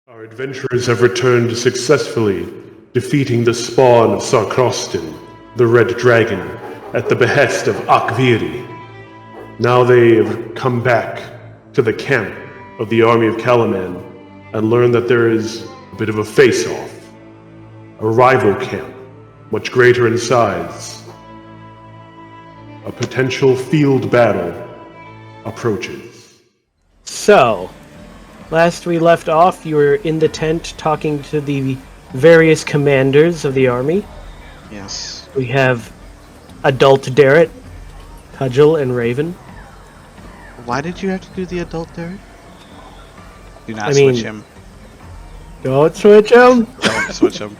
Our adventurers have returned successfully, defeating the spawn of Sarkrostin, the Red Dragon, at the behest of Akviri. Now they have come back to the camp of the army of Kalaman and learned that there is a bit of a face-off. A rival camp, much greater in size. A potential field battle approaches. So, last we left off, you were in the tent talking to the various commanders of the army. Yes. We have Adult Darret, Cudgel, and Raven. Why did you have to do the adult there? Do not I mean- switch him. Don't switch them? Don't switch him.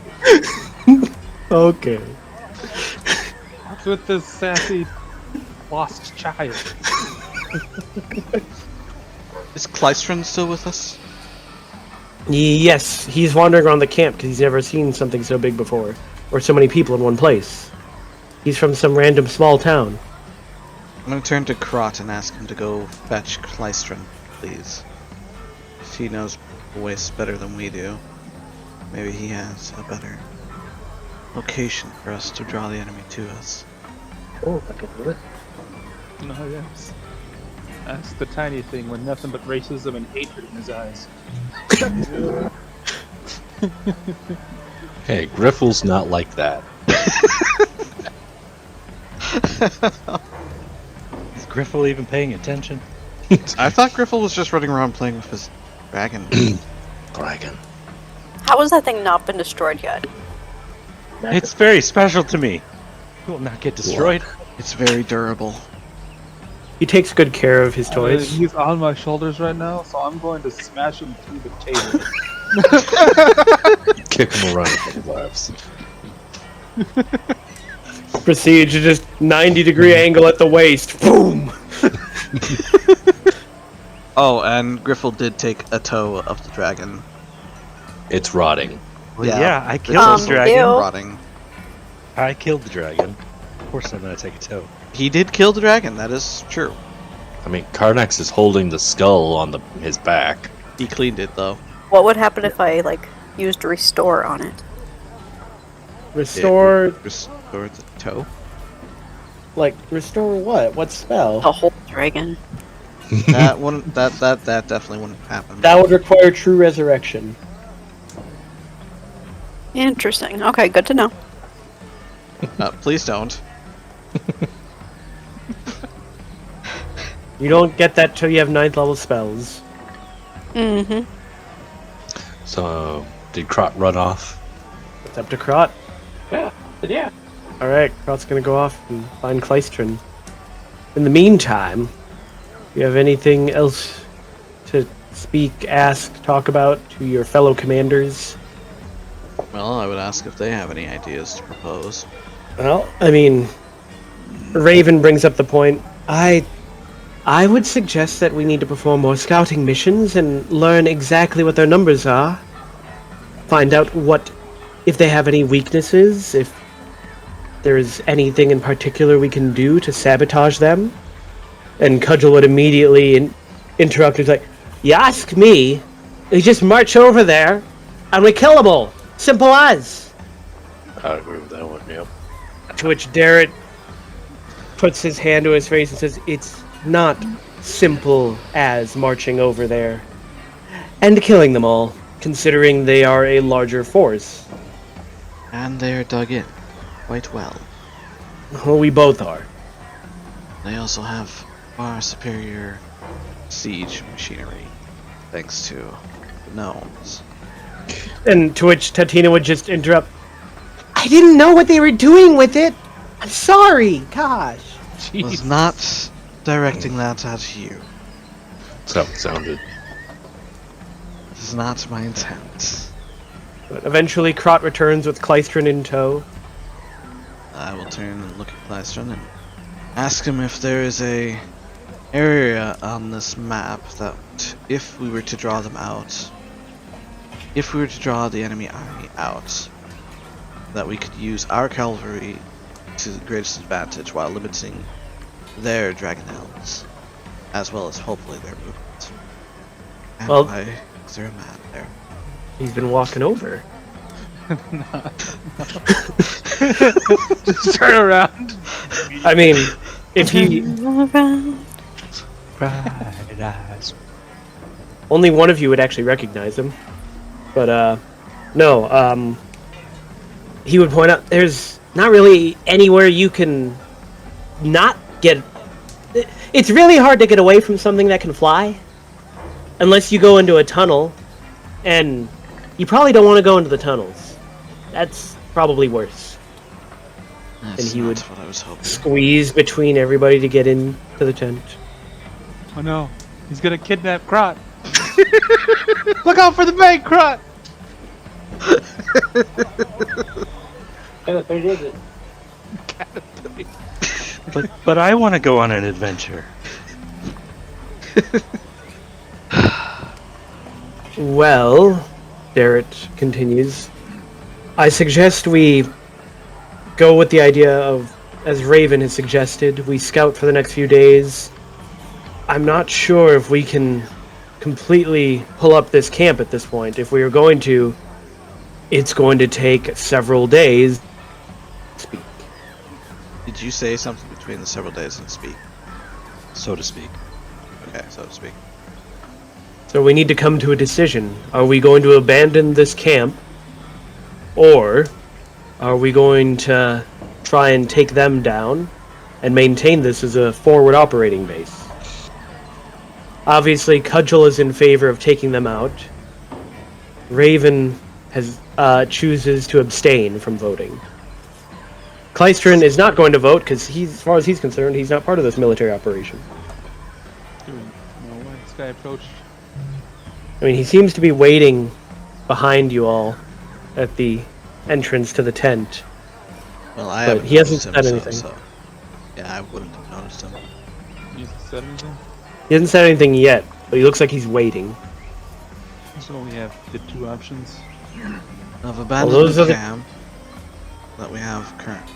Okay. What's with this sassy lost child? Is Kleistron still with us? Yes, he's wandering around the camp because he's never seen something so big before, or so many people in one place. He's from some random small town. I'm gonna turn to Krot and ask him to go fetch Kleistron, please. If he knows the ways better than we do, maybe he has a better location for us to draw the enemy to us. Oh, I can do it. No, yes. That's the tiny thing with nothing but racism and hatred in his eyes. Hey, Griffle's not like that. Is Griffle even paying attention? I thought Griffle was just running around playing with his dragon. Dragon. How has that thing not been destroyed yet? It's very special to me. It will not get destroyed. It's very durable. He takes good care of his toys. He's on my shoulders right now, so I'm going to smash him through the table. Kick him around a couple laughs. Proceed to just 90-degree angle at the waist. Boom! Oh, and Griffle did take a toe of the dragon. It's rotting. Well, yeah, I killed the dragon. ew. Rotting. I killed the dragon. Of course I'm gonna take a toe. He did kill the dragon, that is true. I mean, Karnax is holding the skull on his back. He cleaned it though. What would happen if I, used restore on it? Restore, Restore the toe. restore what? What spell? The whole dragon. That wouldn't. That definitely wouldn't happen. That would require true resurrection. Interesting. Okay, good to know. Please don't. You don't get that till you have 9th level spells. Mm-hmm. So, did Krot run off? It's up to Krot. Yeah. Alright, Krot's gonna go off and find Kleistron. In the meantime, you have anything else to speak, ask, talk about to your fellow commanders? Well, I would ask if they have any ideas to propose. Well, I mean, Raven brings up the point. I would suggest that we need to perform more scouting missions and learn exactly what their numbers are. Find out if they have any weaknesses, if there is anything in particular we can do to sabotage them. And Cudgel would immediately interrupt. He's like, "You ask me? We just march over there and we kill them all. Simple as." I agree with that one, yep. To which Darret puts his hand to his face and says, "It's not simple as marching over there and killing them all, considering they are a larger force." And they're dug in quite well. Well, we both are. They also have far superior siege machinery, thanks to the gnomes. And to which Tatina would just interrupt, "I didn't know what they were doing with it. I'm sorry. Gosh." Was not directing that at you. That's how it sounded. This is not my intent. But eventually, Krot returns with Kleistron in tow. I will turn and look at Kleistron and ask him if there is a area on this map that, if we were to draw them out, if we were to draw the enemy army out, that we could use our cavalry to the greatest advantage while limiting their dragon elves, as well as hopefully their movement. And Well- why is there a map there? He's been walking over. Just turn around. I mean, if he... Bright eyes. Only one of you would actually recognize him. But, no, he would point out there's not really anywhere you can not get... It's really hard to get away from something that can fly. Unless you go into a tunnel. And you probably don't want to go into the tunnels. That's probably worse. That's And he not would what I was hoping. squeeze between everybody to get into the tent. Oh no, he's gonna kidnap Krot. Look out for the bank, Krot! But I want to go on an adventure. Well, Darret continues, I suggest we go with the idea of, as Raven has suggested, we scout for the next few days. I'm not sure if we can completely pull up this camp at this point. If we are going to, it's going to take several days to speak. Did you say something between the several days and speak? So to speak. Okay, so to speak. So we need to come to a decision. Are we going to abandon this camp? Or are we going to try and take them down and maintain this as a forward operating base? Obviously, Cudgel is in favor of taking them out. Raven has chooses to abstain from voting. Kleistron is not going to vote because, as far as he's concerned, he's not part of this military operation. Dude, when this guy approached. I mean, he seems to be waiting behind you all at the entrance to the tent. Well, I But haven't he hasn't noticed him, said anything. So, yeah, I wouldn't have noticed him. He hasn't said anything. He hasn't said anything yet, but he looks like he's waiting. So we have the two options. Of abandoning those are the the- camp that we have currently,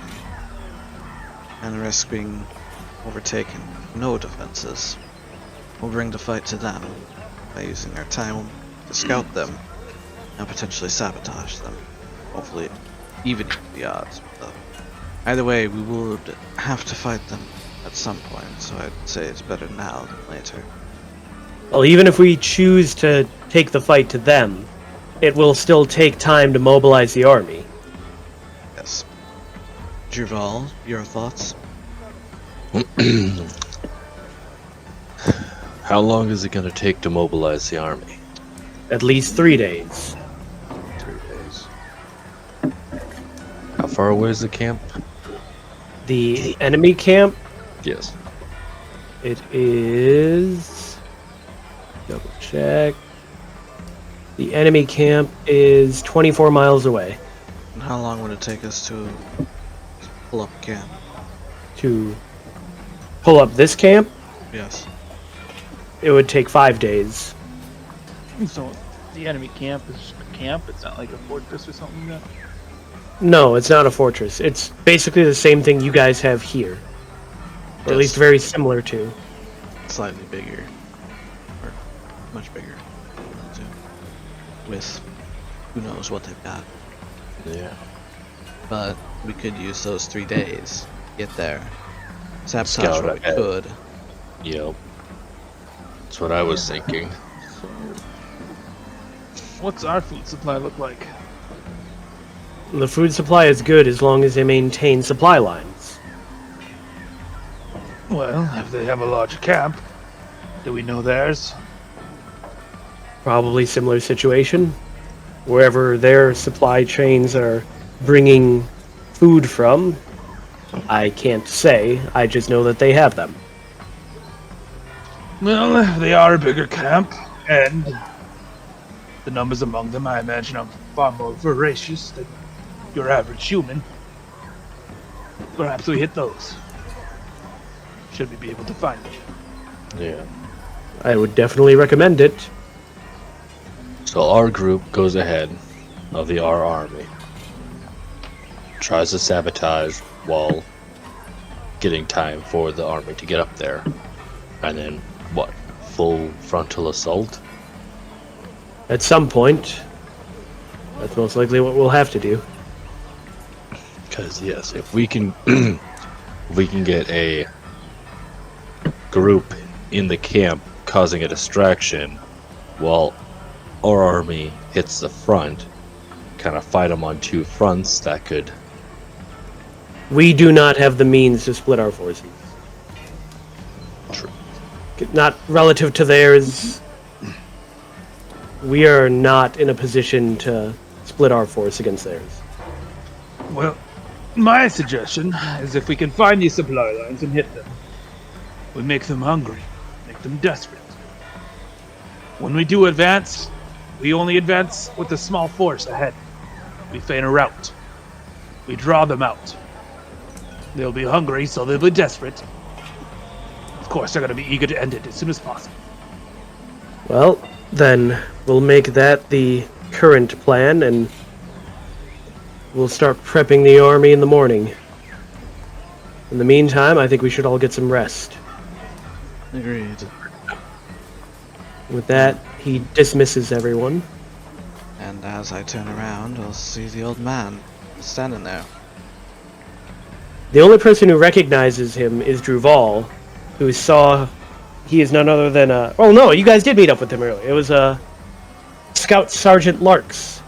and the risk being overtaken, no defenses, we'll bring the fight to them by using our time to scout them and potentially sabotage them, hopefully evening the odds. But either way, we would have to fight them at some point, so I'd say it's better now than later. Well, even if we choose to take the fight to them, it will still take time to mobilize the army. Yes. Duval, your thoughts? How long is it going to take to mobilize the army? At least 3 days. 3 days. How far away is the camp? The enemy camp, Yes. it is... Double check. The enemy camp is 24 miles away. And how long would it take us to pull up camp? To pull up this camp, Yes. it would take 5 days. So the enemy camp is just a camp. It's not like a fortress or something like that. No, it's not a fortress. It's basically the same thing you guys have here. Or at least very similar to. Slightly bigger. Or much bigger. So, with who knows what they've got. Yeah. But we could use those 3 days. Get there. Sabotage Scout what we ahead. could. Yep. That's what I was thinking. What's our food supply look like? The food supply is good as long as they maintain supply lines. Well, if they have a large camp, do we know theirs? Probably similar situation. Wherever their supply chains are bringing food from, I can't say. I just know that they have them. Well, if they are a bigger camp, and the numbers among them, I imagine, are far more voracious than your average human. Perhaps we hit those. Should we be able to find it? Yeah. I would definitely recommend it. So our group goes ahead of our army. Tries to sabotage while getting time for the army to get up there. And then, what? Full frontal assault? At some point, That's most likely what we'll have to do. Because yes, if we can, if we can get a group in the camp causing a distraction, while our army hits the front, kind of fight them on two fronts, that could. We do not have the means to split our forces. True. Not relative to theirs. We are not in a position to split our force against theirs. Well, my suggestion is if we can find these supply lines and hit them, we make them hungry, make them desperate. When we do advance, we only advance with a small force ahead. We feign a rout. We draw them out. They'll be hungry, so they'll be desperate. Of course, they're going to be eager to end it as soon as possible. Well, then we'll make that the current plan, and we'll start prepping the army in the morning. In the meantime, I think we should all get some rest. Agreed. With that, he dismisses everyone. And as I turn around, I'll see the old man standing there. The only person who recognizes him is Druval, who saw... He is none other than a... Oh no, you guys did meet up with him earlier. It was Scout Sergeant Larks.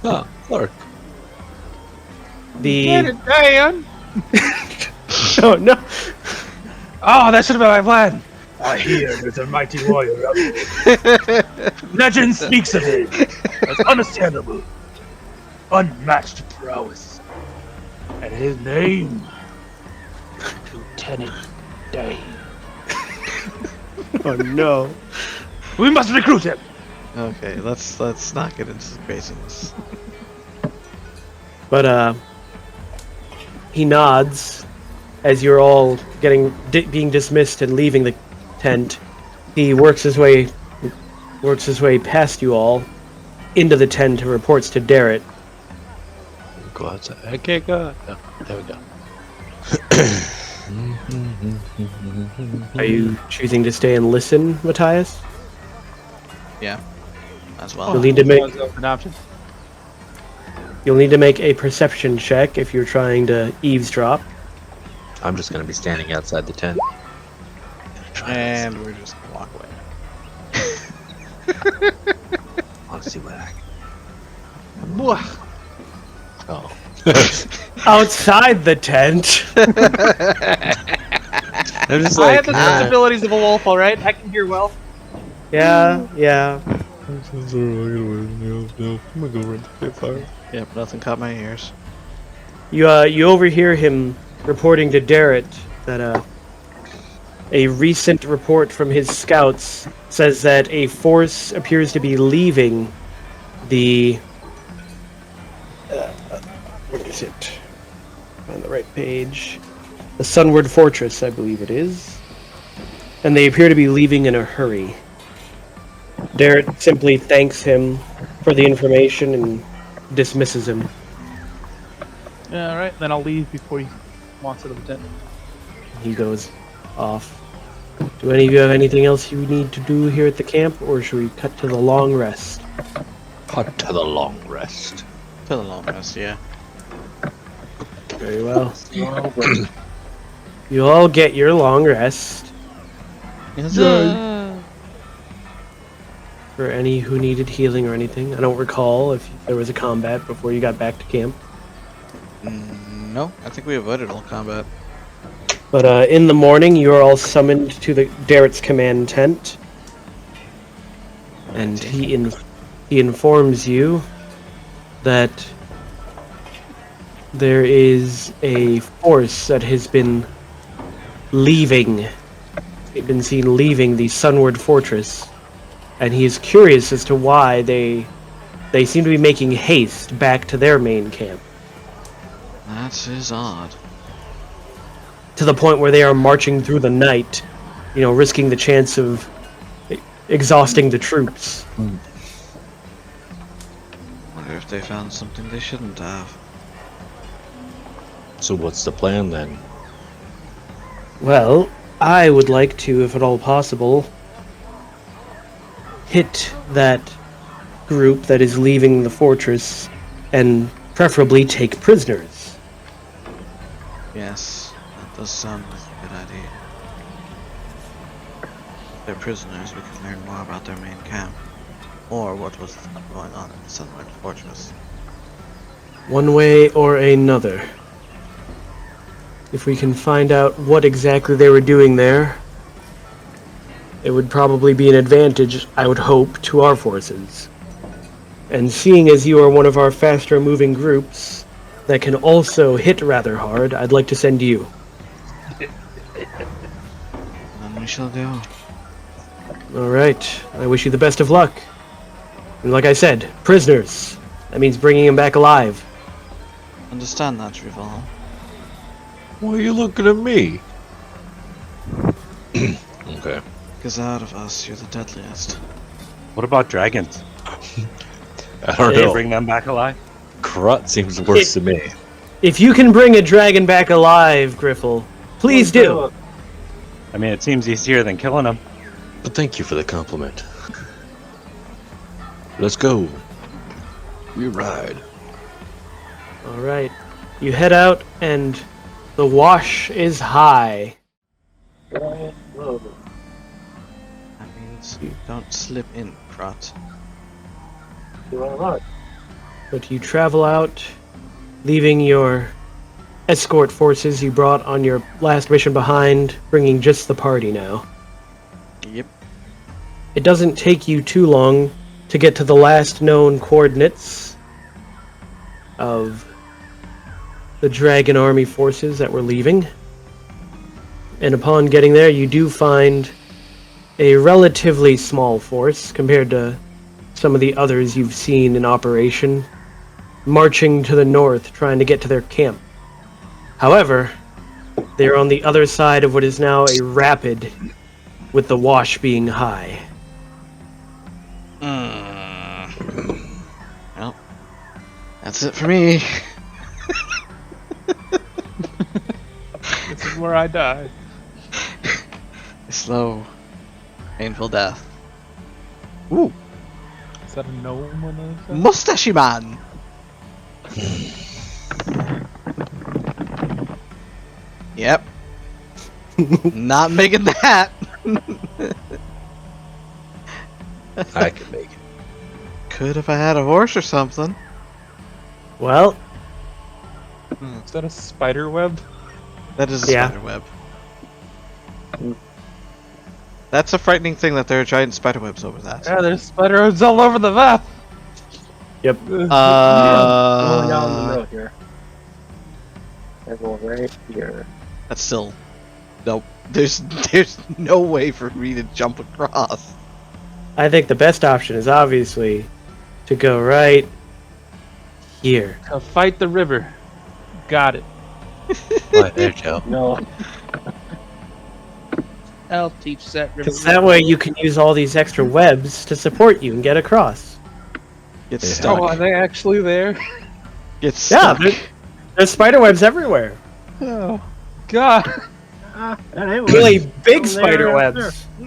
Ah, Clark. The... Dan! Oh no! Oh, that should have been my plan. I hear there's a mighty warrior out there. Legend speaks of him as unassailable, unmatched prowess. And his name, Lieutenant Day. Oh no. We must recruit him. Okay, let's not get into the craziness. But he nods as you're all being dismissed and leaving the tent. He works his way past you all into the tent and reports to Darret. Go outside. I can't go. No, there we go. Are you choosing to stay and listen, Matthias? Yeah, as well. You'll need to make An option. You'll need to make a perception check if you're trying to eavesdrop. I'm just gonna be standing outside the tent. And we're just gonna walk away. I want to see what I can. Mwah. Oh. Outside the tent. I'm just I like, have the sensibilities of a wolf, alright? I can hear well. Yeah. Yep, nothing caught my ears. You overhear him reporting to Darret that a recent report from his scouts says that a force appears to be leaving the what is it? On the right page. The Sunward Fortress, I believe it is. And they appear to be leaving in a hurry. Darret simply thanks him for the information and dismisses him. Yeah, alright, then I'll leave before he wants out of the tent. He goes off. Do any of you have anything else you need to do here at the camp, or should we cut to the long rest? cut to the long rest. To the long rest, yeah. Very well. You all get your long rest. Yes, For any who needed healing or anything. I don't recall if there was a combat before you got back to camp. No, I think we avoided all combat. But in the morning, you are all summoned to the Darret's command tent. And he informs you that there is a force that has been leaving. They've been seen leaving the Sunward Fortress. And he is curious as to why they seem to be making haste back to their main camp. That is odd. To the point where they are marching through the night, you know, risking the chance of exhausting the troops. Wonder if they found something they shouldn't have. So what's the plan then? Well, I would like to, if at all possible, hit that group that is leaving the fortress and preferably take prisoners. Yes, that does sound like a good idea. If they're prisoners, we can learn more about their main camp. Or what was going on in the Sunward Fortress. One way or another. If we can find out what exactly they were doing there, it would probably be an advantage, I would hope, to our forces. And seeing as you are one of our faster moving groups that can also hit rather hard, I'd like to send you. Then we shall go. Alright, I wish you the best of luck. And like I said, prisoners. That means bringing them back alive. Understand that, Rival. Why are you looking at me? Okay. Because out of us, you're the deadliest. What about dragons? I don't Can you know. bring them back alive? Krut seems worse to me. If you can bring a dragon back alive, Griffle, please do. I mean, it seems easier than killing them. But thank you for the compliment. Let's go. We ride. Alright. You head out, and the wash is high. That means you don't slip in, Krut. But you travel out, leaving your escort forces you brought on your last mission behind, bringing just the party now. Yep. It doesn't take you too long to get to the last known coordinates of the Dragon Army forces that were leaving. And upon getting there, you do find a relatively small force compared to some of the others you've seen in operation, marching to the north, trying to get to their camp. However, they're on the other side of what is now a rapid, with the wash being high. Well, that's it for me. This is where I die. A slow, painful death. Ooh. Is that a gnome on the side? Mustache man! Yep. Not making that! I can make it. Could if I had a horse or something. Well, Is that a spider web? That is a Yeah. spider web. That's a frightening thing that there are giant spider webs over that. Yeah, there's spider webs all over the map. yep. Going down the road here. I go right here. That's still... Nope. There's no way for me to jump across. I think the best option is obviously to go right here. To fight the river. Got it. Right there, Joe. No. I'll teach that river. Because that way you can use all these extra webs to support you and get across. Get Yeah. stuck. Oh, are they actually there? Get Yeah, stuck. there's spider webs everywhere. Oh, God. That ain't Really one. big Down spider there, up webs. I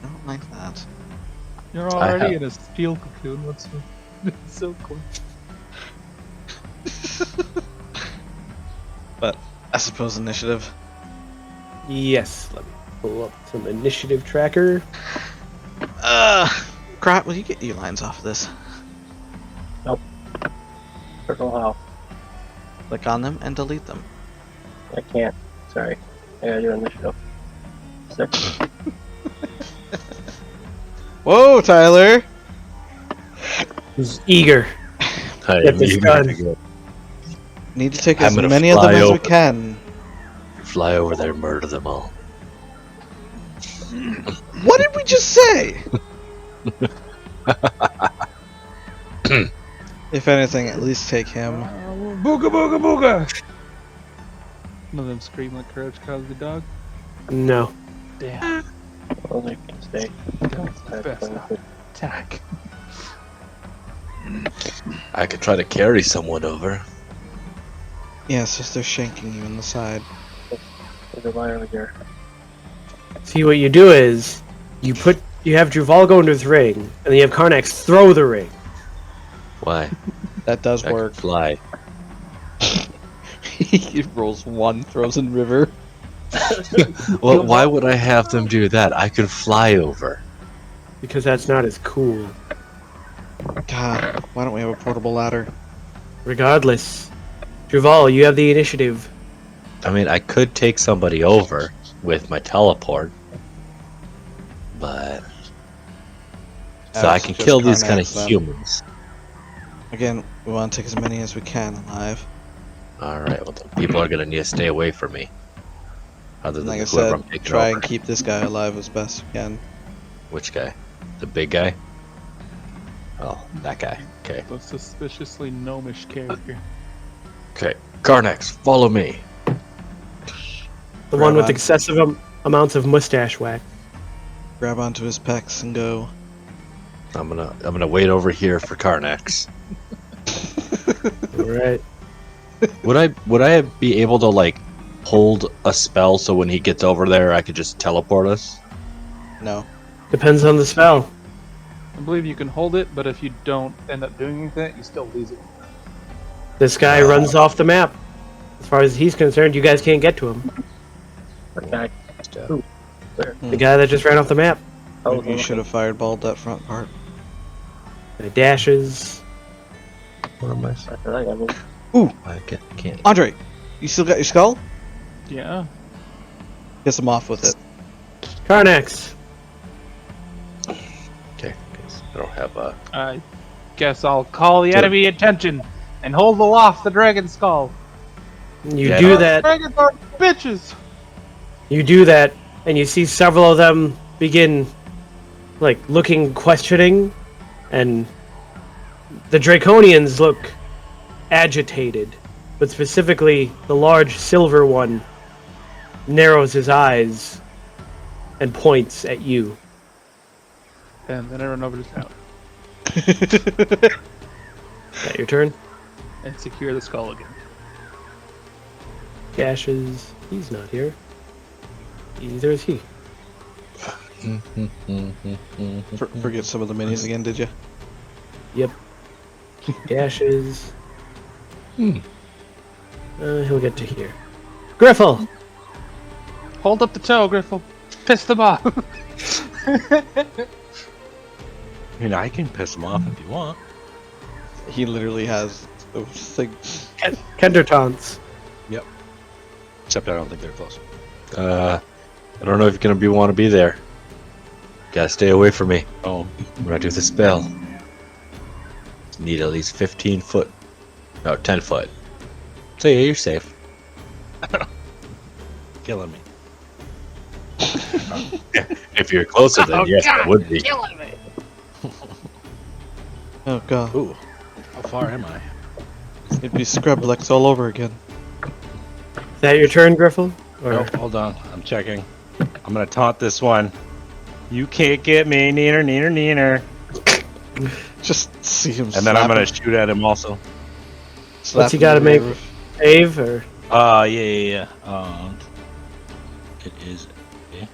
don't like that. You're I already have- in a steel cocoon. What's so cool? But I suppose initiative. Yes, let me pull up some initiative tracker. Crap, will you get your lines off of this? Circle how? Click on them and delete them. I can't. Sorry. I gotta do initiative. 6. Whoa, Tyler! Who's eager. Hey, Get this you done. gotta go. Need to take I'm as gonna many of them fly as we over. can. Fly over there and murder them all. What did we just say? If anything, at least take him. Booga booga booga! None of them scream like Courage Cowardly Dog. No. Damn. Well, I can stay. That's the best attack. I could try to carry someone over. Yes, just they're shanking you in the side. There's a line over here. See, what you do is you put you have Druval go into his ring, and then you have Karnax throw the ring. Why? That does I can work. fly. He rolls 1, throws in river. Well, why would I have them do that? I could fly over. Because that's not as cool. God, why don't we have a portable ladder? Regardless. Druval, you have the initiative. I mean, I could take somebody over with my teleport, but so I can just kill these kind of Karnax, then. humans. Again, we want to take as many as we can alive. All right, well, then people are gonna need to stay away from me. Other than Like I whoever said, I'm taking try over. and keep this guy alive as best we can. Which guy? The big guy? Oh, that guy. Okay. The suspiciously gnomish character. Okay. Karnax, follow me. The one with on. excessive amounts of mustache wax. Grab onto his pecs and go. I'm gonna wait over here for Karnax. Alright. Would I be able to like hold a spell so when he gets over there I could just teleport us? No. Depends on the spell. I believe you can hold it, but if you don't end up doing anything, you still lose it. This guy runs off the map. As far as he's concerned, you guys can't get to him. Okay. The guy that just ran off the map. Oh, You should have fireballed that front part. And it dashes. What am I? I got me. I can't. Andre, you still got your skull? Yeah. Get him off with it. Karnax. Okay, 'cause I don't have a. I guess I'll call the enemy attention and hold aloft the dragon skull. You Yeah. do that. Dragons are bitches! You do that, and you see several of them begin, like, looking questioning, and the Draconians look agitated, but specifically the large silver one narrows his eyes and points at you. And then I run over to town Is that your turn? and secure the skull again. Gashes. He's not here. Either is he. Forget some of the minis again, did you? Yep. Gashes. He'll get to here. Griffle! Hold up the toe, Griffle. Piss them off. I mean, I can piss him off if you want. He literally has those things. Kender taunts. Except I don't think they're close. I don't know if you're gonna want to be there. Gotta stay away from me Oh, when I do the spell. Need at least 15 foot. No, 10 foot. So yeah, you're safe. killing me. If you're closer, then yes, I would be. Oh god. Ooh, how far am I? It'd be Scrublex all over again. Is that your turn, Griffle? Or Oh, hold on. I'm checking. I'm gonna taunt this one. You can't get me, neener, neener, neener. Just see him And then I'm gonna slap shoot at him also. what's he him gotta in the make? river. Save or Yeah. It is a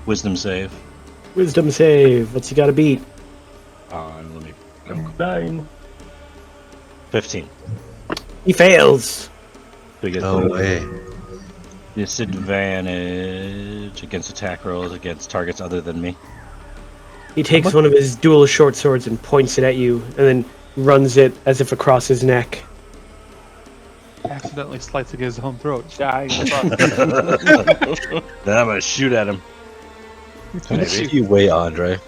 wisdom save. wisdom save? What's he gotta beat? Let me. 9. 15. He fails. We get No way. disadvantage against attack rolls against targets other than me. He takes one of his dual short swords and points it at you, and then runs it as if across his neck. Accidentally slicing his own throat. Dying. in the process. Then I'm gonna shoot at him. How much do you weigh, Andre?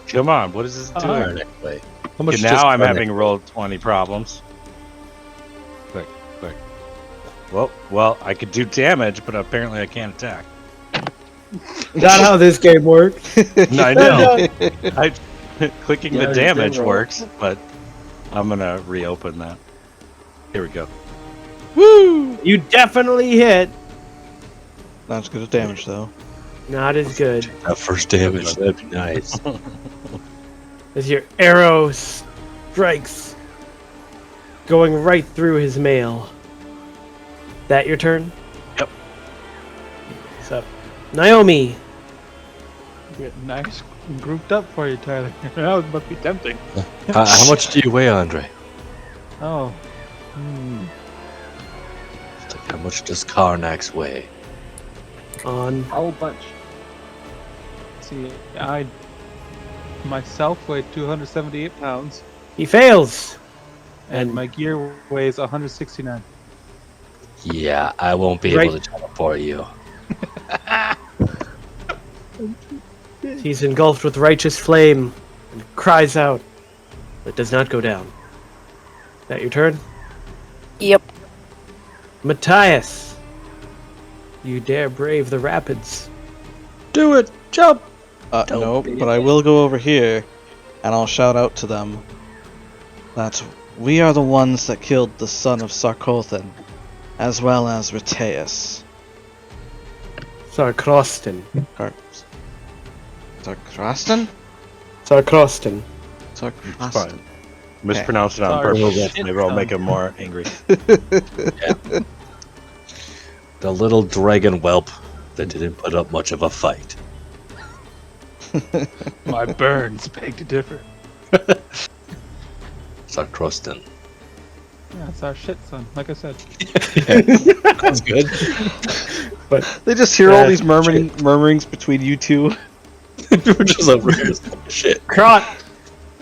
Come on, what is this doing? Karnak weigh. How much Okay, does now I'm Karnak having rolled 20 problems. Quick. Well, I could do damage, but apparently I can't attack. Not how this game works. I know. Clicking Yeah, the you damage did roll. works, but I'm gonna reopen that. Here we go. Woo! You definitely hit. Not as good as damage though. Not as good. That first damage, that'd be nice. As your arrow strikes, going right through his mail. That your turn? Yep. What's up? Naomi! Getting nice and grouped up for you, Tyler. That must be tempting. How much do you weigh, Andre? Oh. It's like, how much does Karnax weigh? On. A whole bunch. See, I myself weigh 278 pounds, He fails. and my gear weighs 169. Yeah, I won't be Right. able to teleport you. He's engulfed with righteous flame and cries out, but does not go down. That your turn? Yep. Matthias, you dare brave the rapids. Do it! Jump! Nope, but I will go over here, and I'll shout out to them that we are the ones that killed the son of Sarkothan, as well as Riteus. Sarkrostin. Sarkrostan? Sarkrostin. Sarkrostan. Mispronounce it on Sorry. purpose. Maybe I'll make him more angry. The little dragon whelp that didn't put up much of a fight. My burns beg to differ. Sarkrostin. Yeah, it's our shit, son. Like I said. That's good. But They just hear all these murmurings between you two. We're just over here. Shit. Crot!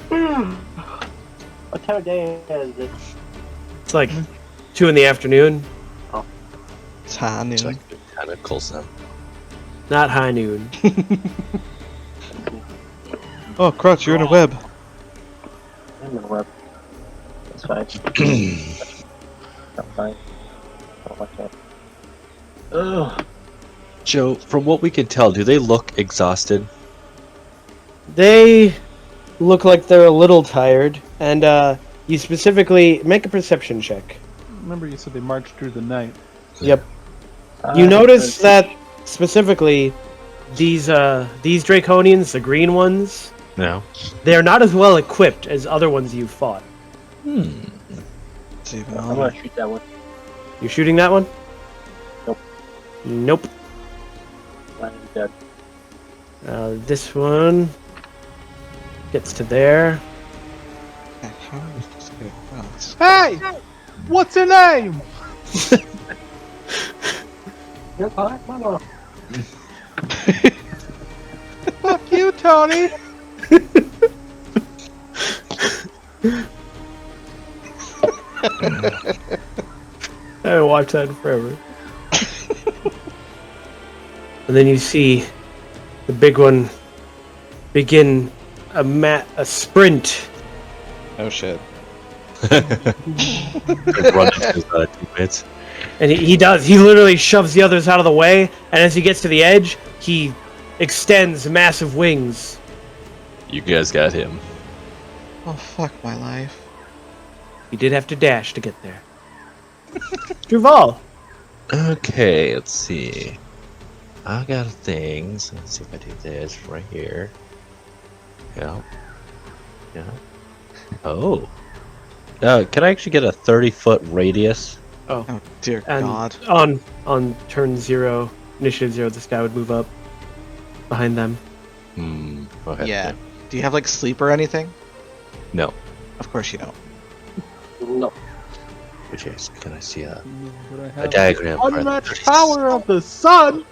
What time of day is it? It's like 2 in the afternoon. It's high noon. It's like kind of close now. Not high noon. Oh, Crutch, you're in a web. I'm in the web. That's fine. That's fine. Don't like that. Ugh. Joe, from what we can tell, do they look exhausted? They look like they're a little tired, and you specifically make a perception check. Remember you said they marched through the night. Yep. You notice that specifically these Draconians, the green ones, No. they are not as well equipped as other ones you've fought. It's even I'm odder. gonna shoot that one. You're shooting that one? Nope. Nope. I'm dead. This one gets to there. How are we supposed to get across? Hey! What's your name? You're fine, Mama. Fuck you, Tony! I haven't watched that in forever. And then you see the big one begin a sprint. Oh shit. Run into his teammates. And he does. He literally shoves the others out of the way, and as he gets to the edge, he extends massive wings. You guys got him. Oh fuck my life. He did have to dash to get there. Duval. Okay, let's see. I got things. Let's see if I do this right here. Yeah. Yeah. Oh. Can I actually get a 30-foot radius? Oh dear And god. on turn 0, initiative 0, this guy would move up behind them. Okay. Yeah. Do you have like sleep or anything? No. Of course you don't. No. Which is, can I see a What I have? diagram? for Unmatched power of the sun!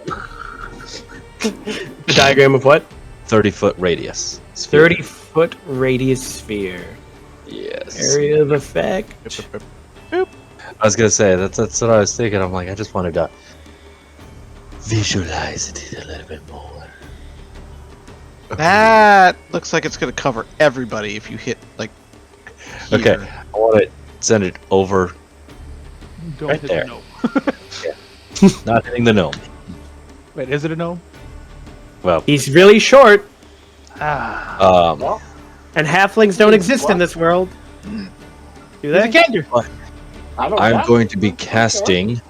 The diagram of what? 30-foot radius. Sphere. 30-foot radius sphere. Yes. Area of effect. I was gonna say that's what I was thinking. I'm like, I just wanted to visualize it a little bit more. That looks like it's gonna cover everybody if you hit like here. Okay, I want to send it over, Don't Right hit there. the gnome. not hitting the gnome. Wait, is it a gnome? Well, He's really short, Ah. and halflings don't exist in this world. Do He's a they? gander! I don't I'm know. going to be casting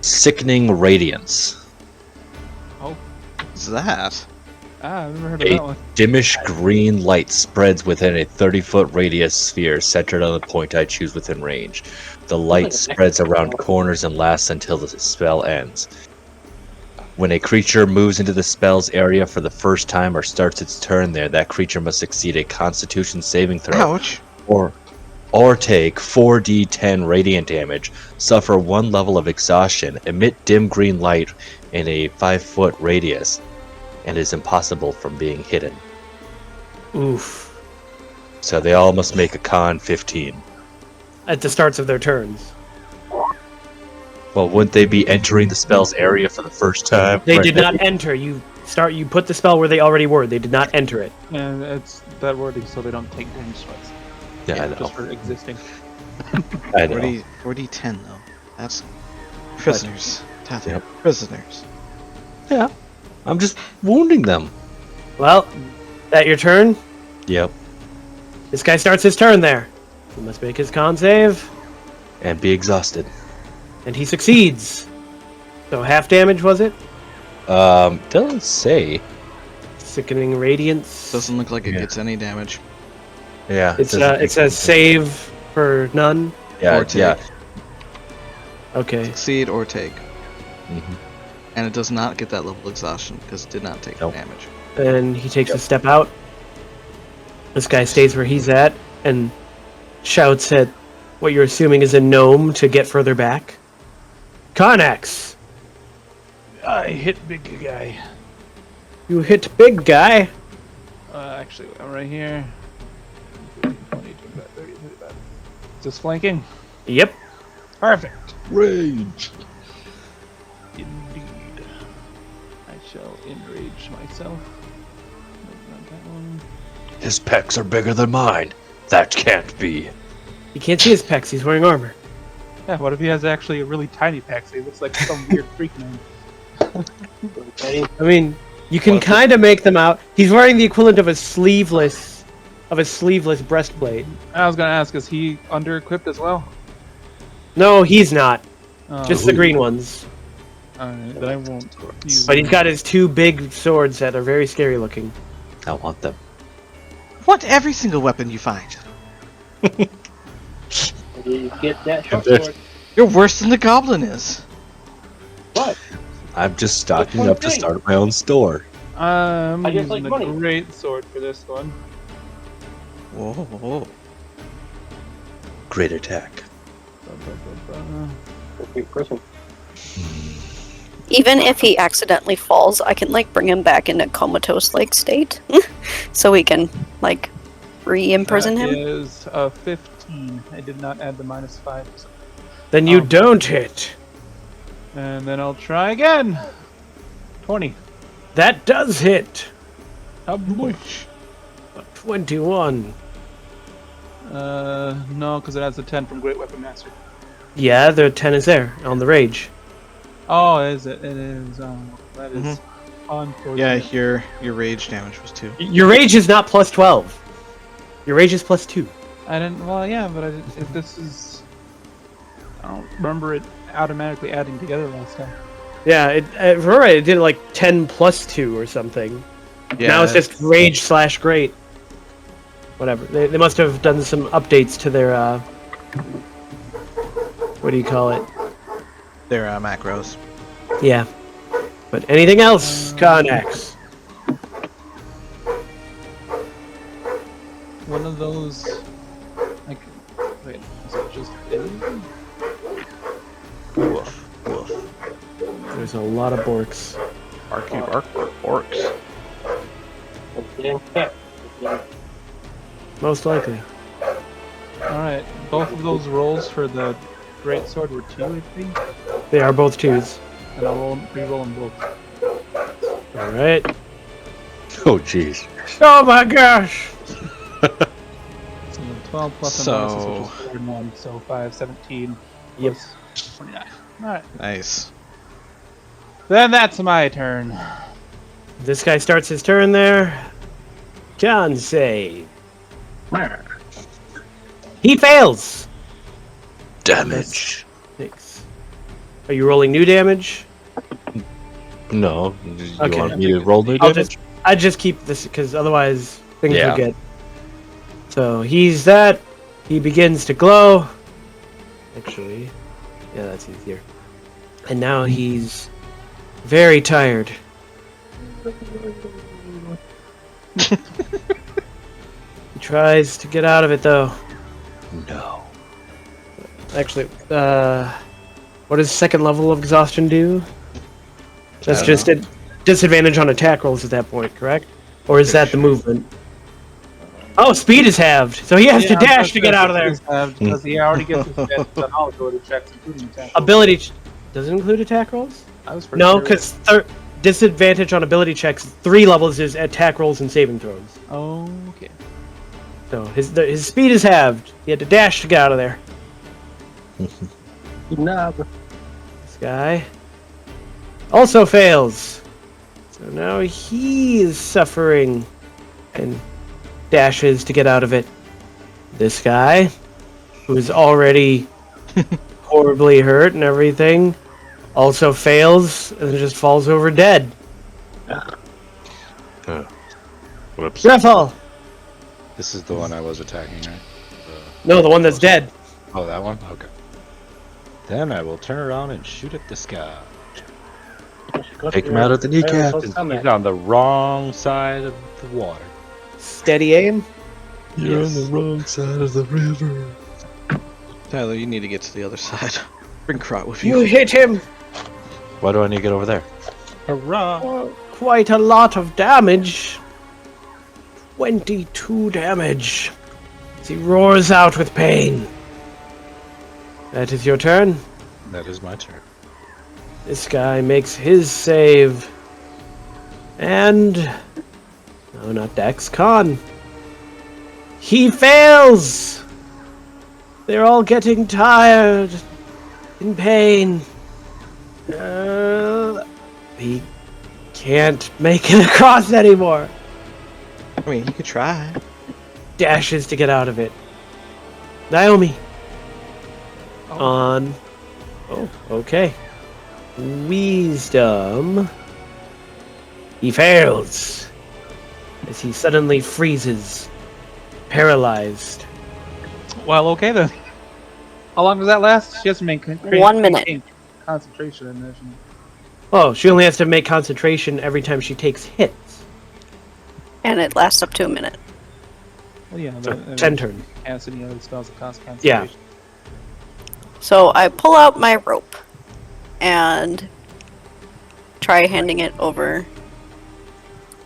Sickening Radiance, What's that? Ah, I've never heard of a that one. dimmish green light spreads within a 30-foot radius sphere centered on the point I choose within range. The light spreads around corners and lasts until the spell ends. When a creature moves into the spell's area for the first time or starts its turn there, that creature must succeed a Constitution saving throw. Ouch. Or take 4d10 radiant damage, suffer 1 level of exhaustion, emit dim green light in a 5-foot radius, and is impossible from being hidden. Oof. So they all must make a con 15. At the starts of their turns. Well, wouldn't they be entering the spell's area for the first time? They Right. did not enter. You put the spell where they already were. They did not enter it. And it's that wording so they don't take damage twice. Yeah, I know. Just for existing. I know. 4d10 though. That's prisoners. Tather. Yep. Prisoners. Yeah. I'm just wounding them. Well, that your turn? Yep. This guy starts his turn there. He must make his con save, And be exhausted. and he succeeds. So half damage, was it? Doesn't say. Sickening radiance. Doesn't look like it Yeah. gets any damage. Yeah. It's doesn't it says save for none. Yeah, or take. yeah. Okay. Succeed or take. Mhm. And it does not get that level of exhaustion because it did not take Nope. damage. And he takes a step out. This guy stays where he's at and shouts at what you're assuming is a gnome to get further back. Connex, I hit big guy. you hit big guy. Actually, I'm right here. 20, 25, 30, 35. Is this flanking? Yep. Perfect. Rage. Indeed. I shall enrage myself. Nope, not that one. His pecs are bigger than mine. That can't be. You can't see his pecs. He's wearing armor. Yeah, what if he has actually a really tiny pack? So he looks like some weird freak man. I mean, you can kind of make them out. He's wearing the equivalent of a sleeveless breastplate. I was gonna ask, is he under equipped as well? No, he's not. Oh, Just the green ones. Alright, then I won't use But he's got his 2 big swords that are very scary looking. I want them. What? Every single weapon you find. You get that short there's- sword. You're worse than the goblin is. What? I'm just stocking one up to thing. start my own store. I'm I just using like the money. great sword for this one. Whoa, whoa, whoa. Great attack. Big person. Even if he accidentally falls, I can like bring him back into comatose like state, so we can like re-imprison That him. is 15. I did not add the -5. Then you Oh. don't hit. And then I'll try again. 20. That does hit. Oh boy. 21. No, because it has a 10 from Great Weapon Master. Yeah, the 10 is there on the rage. Oh, is it? It is. That is unfortunate. Yeah, your rage damage was 2. Your rage is not plus 12. Your rage is plus 2. I didn't. Well, yeah, but if this is, I don't remember it automatically adding together last time. Yeah, it did like 10 plus 2 or something. Yeah, Now it's just rage / great. Whatever. They must have done some updates to their, what do you call it? They're macros. Yeah. But anything else, Connex? One of those. Like, wait, is it just? Woof, woof. There's a lot of borks. Barky bark orcs. Most likely. All right, both of those rolls for the great sword were 2, I think, They are both 2s. and I'll re-roll them both. Alright. Oh, jeez. Oh my gosh! So 12 plus So- a bonus, which is 4 and 1, so 5, 17. Yep. Plus 29. All right, Nice. then that's my turn. This guy starts his turn there. Con save. He fails! Damage. Thanks. Are you rolling new damage? No. You Okay. want me to roll new I'll damage? I just keep this because otherwise things Yeah. will get. So he's that. He begins to glow. Actually, yeah, that's easier. And now he's Very tired. He tries to get out of it, though. No. Actually, what does second level of exhaustion do? That's just a disadvantage on attack rolls at that point, correct? Or is that the movement? Oh, speed is halved, so he has to dash to get out of there. Because he already gets his advantage on all ability checks, including attack. Does it include attack rolls? I was pretty No, sure. because disadvantage on ability checks, 3 levels is attack rolls and saving throws. Okay. So his speed is halved. He had to dash to get out of there. Nah, This guy also fails. So now he is suffering and dashes to get out of it. This guy, who is already horribly hurt and everything, also fails and just falls over dead. Whoops. Greffel! This is the one I was attacking, right? No, the one that's dead. Oh, that one? Okay. Then I will turn around and shoot at this guy. Take him out at the kneecap. He's on the wrong side of the water. Steady aim. You're on the wrong side of the river. Tyler, you need to get to the other side. Bring Krot with You you. hit him. Why do I need to get over there? Hurrah! Quite a lot of damage. 22 damage. As he roars out with pain. That is your turn. That is my turn. This guy makes his save. And... no, not Dex. Con. He fails! They're all getting tired. In pain. He can't make it across anymore. I mean, you could try. Dashes to get out of it. Naomi. On. Oh, okay. Wisdom. He fails. As he suddenly freezes. Paralyzed. Well, okay then. How long does that last? She has to maintain 1 minute. concentration in there. Oh, she only has to make concentration every time she takes hits. And it lasts up to a minute. Well, yeah, So, but, 10 turns. Cast any other spells that cost Yeah. concentration. So I pull out my rope and try handing it over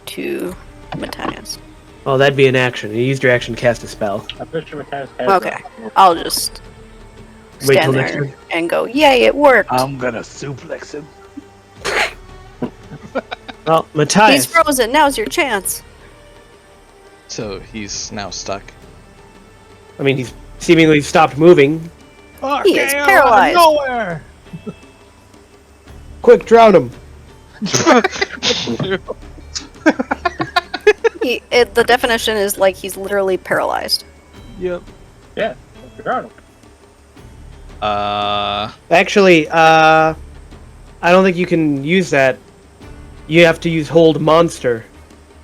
to Matthias. Oh, that'd be an action. You used your action to cast a spell. I'm pretty sure Matthias has Okay, I'll just Wait till stand next there turn. and go, yay, it worked! I'm gonna suplex him. Well, Matthias. He's frozen, now's your chance! So he's now stuck. I mean, he's seemingly stopped moving. He is paralyzed! Nowhere! Quick, drown him. The definition is like he's literally paralyzed. Yep. Yeah, regardless. Actually, I don't think you can use that. You have to use hold monster.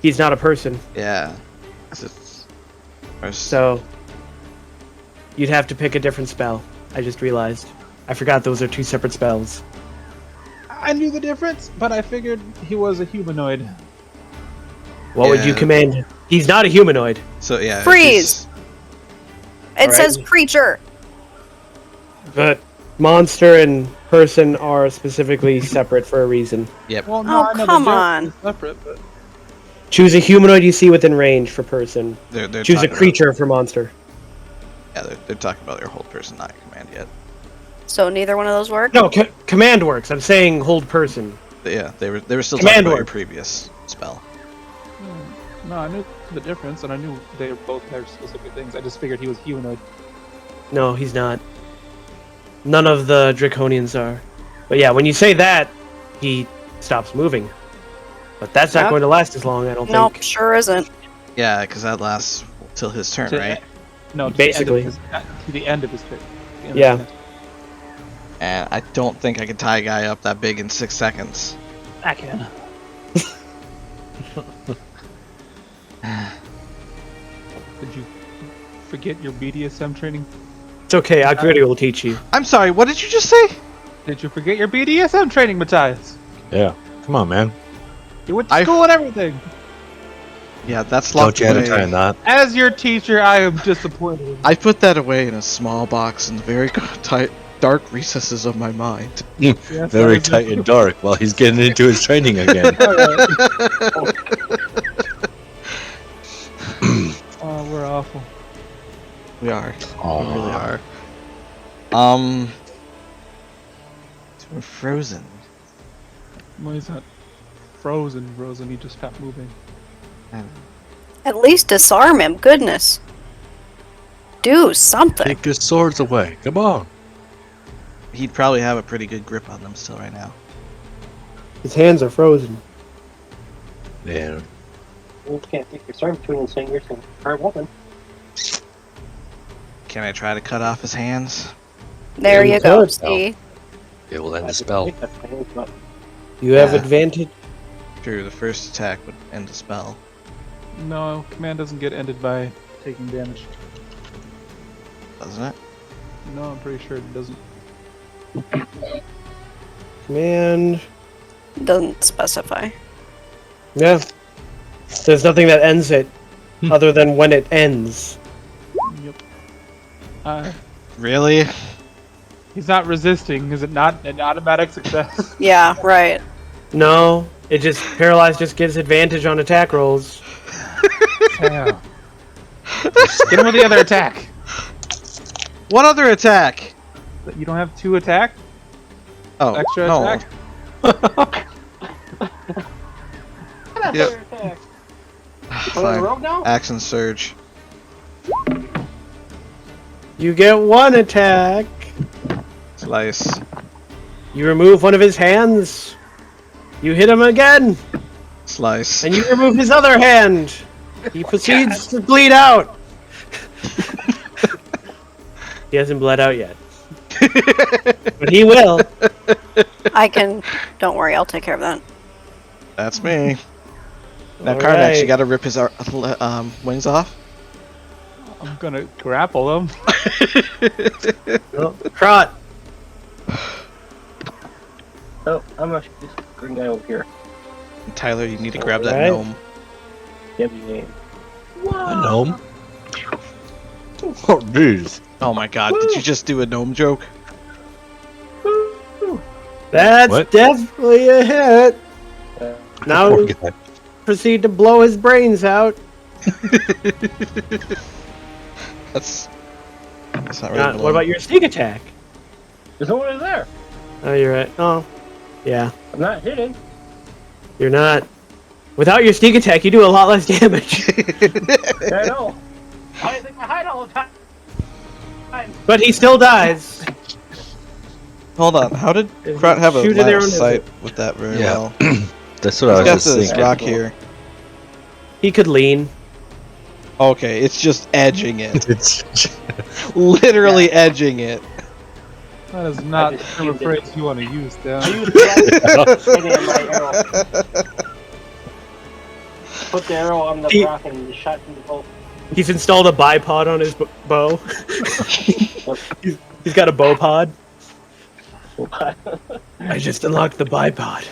He's not a person, Yeah. 'Cause it's... so you'd have to pick a different spell. I just realized. I forgot those are 2 separate spells. I knew the difference, but I figured he was a humanoid. What would you Yeah. command? He's not a humanoid. So yeah. Freeze! It Alright. says creature! But monster and person are specifically separate for a reason. Yep. Well, Oh, I know the come difference on. is separate, but Choose a humanoid you see within range for person. They're Choose a talking creature for monster. About, yeah, they're talking about their whole person, not your command yet. So neither one of those work? No, command works. I'm saying hold person. But yeah, they were still Command talking about your word. previous spell. no, I knew the difference, and I knew they both had specific things. I just figured he was humanoid. No, he's not. None of the Draconians are. But yeah, when you say that, he stops moving. But that's not Yep. going to last as long, I don't Nope, think. sure isn't. Yeah, because that lasts till his turn, To- right? No, to Basically. to the end of his turn. The end of Yeah. his turn. And I don't think I can tie a guy up that big in 6 seconds. I can. Did you forget your BDSM training? It's okay, Agritti will teach you. I'm sorry, what did you just say? Did you forget your BDSM training, Matthias? Yeah. Come on, man. You went to school and everything. Yeah, that's Don't locked you have to away. tie a knot? As your teacher, I am disappointed. I put that away in a small box in the very tight, dark recesses of my mind. Yes, Very I was tight and dark while he's getting into his training again. Oh, we're awful. We are. Aw. We really are. We're frozen. Why is that frozen? Frozen, he just stopped moving. At least disarm him. Goodness. Do something. Take his swords away. Come on. He'd probably have a pretty good grip on them still right now. His hands are frozen. Yeah. You can't take your sword between his fingers and hurt woman. Can I try to cut off his hands? There You you go. could. See? It will end the spell. You have Yeah. advantage. True, the first attack would end the spell. No, command doesn't get ended by taking damage. Doesn't it? No, I'm pretty sure it doesn't. Command. Doesn't specify. Yeah. There's nothing that ends it, other than when it ends. Yep. Really? He's not resisting. Is it not an automatic success? Yeah, right. No, it just paralyzed just gives advantage on attack rolls. Yeah. Get him with the other attack. What other attack? You don't have 2 attack? Oh, Extra no. attack? Yep. On the road now? Action surge. You get 1 attack. Slice. You remove one of his hands. You hit him again, Slice. and you remove his other hand. He proceeds to bleed out. He hasn't bled out yet, but he will. I can. Don't worry, I'll take care of that. That's me. Now, All Karnak, right. you gotta rip his wings off. I'm gonna grapple him. Oh, Trot. Oh, I'm gonna shoot this green guy over here. Tyler, you need to grab that Alright. gnome. WA. A gnome? Oh, jeez. Oh my god, did you just do a gnome joke? That's What? definitely a hit. Now Poor guy. proceed to blow his brains out. That's not really. What about your sneak attack? There's no one there. Oh, you're right. Oh, yeah. I'm not hitting. You're not. Without your sneak attack, you do a lot less damage. I know. I think I hide all the time. But he still dies. Hold on, how did Krat have a Shoot in line their of own sight with that very Yeah. well? That's what I He's was got just this thinking. rock here. He could lean. Okay, it's just edging it. It's Literally edging it. That is not I just the used it. phrase you want to use, I Dan. used the hitting on my arrow. Put the arrow on the He- rock and shot from the bow. He's installed a bipod on his bow. he's got a bow pod. I just unlocked the bipod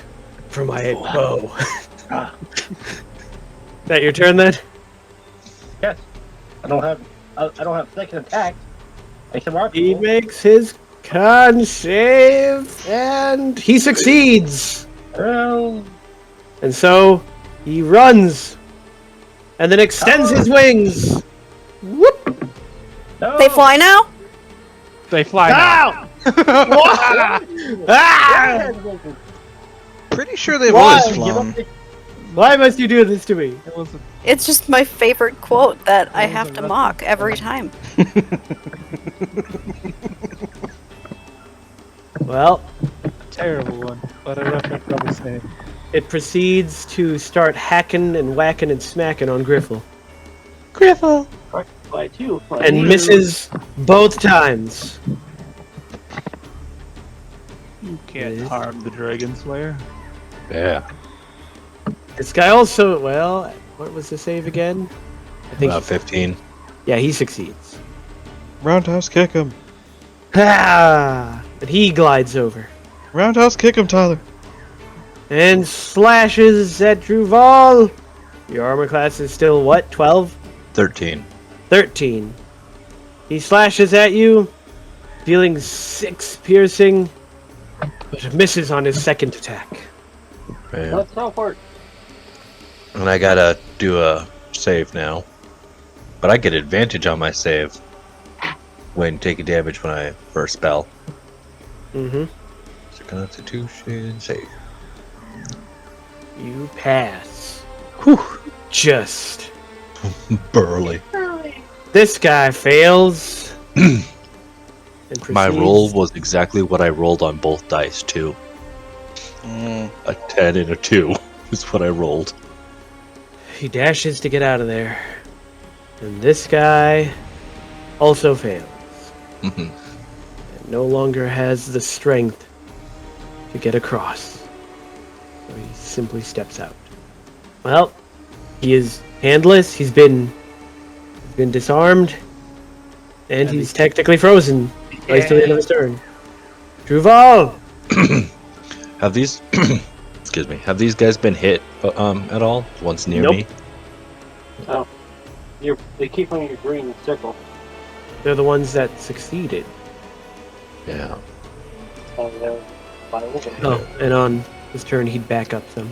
for my bow. That your turn then? Yes. I don't have second attack. I said more He people. makes his con save and he succeeds. Well, And so he runs and then extends his wings. Whoop! no. They fly now? They fly now. Ow! Ah! Pretty sure they've Why? always flown. Why must you do this to me? It was a It's just my favorite quote that I was have a to rough mock every time. Well, terrible one, but I left my trouble saying. it proceeds to start hacking and whacking and smacking on Griffle. By two. And misses both times. You can't harm the Dragon Slayer. yeah. This guy also, well, what was the save again? I think About 15. Yeah, he succeeds. Roundhouse kick him. Ah! But he glides over. Roundhouse kick him, Tyler. and slashes at Druval. Your armor class is still what? 12? 13. 13. He slashes at you, dealing 6 piercing, but misses on his second attack. Right. Let's go for it. And I gotta do a save now. But I get advantage on my save when taking damage when I first spell. Mm-hmm. So Constitution save. You pass. Whew. Just. Burly. This guy fails. And My proceeds- roll was exactly what I rolled on both dice, too. A 10 and a 2 is what I rolled. He dashes to get out of there. And this guy also fails. Mhm. And no longer has the strength to get across. So he simply steps out. Well, he is handless. He's been disarmed. And he's technically frozen. Right till the end of his turn. Druval! Have these excuse me, have these guys been hit at all? Once near Nope. me? Oh. They keep on your green circle. They're the ones that succeeded. Yeah. Oh, and on his turn, he'd back up them.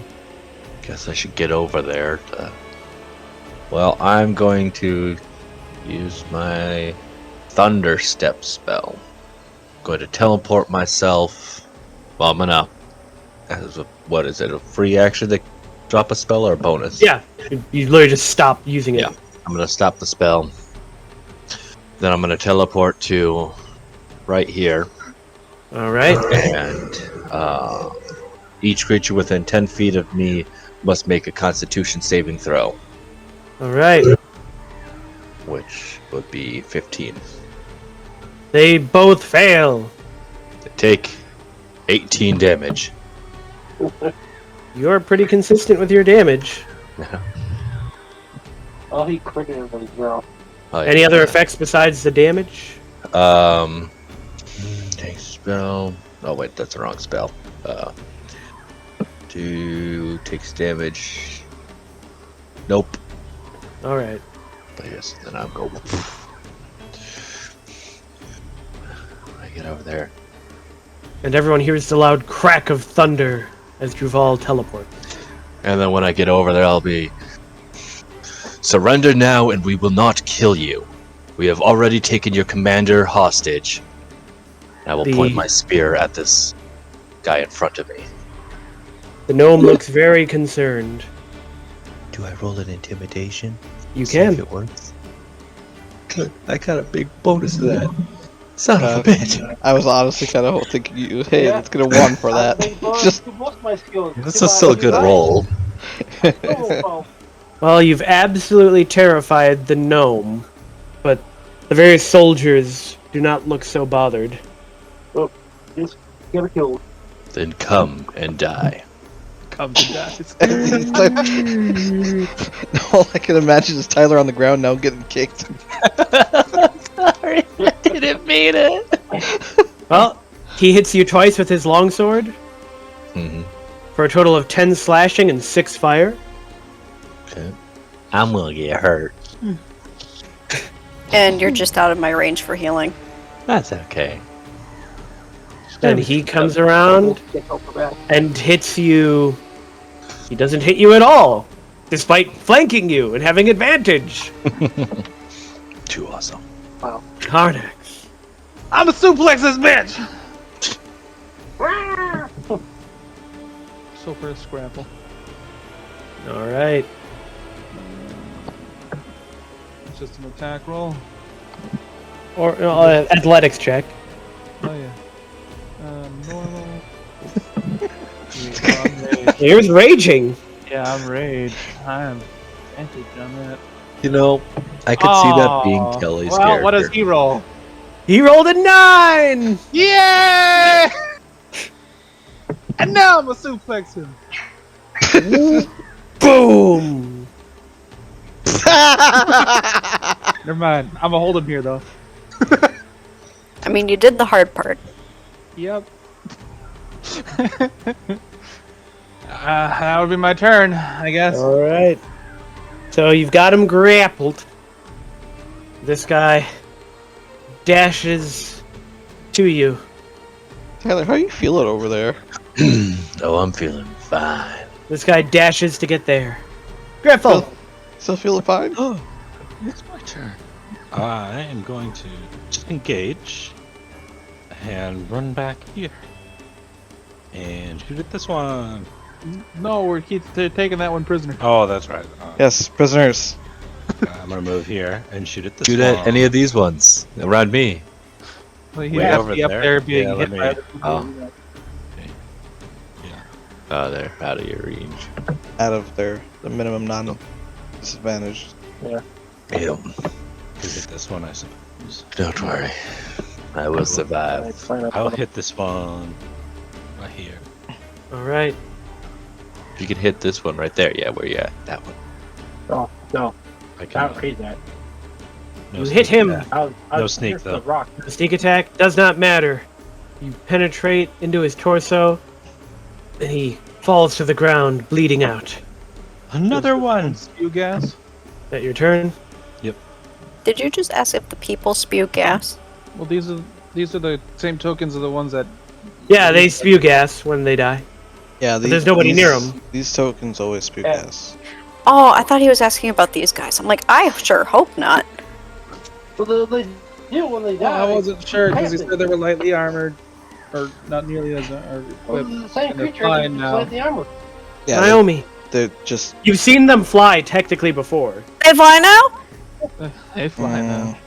Guess I should get over there to... Well, I'm going to use my Thunder Step spell. I'm going to teleport myself. Well, I'm gonna... What is it, a free action to drop a spell or a bonus? Yeah, you literally just stop using it. Yeah. I'm gonna stop the spell. Then I'm gonna teleport to right here. All right. And each creature within 10 feet of me must make a Constitution saving throw, All right. which would be 15. They both fail. They take 18 damage. You're pretty consistent with your damage. Oh, he critted him with 0. Any other effects besides the damage? Take spell. Oh wait, that's the wrong spell. Takes damage. Nope. All right. But yes, then I'll go. I get over there. And everyone hears the loud crack of thunder as Druval teleports. And then when I get over there, I'll be... Surrender now and we will not kill you. We have already taken your commander hostage. I will point my spear at this guy in front of me. The gnome looks very concerned. Do I roll an intimidation? You See if can. it works. I got a big bonus to that. Son of a bitch. I was honestly kind of thinking you, hey, let's get a 1 for that. Just That's a still a good roll. Well, you've absolutely terrified the gnome, but the various soldiers do not look so bothered. Just get a kill. Then come and die. Come to dice. all I can imagine is Tyler on the ground now getting kicked. Sorry, I didn't mean it. Well, he hits you twice with his longsword Mm-hmm. for a total of 10 slashing and 6 fire. Okay. I'm gonna get hurt. And you're just out of my range for healing. That's okay. Then he comes around and hits you. He doesn't hit you at all, despite flanking you and having advantage. Too awesome. Karnax. I'm a suplex this bitch! So for a scramble. All right. It's just an attack roll. Or athletics check. Oh yeah. Normal. I'm rage. Here's raging. Yeah, I'm rage. I'm advantage on that. You know, I could see that being Kelly's well, character. what does he roll? He rolled a 9. Yeah! And now I'm a suplex him. Boom. Never mind. I'm gonna hold him here though. I mean, you did the hard part. Yep. That would be my turn, I guess. All right. So you've got him grappled. This guy dashes to you. Tyler, how you feeling over there? Oh, I'm feeling fine. This guy dashes to get there. Griffle! Still feeling fine? Oh, it's my turn. I am going to disengage and run back here and shoot at this one. No, we're taking that one prisoner. Oh, that's right. Yes, prisoners. I'm gonna move here and shoot at this Shoot one. at any of these ones around me. Well, he Way has over to be up there? there being Yeah, hit let by me- other people. Oh. Yeah. Oh, they're out of your range. Out of the minimum non-disadvantage. Damn. Shoot at this one, I suppose. Don't worry. I will survive. Let's line up I'll on hit this one right here. All right. You can hit this one right there. Yeah, where you at? That one. Oh, no. I I can. don't read that. No You sneak hit him. attack. I'll No sneak, pierce though. The rock. The sneak attack does not matter. You penetrate into his torso, and he falls to the ground, bleeding out. Another one. Spew gas. Is that your turn? Did you just ask if the people spew gas? Well, these are the same tokens of the ones that. Yeah, they spew gas when they die. Yeah, there's nobody near 'em. These tokens always spew Yeah. gas. Oh, I thought he was asking about these guys. I'm like, I sure hope not. Well, they do when they die. I wasn't sure because he Passive. said they were lightly armored, or not nearly as or Well, equipped. the same and they're creature fine just now. like the armor. Yeah, Naomi, they're just. you've seen them fly technically before. They fly now? They fly now.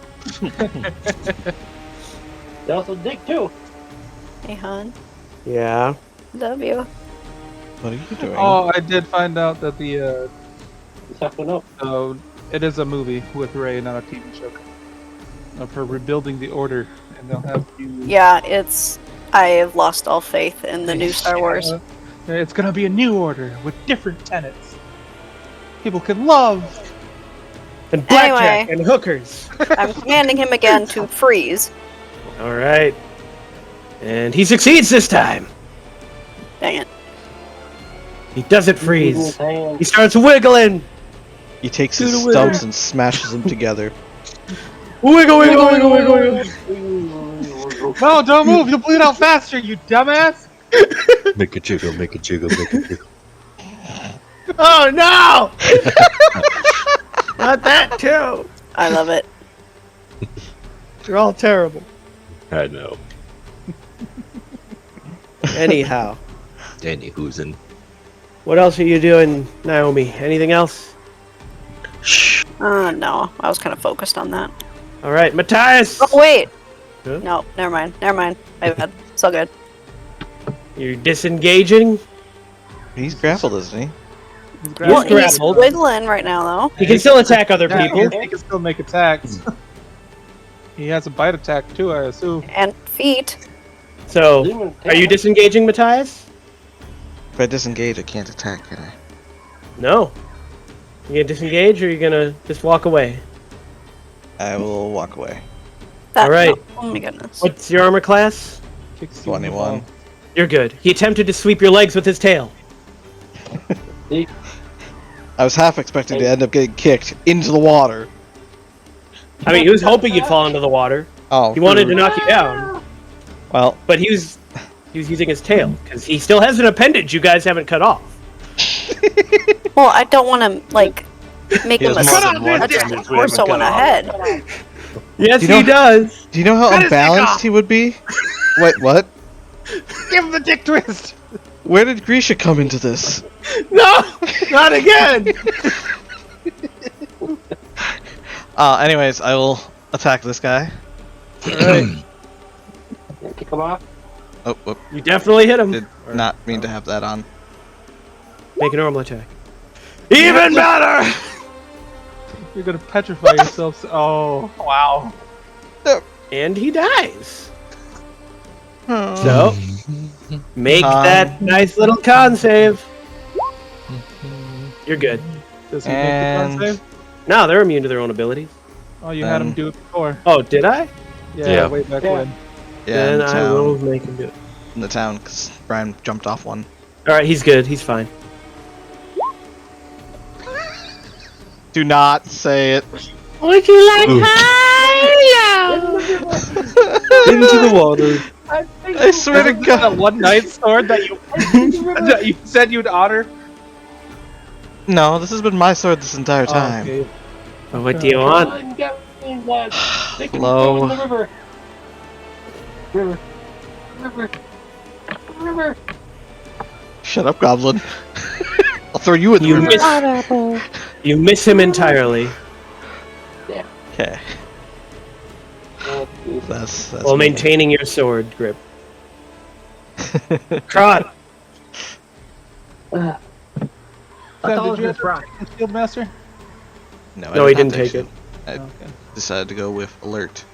They also dig too. Hey, hon. Yeah. Love you. What are you doing? Oh, I did find out that Just have to know. it is a movie with Rey, not a TV show. Of her rebuilding the Order, and they'll have you. Yeah, I have lost all faith in the new Star Wars. It's gonna be a new order with different tenets. People can love. And blackjack Anyway. and hookers. I'm commanding him again to freeze. All right. And he succeeds this time. Dang it. He doesn't freeze. His hand. He starts wiggling. He takes his Do the stumps and smashes them together. Wiggle, wiggle, wiggle, wiggle, wiggle. No, don't move! You'll bleed out faster, you dumbass! Make a jiggle, make a jiggle, make a jiggle. Oh no! Not that too. I love it. You're all terrible. I know. Anyhow, Danny Hoosen. what else are you doing, Naomi? Anything else? No, I was kind of focused on that. All right, Matthias. Oh, wait! Huh? No, never mind. My bad. It's all good. You're disengaging. He's grappled, isn't he? Well, he's grappled. wiggling right now, though. He can still attack other Yeah, people. he can still make attacks. He has a bite attack too, I assume. And feet. So, Demon are you tail. disengaging, Matthias? If I disengage, I can't attack, can I? No. You gonna disengage, or are you gonna just walk away? I will walk away. That, All right. Oh my goodness. What's your armor class? Kicks you in the 21. ball. You're good. He attempted to sweep your legs with his tail. I was half expecting to end up getting kicked into the water. I mean, he was hoping you'd fall into the water. Oh. He wanted to knock you down, Well, but he was using his tail because he still has an appendage you guys haven't cut off. Well, I don't want to, like, make He him a, has more than one a appendage we haven't torso cut and a off. head. Yes, You know- he does. do you know how unbalanced he would be? Wait, what? Give him the dick twist! Where did Grisha come into this? No, not again. Anyways, I will attack this guy. All right, Kick him off. Oh, whoop. you definitely hit him. Did not mean to have that on. Make a normal attack. Even better. You're gonna petrify yourself. Oh, wow. And he dies. So, make that nice little con save. You're good. Does he make the con And- save? No, they're immune to their own abilities. Oh, you had him do it before. Oh, did I? Yeah, Yeah. way back Yeah. when. Yeah, Then in the I town. will make him do it. In the town, because Brian jumped off one. Alright, he's good. He's fine. Do not say it. Would you like Into the water. I swear to God. That one night sword that you said you'd honor. No, this has been my sword this entire time. Okay. Oh, what do you want? Hello. Shut up, Goblin. I'll throw you in the river. You miss him entirely. Okay. That's While me. maintaining your sword grip. Crot! Sam, did you ever take the Shield Master? No, No, he didn't take it. I decided to go with alert,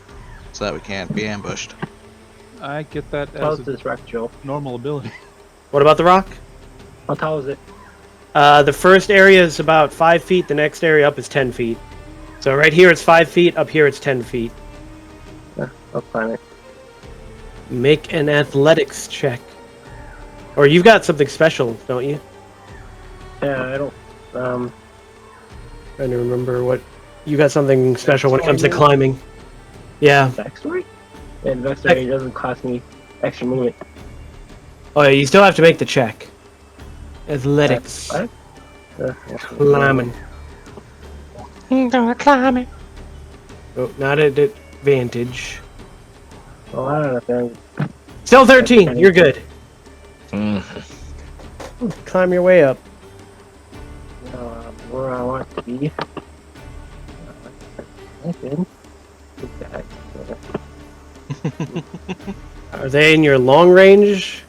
so that we can't be ambushed. I get that How tall as is a this rock, Joe? normal ability. What about the rock? How tall is it? The first area is about 5 feet, the next area up is 10 feet. So right here it's 5 feet, up here it's 10 feet. Yeah, I'll climb it. Make an athletics check. Or you've got something special, don't you? Yeah, I don't. Trying to remember what... You got something special when it comes to climbing. Yeah. Backstory? Yeah, the backstory doesn't cost me extra movement. Oh yeah, you still have to make the check. Athletics. What? Climbing. climbing? Oh, not at advantage. Well, I don't know if Still 13, you're good. Mm. Climb your way up. where I want to be. Are they in your long range?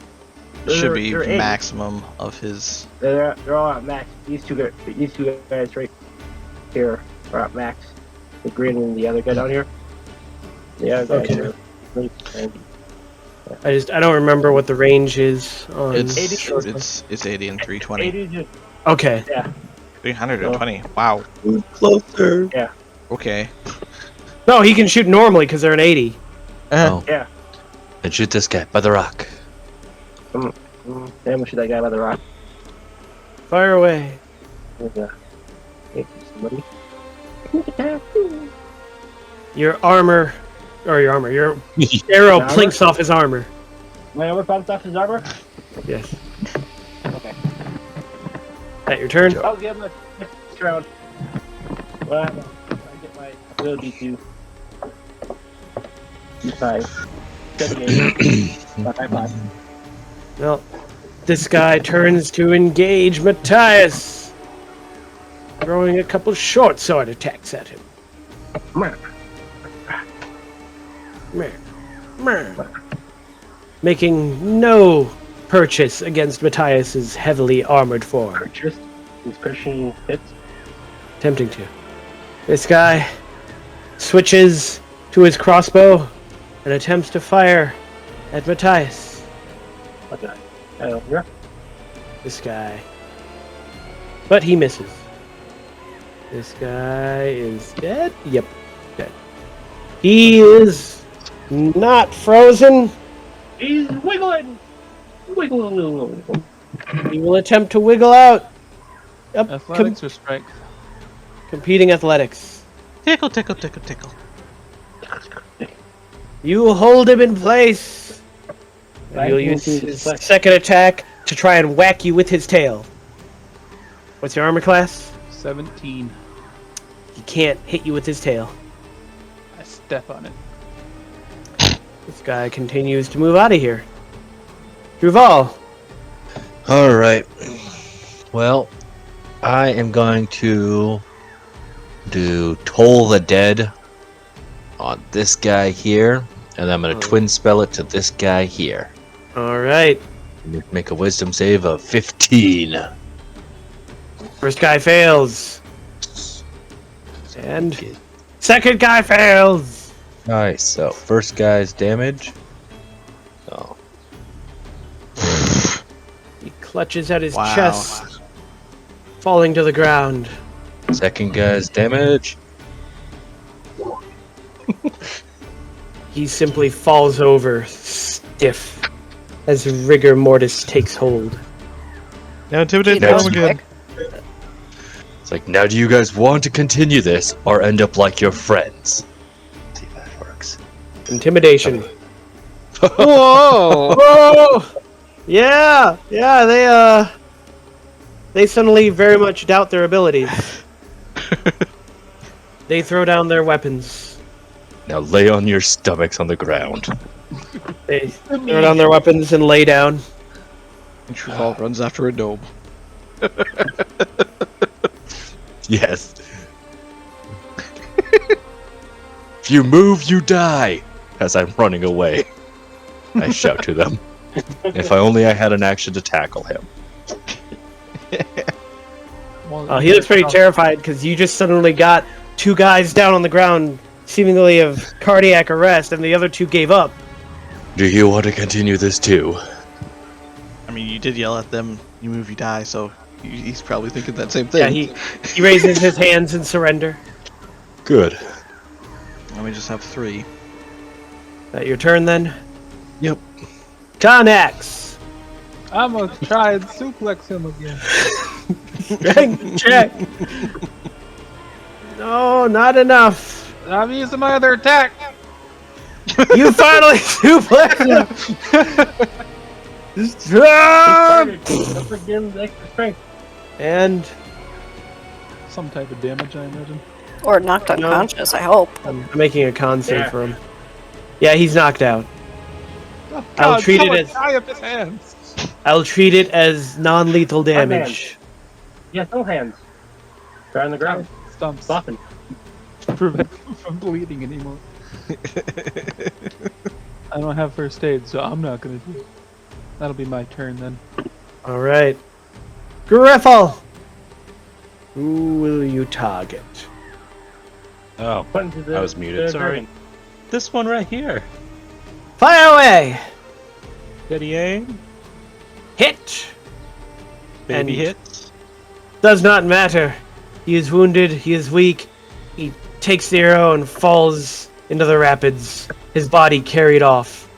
Should be They're 80. maximum of his. They're all at max. These two guys right here are at max. The green and the other guy down here. The other guys Okay. are really handy. I don't remember what the range is on. It's 80. it's 80 and 320. 80 just, Okay. yeah. 320. Wow. Closer. Okay. No, he can shoot normally because they're an 80. Oh. Yeah. And shoot this guy by the rock. Damn, shoot that guy by the rock. Fire away. Somebody. Your armor, your arrow Armor? plinks off his armor. My armor bounced off his armor? Yes. Okay. That your turn? I'll give him a next round. Well, I get my ability to decide. 5. Well, this guy turns to engage Matthias, throwing a couple short sword attacks at him. Meh. Making no purchase against Matthias's heavily armored form. Purchase. He's pushing hits. Attempting to. This guy switches to his crossbow and attempts to fire at Matthias. Okay. Here. This guy. But he misses. This guy is dead? Yep, dead. He is not frozen. He's wiggling! Wiggling! He will attempt to wiggle out. Up, Athletics or strength? competing athletics. Tickle, tickle, tickle, tickle. You will hold him in place. And he'll use his second attack to try and whack you with his tail. What's your armor class? 17. He can't hit you with his tail. I step on it. This guy continues to move out of here. Duval. Alright. Well, I am going to do Toll the Dead on this guy here, and I'm going to twin spell it to this guy here. Alright. Make a wisdom save of 15. First guy fails. And second guy fails. Nice. So, first guy's damage. So, He clutches at his Wow. chest, falling to the ground. second guy's damage. He simply falls over, stiff, as rigor mortis takes hold. Now intimidate That was them again. quick. It's like, now do you guys want to continue this or end up like your friends? See if that works. Intimidation. Whoa! Whoa! Yeah, they suddenly very much doubt their abilities. They throw down their weapons. Now lay on your stomachs on the ground. They throw down their weapons and lay down. And Truefall runs after a dome. Yes. If you move, you die. As I'm running away, I shout to them. If I only had an action to tackle him. Oh, he looks pretty terrified because you just suddenly got two guys down on the ground, seemingly of cardiac arrest, and the other two gave up. Do you want to continue this too? I mean, you did yell at them, you move, you die, so he's probably thinking that same thing. Yeah, he raises his hands in surrender. Good. And we just have 3. That your turn then? Yep. Connex! I'm gonna try and suplex him again. Strength check! No, not enough. I'm using my other attack. You finally suplex him! Strong! Don't forget the extra strength. And Some type of damage, I imagine. Or knocked unconscious, I hope. I'm making a con save Yeah. for him. Yeah, he's knocked out. Oh, I'll treat it someone as- tie up his hands. I'll treat it as non-lethal damage. Yeah, no hands. They're on the ground. Stumps. Flopping. Prevent him from bleeding anymore. I don't have first aid, so I'm not gonna do it. That'll be my turn then. Alright. Griffle! Who will you target? Oh, Put into the, I was muted, the sorry. dragon. this one right here. Fire away! Steady aim. Hit! Baby And- hits. Does not matter. He is wounded, he is weak. He takes the arrow and falls into the rapids. His body carried off.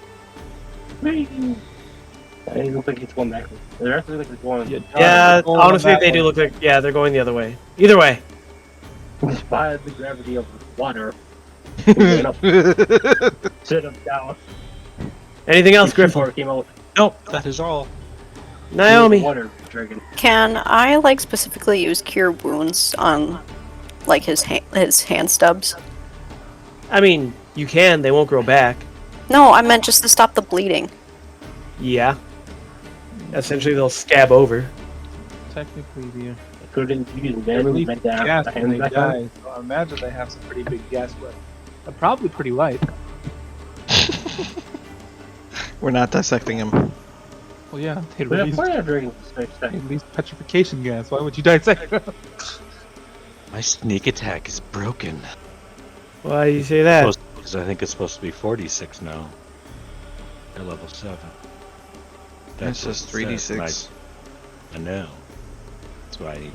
It looks like it's going backwards. The rest looks like it's going. Yeah, going honestly, that they do way. look like... Yeah, they're going the other way. Either way. By the gravity of water. Sit up down. Anything else, Griffle? Came out. Nope, that is all. Naomi. Water dragon. Can I, like, specifically use Cure Wounds on, like, his hand stubs? I mean, you can, they won't grow back. No, I meant just to stop the bleeding. Yeah. Essentially, they'll scab over. Technically, the Couldn't use they them. release Like gas the when they hands back on. die, so I imagine they have some pretty big gas left. They're probably pretty light. We're not dissecting him. Well, yeah, they We have release, fire dragons next they time. release petrification gas. Why would you dissect them? My sneak attack is broken. Why do you say that? Because I think it's supposed to be 46 now. At level 7. That's just what it says, 3d6. and I know. That's what I need.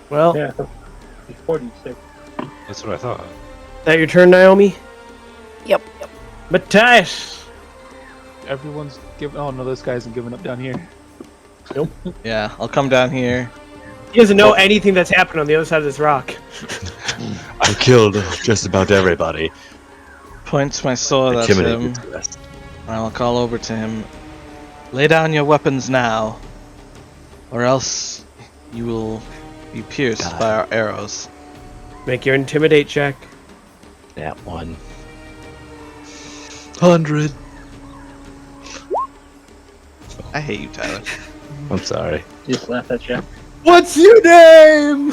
Well, Yeah, it's 46. That's what I thought. that your turn, Naomi? Yep. Matthias! Everyone's giving. Oh no, this guy isn't giving up down here. Yeah, I'll come down here. He doesn't know anything that's happened on the other side of this rock. I killed just about everybody. Points my sword at Intimidate him. gets the rest. I'll call over to him. Lay down your weapons now, or else you will be pierced by our arrows. Make your intimidate check. That one. 100. I hate you, Tyler. I'm sorry. Just laugh at you. What's your name?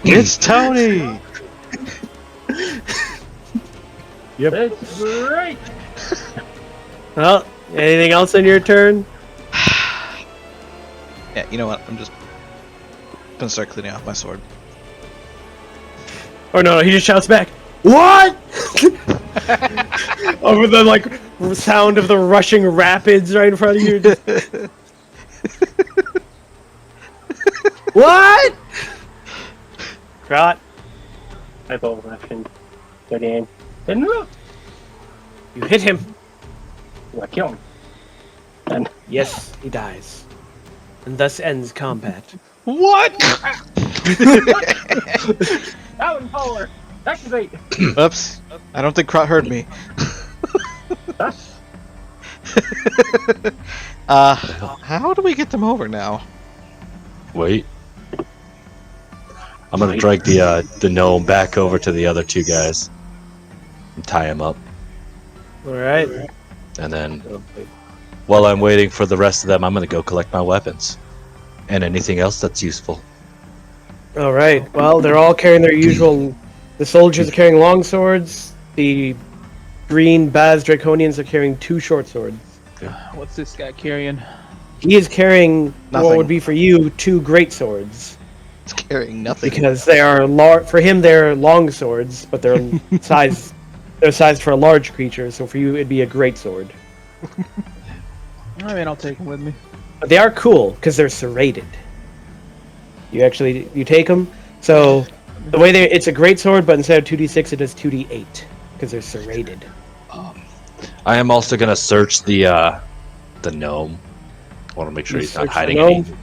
It's Tony! That's right. Well, anything else on your turn? Yeah, you know what? I'm just gonna start cleaning off my sword. Or no, he just shouts back, "What?" Over the like sound of the rushing rapids right in front of you. Just, what? Trot, I both action. Good aim. Didn't look. you hit him. I kill him. And Yes, he dies. And thus ends combat. What? down power! Activate! Oops. I don't think Krot heard me. How do we get them over now? Wait. I'm gonna drag the gnome back over to the other two guys and tie him up. Alright. And then, while I'm waiting for the rest of them, I'm gonna go collect my weapons and anything else that's useful. Alright, well, they're all carrying their usual. The soldiers are carrying long swords. The green Baz Draconians are carrying 2 short swords. What's this guy carrying? He is carrying Nothing. what would be for you 2 great swords. It's carrying nothing. Because they are for him they're long swords, but they're sized for a large creature, so for you it'd be a great sword. I mean, I'll take him with me. But they are cool because they're serrated. You take them. So the way it's a great sword, but instead of 2d6 it does 2d8 because they're serrated. I am also gonna search the gnome. I want to make sure You he's not search the hiding gnome? anything.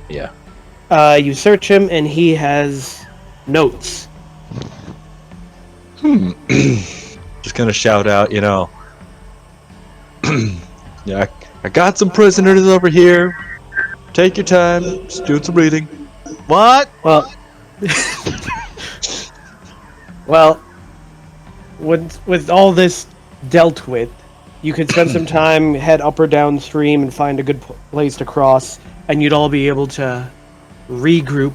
Yeah. You search him and he has notes. Just gonna shout out, yeah, I got some prisoners over here. Take your time, just doing some reading. What? Well, with all this dealt with, you could spend some time, head up or downstream, and find a good place to cross, and you'd all be able to regroup.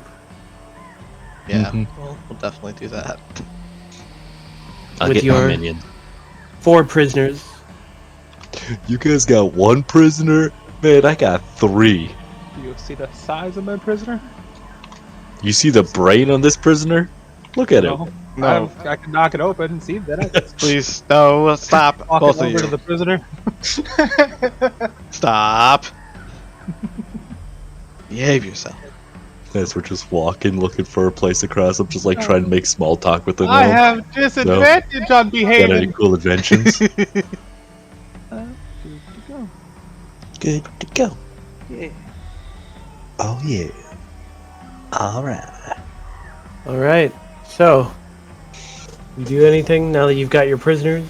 Yeah, Mhm. we'll definitely do that. I'll With get your- my minion. 4 prisoners. You guys got 1 prisoner? Man, I got 3. Do you see the size of my prisoner? You see the brain on this prisoner? Look at him. No. I can knock it open and see that. Please, no, stop. Walk Both it of over to you. the prisoner. Stop. Behave yourself. As we're just walking, looking for a place to cross, I'm just like trying to make small talk with the gnome. I have disadvantage on Got any behaving. cool inventions? Good to go. Yeah. Oh yeah. Alright. Alright, so, you do anything now that you've got your prisoners?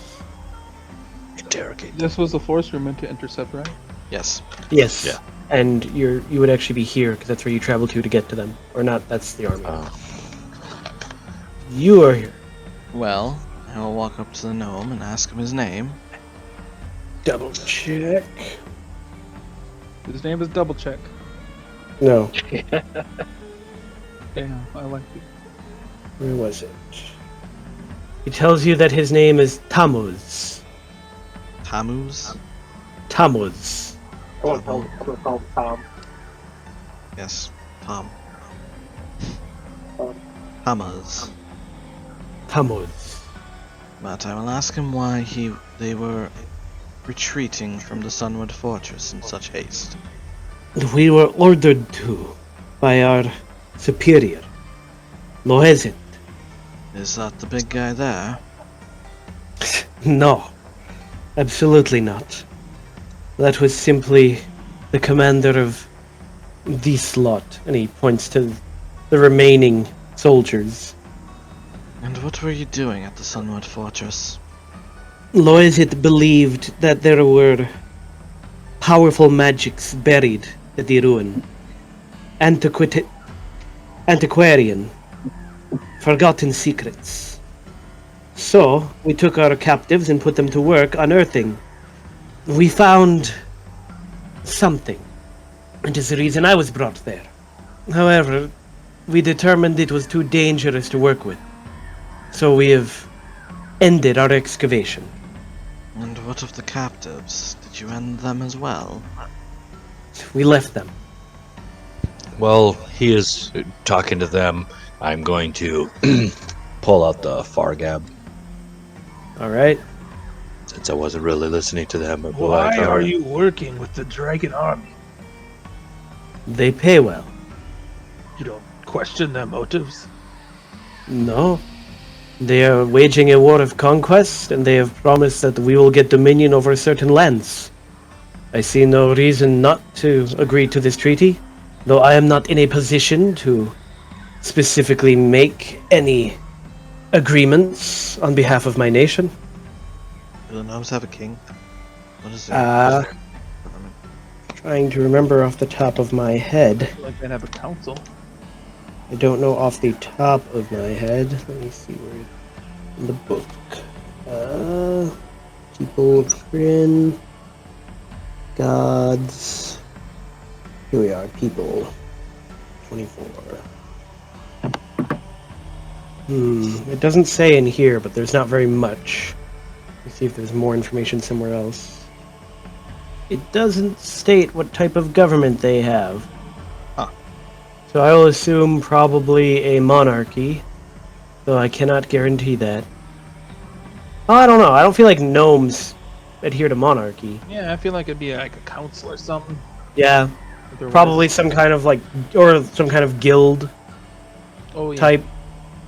Interrogate. This was the force we're meant to intercept, right? Yes. Yes. Yeah. And you would actually be here, because that's where you travel to get to them. Or not, that's the army. You are here. Well, I will walk up to the gnome and ask him his name. Double check. His name is Double Check. No, Damn, I like it. where was it? He tells you that his name is Tammuz. Tammuz? Tammuz. We'll call him Tom. Yes, Tom. Tom. Tammuz. Tammuz. But I will ask him why they were retreating from the Sunward Fortress in such haste. We were ordered to by our superior, Loezit. Is that the big guy there? No, absolutely not. That was simply the commander of this lot, and he points to the remaining soldiers. And what were you doing at the Sunward Fortress? Loezit believed that there were powerful magics buried at the ruin. Antiquarian, forgotten secrets. So, we took our captives and put them to work unearthing. We found something, and is the reason I was brought there. However, we determined it was too dangerous to work with. So we have ended our excavation. And what of the captives? Did you end them as well? We left them. Well, he is talking to them. I'm going to pull out the Fargab, Alright? since I wasn't really listening to them. But Why are you working with the Dragon Army? They pay well. You don't question their motives? No. They are waging a war of conquest, and they have promised that we will get dominion over certain lands. I see no reason not to agree to this treaty, though I am not in a position to specifically make any agreements on behalf of my nation. Do the gnomes have a king? What is Uh, it? Trying to remember off the top of my head. I feel like they'd have a council. I don't know off the top of my head. Let me see where in the book. People, Trin, gods. Here we are, people. 24. It doesn't say in here, but there's not very much. Let's see if there's more information somewhere else. It doesn't state what type of government they have. So I will assume probably a monarchy, though I cannot guarantee that. Oh, I don't know. I don't feel like gnomes adhere to monarchy. Yeah, I feel like it'd be like a council or something. Yeah, if there probably was. some kind of or some kind of guild Oh, yeah. type.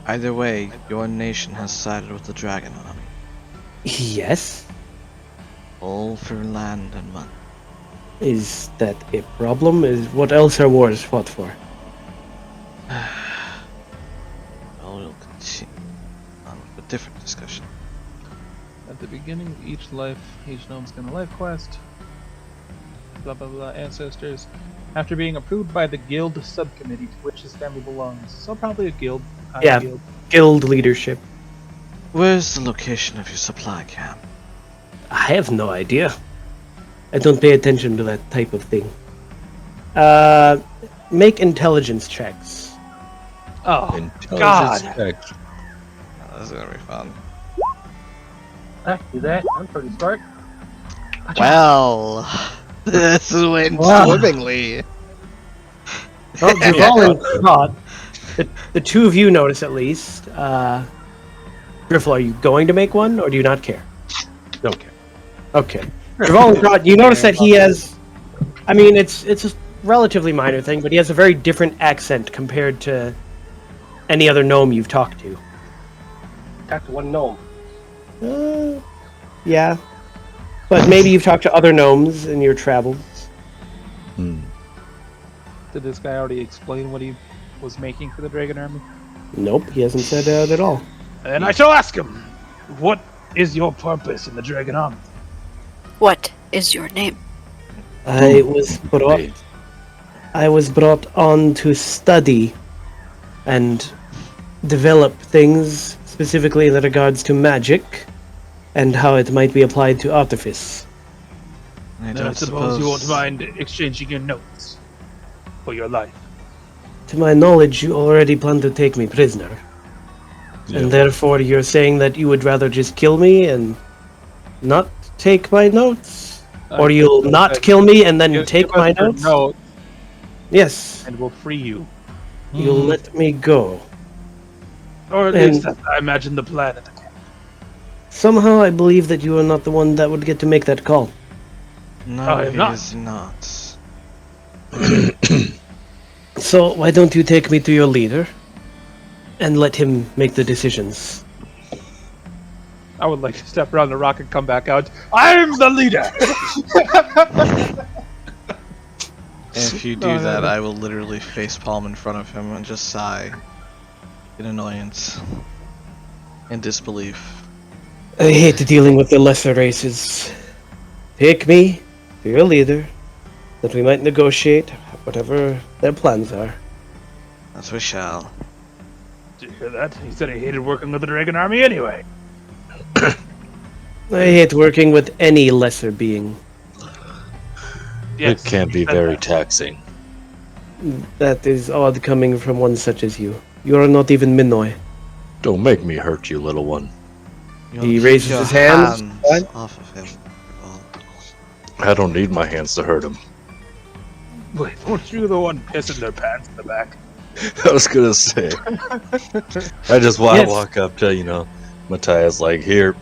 Either way, your nation has sided with the Dragon Army. Yes. All for land and money. Is that a problem? What else are wars fought for? Well, we'll continue on with a different discussion. At the beginning of each life, each gnome's gonna life quest. Blah blah blah. Ancestors. After being approved by the guild subcommittee to which his family belongs. So probably a guild. Yeah. Guild. Guild leadership. Where's the location of your supply camp? I have no idea. I don't pay attention to that type of thing. Make intelligence checks. Oh, Intelligence check. Oh, this is gonna be fun. I can do that. I'm pretty smart. Well, this went Wow. swimmingly. Well, Duval and Scott, the two of you notice at least. Griffle, are you going to make one, or do you not care? Don't care. Okay. Duval and Scott, you notice that he has. I mean, it's a relatively minor thing, but he has a very different accent compared to any other gnome you've talked to. Talk to one gnome. Yeah. But maybe you've talked to other gnomes in your travels. did this guy already explain what he was making for the Dragon Army? Nope, he hasn't said that at all. And I shall ask him, what is your purpose in the Dragon Army? What is your name? I was brought on to study and develop things specifically in regards to magic and how it might be applied to artifice. I Then I suppose you won't mind exchanging your notes for your life. To my knowledge, you already plan to take me prisoner. And therefore you're saying that you would rather just kill me and not take my notes? Or you'll not kill me and then take Give my us your notes? notes, Yes, and we'll free you. you'll let me go. Or at And- least that's, I imagine, the plan at the camp. Somehow I believe that you are not the one that would get to make that call. No, I am he not. is not. So why don't you take me to your leader and let him make the decisions? I would like to step around the rock and come back out. I'm the leader! If you do that, I will literally facepalm in front of him and just sigh in annoyance and disbelief. I hate dealing with the lesser races. Take me to your leader, that we might negotiate whatever their plans are. As we shall. Did you hear that? He said he hated working with the Dragon Army anyway. I hate working with any lesser being. It can he be said very that. taxing. That is odd coming from one such as you. You are not even Minnoy. Don't make me hurt you, little one. You'll He keep raises your his hands. What? off of him. Well, I don't need my hands to hurt him. Wait, weren't you the one pissing their pants in the back? I was gonna say. I just Yes. walk up to, Matthias, like, here.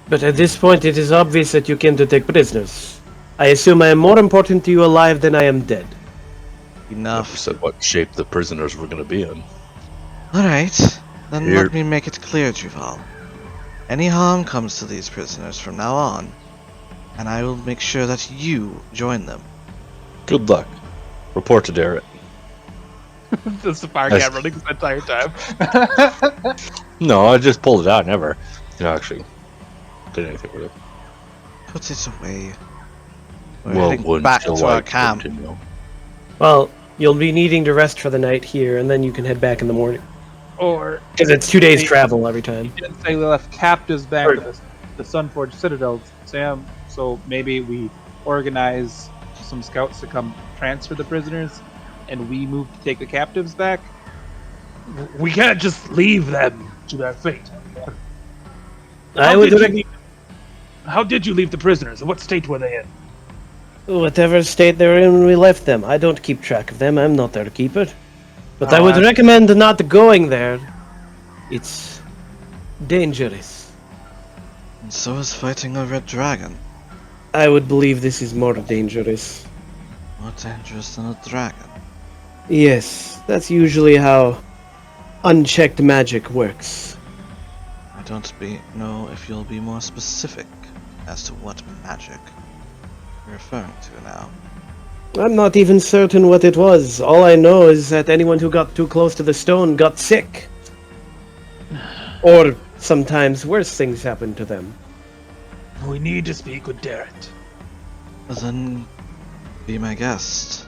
But at this point, it is obvious that you came to take prisoners. I assume I am more important to you alive than I am dead. Never enough. said what shape the prisoners were gonna be in. Alright, then Here. let me make it clear, Juval. Any harm comes to these prisoners from now on, and I will make sure that you join them. Good luck. Report to Darret. Does the fire Nice. cam running the entire time? No, I just pulled it out. Never, actually did anything with it. Put it away. We're Well, heading wouldn't back still to our like camp. continue. Well, you'll be needing to rest for the night here, and then you can head back in the morning. Or Because it's 2 days travel every time. you didn't say we left captives back to the Sunforge Citadel, Sam. So maybe we organize some scouts to come transfer the prisoners, and we move to take the captives back. We can't just leave them to their fate. I would How did you leave the prisoners? And what state were they in? whatever state they're in when we left them. I don't keep track of them. I'm not their keeper. But I Oh, would I- recommend not going there. It's dangerous. And so is fighting a red dragon. I would believe this is more dangerous. More dangerous than a dragon. Yes, that's usually how unchecked magic works. I don't know if you'll be more specific as to what magic you're referring to now. I'm not even certain what it was. All I know is that anyone who got too close to the stone got sick. Or sometimes worse things happen to them. We need to speak with Darret. Then be my guest.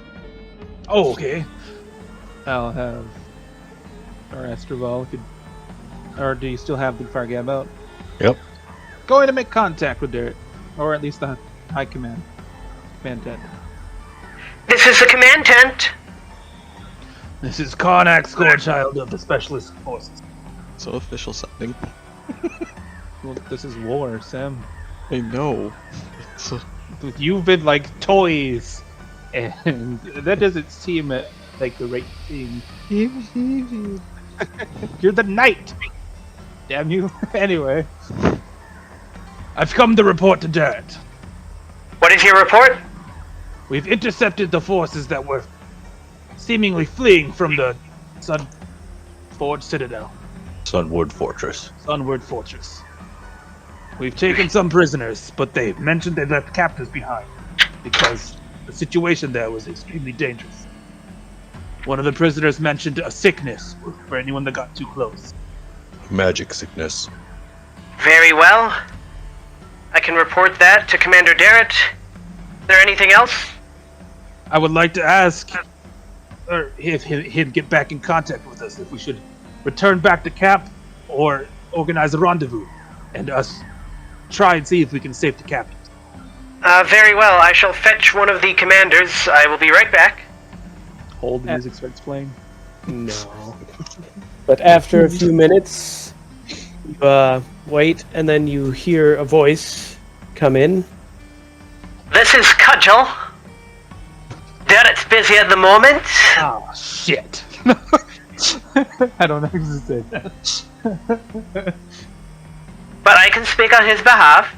Oh, okay. I'll have our Astroval could, or do you still have the Fargab out? Yep. Going to make contact with Darret, or at least the High Command. Tent. This is the command tent. This is Karnak, Scorechild of the Specialist Forces. So official sounding. Well, this is war, Sam. I know. So, You've been like toys, and that doesn't seem like the right thing. You're the knight. Damn you. Anyway, I've come to report to Darret. What is your report? We've intercepted the forces that were seemingly fleeing from the Sunforge Citadel, Sunward Fortress. Sunward Fortress. We've taken some prisoners, but they mentioned they left captives behind because the situation there was extremely dangerous. One of the prisoners mentioned a sickness for anyone that got too close. Magic sickness. Very well. I can report that to Commander Darret. Is there anything else? I would like to ask if he'd get back in contact with us, if we should return back to camp or organize a rendezvous and us try and see if we can save the captives. Very well. I shall fetch one of the commanders. I will be right back. hold the music starts playing. No. But after a few minutes, you wait, and then you hear a voice come in. This is Cudgel. Darret's busy at the moment, Oh, shit. I don't know who to say that. but I can speak on his behalf.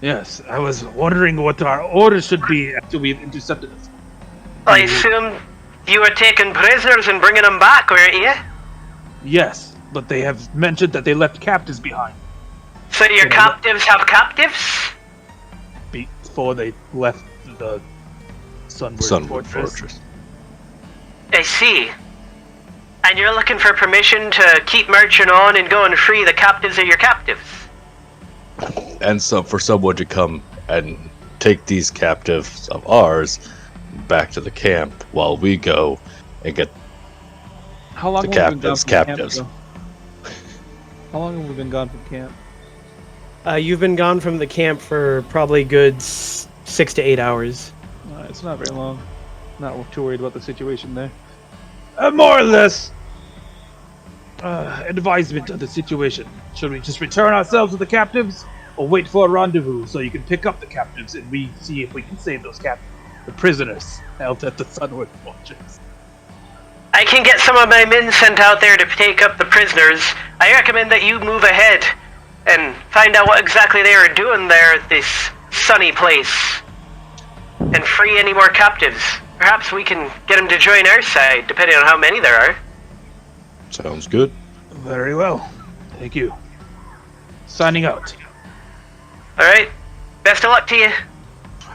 Yes, I was wondering what our orders should be after we've intercepted this. I assume you were taking prisoners and bringing them back, weren't you? Yes, but they have mentioned that they left captives behind So your captives have captives? before they left the Sunward Fortress. I see. And you're looking for permission to keep marching on and go and free the captives of your captives? And so for someone to come and take these captives of ours back to the camp while we go and get How long The have we been gone captives, from camp, captives. though? How long have we been gone from camp? You've been gone from the camp for probably good 6 to 8 hours. It's not very long. Not too worried about the situation there. More or less advisement of the situation. Should we just return ourselves with the captives, or wait for a rendezvous so you can pick up the captives and we see if we can save those captives, the prisoners held at the Sunward Fortress? I can get some of my men sent out there to take up the prisoners. I recommend that you move ahead and find out what exactly they are doing there at this sunny place. And free any more captives. Perhaps we can get them to join our side, depending on how many there are. sounds good. Very well. Thank you. Signing out. Alright. Best of luck to you.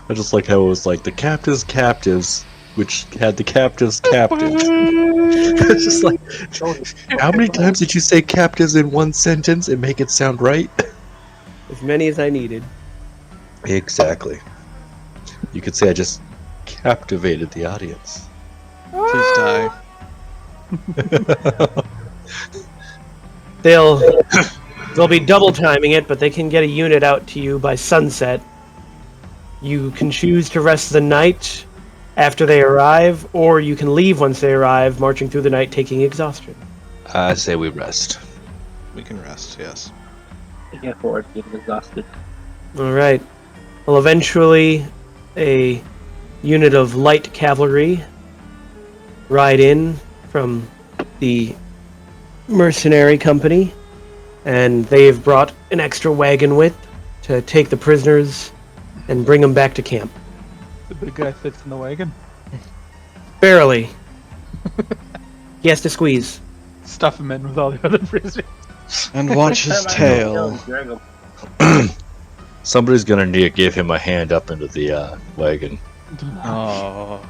I just like how it was like the captives' captives, which had the captives' captives. It's just like, how many times did you say captives in one sentence and make it sound right? As many as I needed. Exactly. You could say I just captivated the audience. Please die. They'll be double timing it, but they can get a unit out to you by sunset. You can choose to rest the night after they arrive, or you can leave once they arrive, marching through the night taking exhaustion. I say we rest. We can rest, yes. I can't afford getting exhausted. Alright. Well, eventually, a unit of light cavalry ride in from the mercenary company, and they have brought an extra wagon with to take the prisoners and bring them back to camp. The big guy fits in the wagon. Barely. He has to squeeze. Stuff him in with all the other prisoners. And watch his tail. Somebody's gonna need to give him a hand up into the wagon. Oh.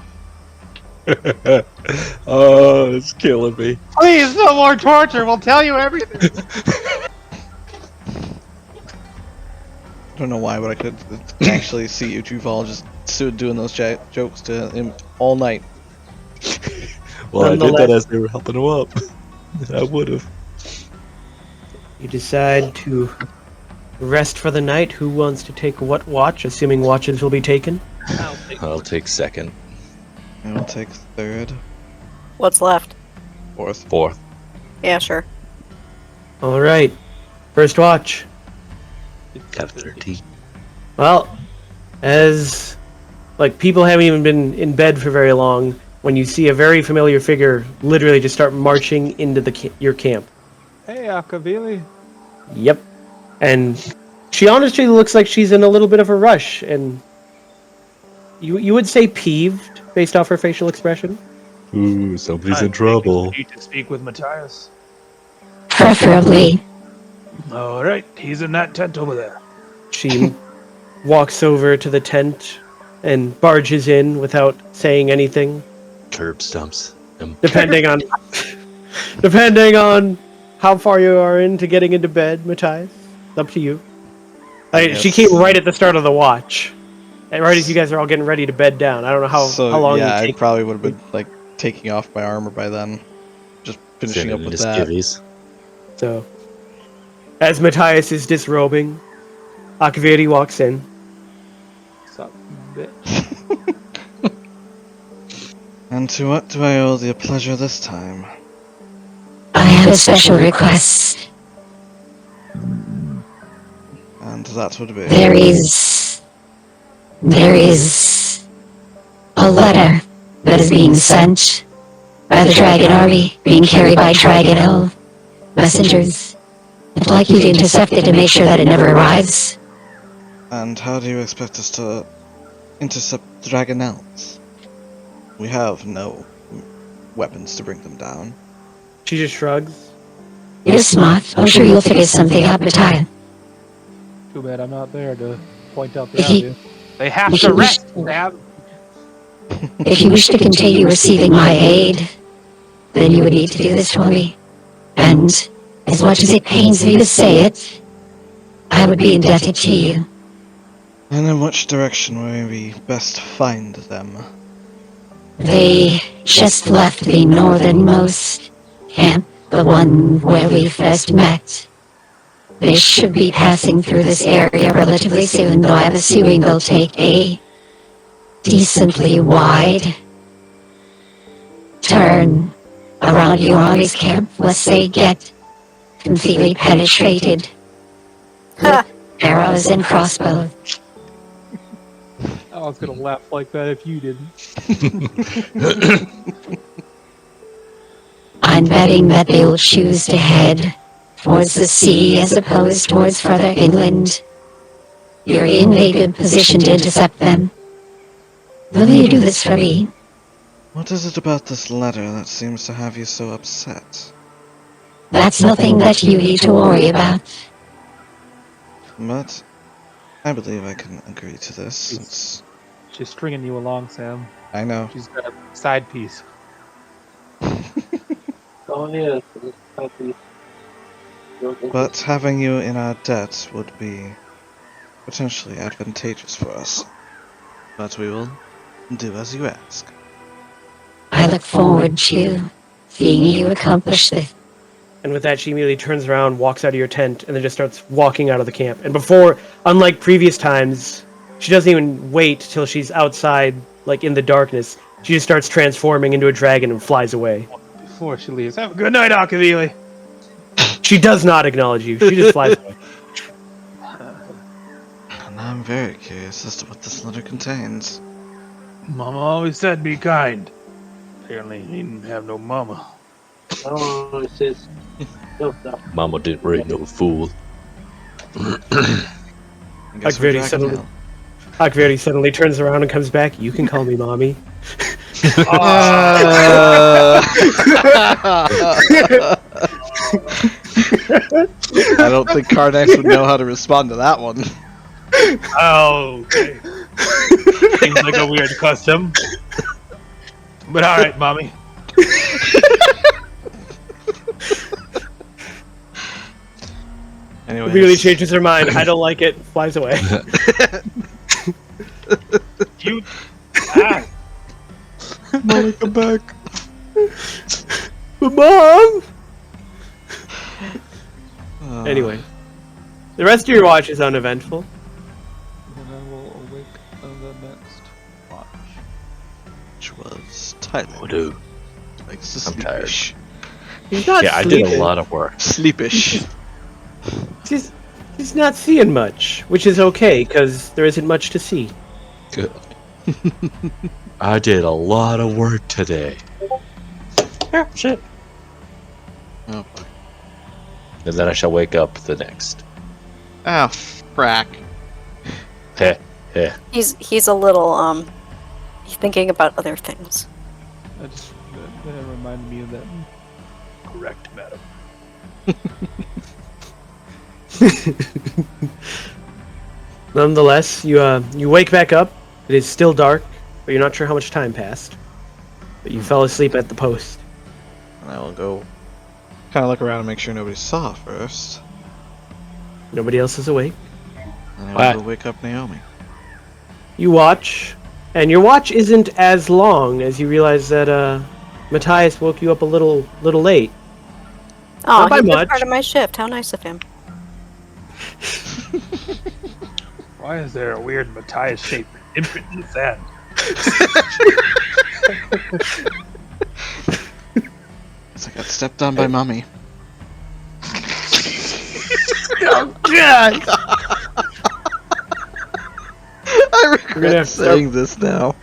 Oh, it's killing me. Please, no more torture. We'll tell you everything. I don't know why, but I could actually see you two all just doing those jokes to him all night. Well, I did that as they were helping him up. I would have. You decide to rest for the night. Who wants to take what watch, assuming watches will be taken? I'll take second. I will take third. What's left? Fourth. Yeah, sure. Alright. First watch. Got 13. Well, as people haven't even been in bed for very long, when you see a very familiar figure literally just start marching into your camp. Hey, Akavili. Yep. And she honestly looks like she's in a little bit of a rush, and you would say peeved based off her facial expression. Ooh, somebody's in trouble. You need to speak with Matthias. Preferably. Alright, he's in that tent over there. She walks over to the tent and barges in without saying anything. Curb stumps. Depending on how far you are into getting into bed, Matthias. It's up to you. Yes. She came right at the start of the watch. And right as you guys are all getting ready to bed down. I don't know how long yeah, you I take. probably would have been taking off my armor by then. Just finishing up with that. Skivvies. So, as Matthias is disrobing, Akaviri walks in. What's up, bitch? And to what do I owe the pleasure this time? I have a special request. And that would be... There is a letter that is being sent by the Dragon Army, being carried by Dragon messengers. I'd like you to intercept it and make sure that it never arrives. And how do you expect us to intercept Dragonels? We have no weapons to bring them down. She just shrugs. You're smart. I'm sure you'll figure something out, Matthias. Too bad I'm not there to point out the If you- obvious. They have if to you wish- rest, Dad. If you wish to continue receiving my aid, then you would need to do this for me. And as much as it pains me to say it, I would be indebted to you. And in which direction will we best find them? They just left the northernmost camp, the one where we first met. They should be passing through this area relatively soon, though I'm assuming they'll take a decently wide turn around your army's camp once they get completely penetrated with arrows and crossbows. I was gonna laugh like that if you didn't. I'm betting that they will choose to head towards the sea as opposed towards further inland. You're in a good position to intercept them. Will you do this for me? What is it about this letter that seems to have you so upset? That's nothing that you need to worry about. But I believe I can agree to this. She's stringing you along, Sam. I know. She's got a side piece. Oh yeah. Copy. But having you in our debt would be potentially advantageous for us. But we will do as you ask. I look forward to seeing you accomplish this. And with that, she immediately turns around, walks out of your tent, and then just starts walking out of the camp. And before, unlike previous times, she doesn't even wait till she's outside, like in the darkness. She just starts transforming into a dragon and flies away. Before she leaves, have a good night, Akavili. She does not acknowledge you. She just flies away. And I'm very curious as to what this letter contains. Mama always said be kind. Apparently he didn't have no mama. Oh, it says no stuff. Mama didn't raise no fool. Akveri suddenly turns around and comes back. You can call me mommy. I don't think Carnax would know how to respond to that one. Oh, okay. Seems like a weird custom. But alright, mommy. Anyways. Really changes her mind. I don't like it. Flies away. You. Mommy, come back. Mom! Anyway. The rest of your watch is uneventful. And I will awake on the next watch. Which was Tyler. Dude, Likes to I'm tired. sleepish. He's not yeah, I sleeping. did a lot of work. Sleepish. He's not seeing much, which is okay, because there isn't much to see. Good. I did a lot of work today. Oh, shit. Oh boy. And then I shall wake up the next. Oh, frack. Heh, heh. He's a little he's thinking about other things. That reminded me of that. Correct, madam. Nonetheless, you wake back up. It is still dark, but you're not sure how much time passed. But you fell asleep at the post. And I will go kind of look around and make sure nobody saw first. Nobody else is awake. And I What? will go wake up Naomi. You watch, and your watch isn't as long as you realize that Matthias woke you up a little late. Oh, Not by he was much. part of my shift. How nice of him. Why is there a weird Matthias-shaped imprint in the sand? As I got stepped on by Mommy. Oh, God! I gonna regret have to saying this now.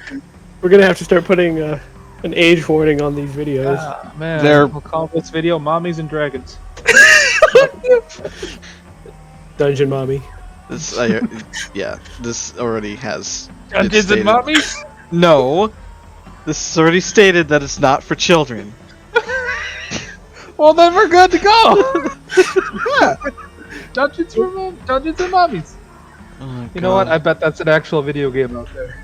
We're gonna have to start putting an age warning on these videos. Ah, man, They're- we'll call this video Mommies and Dragons. Dungeon mommy. This, yeah, this already has. it's Dungeons and stated- mommies? No, this is already stated that it's not for children. Well, then we're good to go. Yeah. Dungeons and Mommies. Oh my You know what? God. I bet that's an actual video game out there.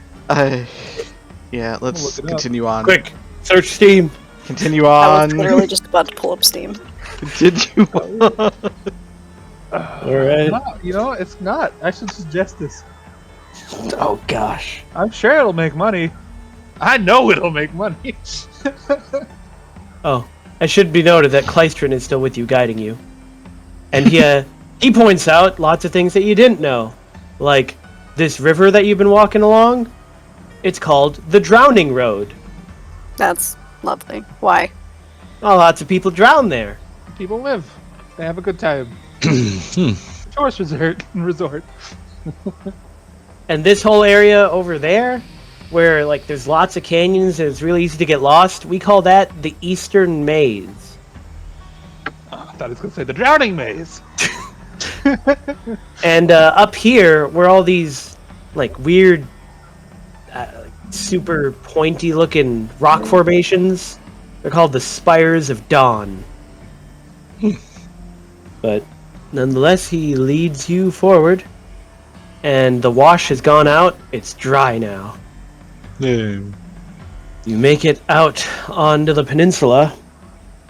Yeah, let's look it up. continue on. Quick, search Steam. Continue I was on. literally just about to pull up Steam. Continue on. All right. No, you know, it's not. I should suggest this. Oh gosh. I'm sure it'll make money. I know it'll make money. Oh, it should be noted that Kleistron is still with you, guiding you, and he points out lots of things that you didn't know, like this river that you've been walking along. It's called the Drowning Road. That's lovely. Why? Oh, lots of people drown there. People live. They have a good time. Tourist resort. And this whole area over there, where like there's lots of canyons and it's really easy to get lost, we call that the Eastern Maze. I thought he was going to say the drowning maze. And up here, where all these like weird, super pointy-looking rock formations, they're called the Spires of Dawn. But nonetheless, he leads you forward. and the wash has gone out. It's dry now. Yeah. You make it out onto the peninsula,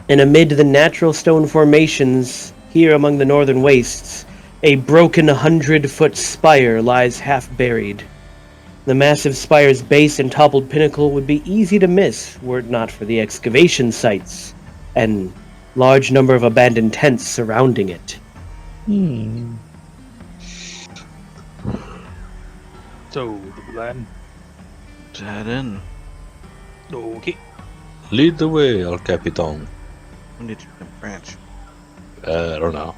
and amid the natural stone formations here among the northern wastes, a broken 100-foot spire lies half buried. The massive spire's base and toppled pinnacle would be easy to miss were it not for the excavation sites and large number of abandoned tents surrounding it. So, the plan. Head in. Okay. Lead the way, El Capitan. When did you branch? I don't know.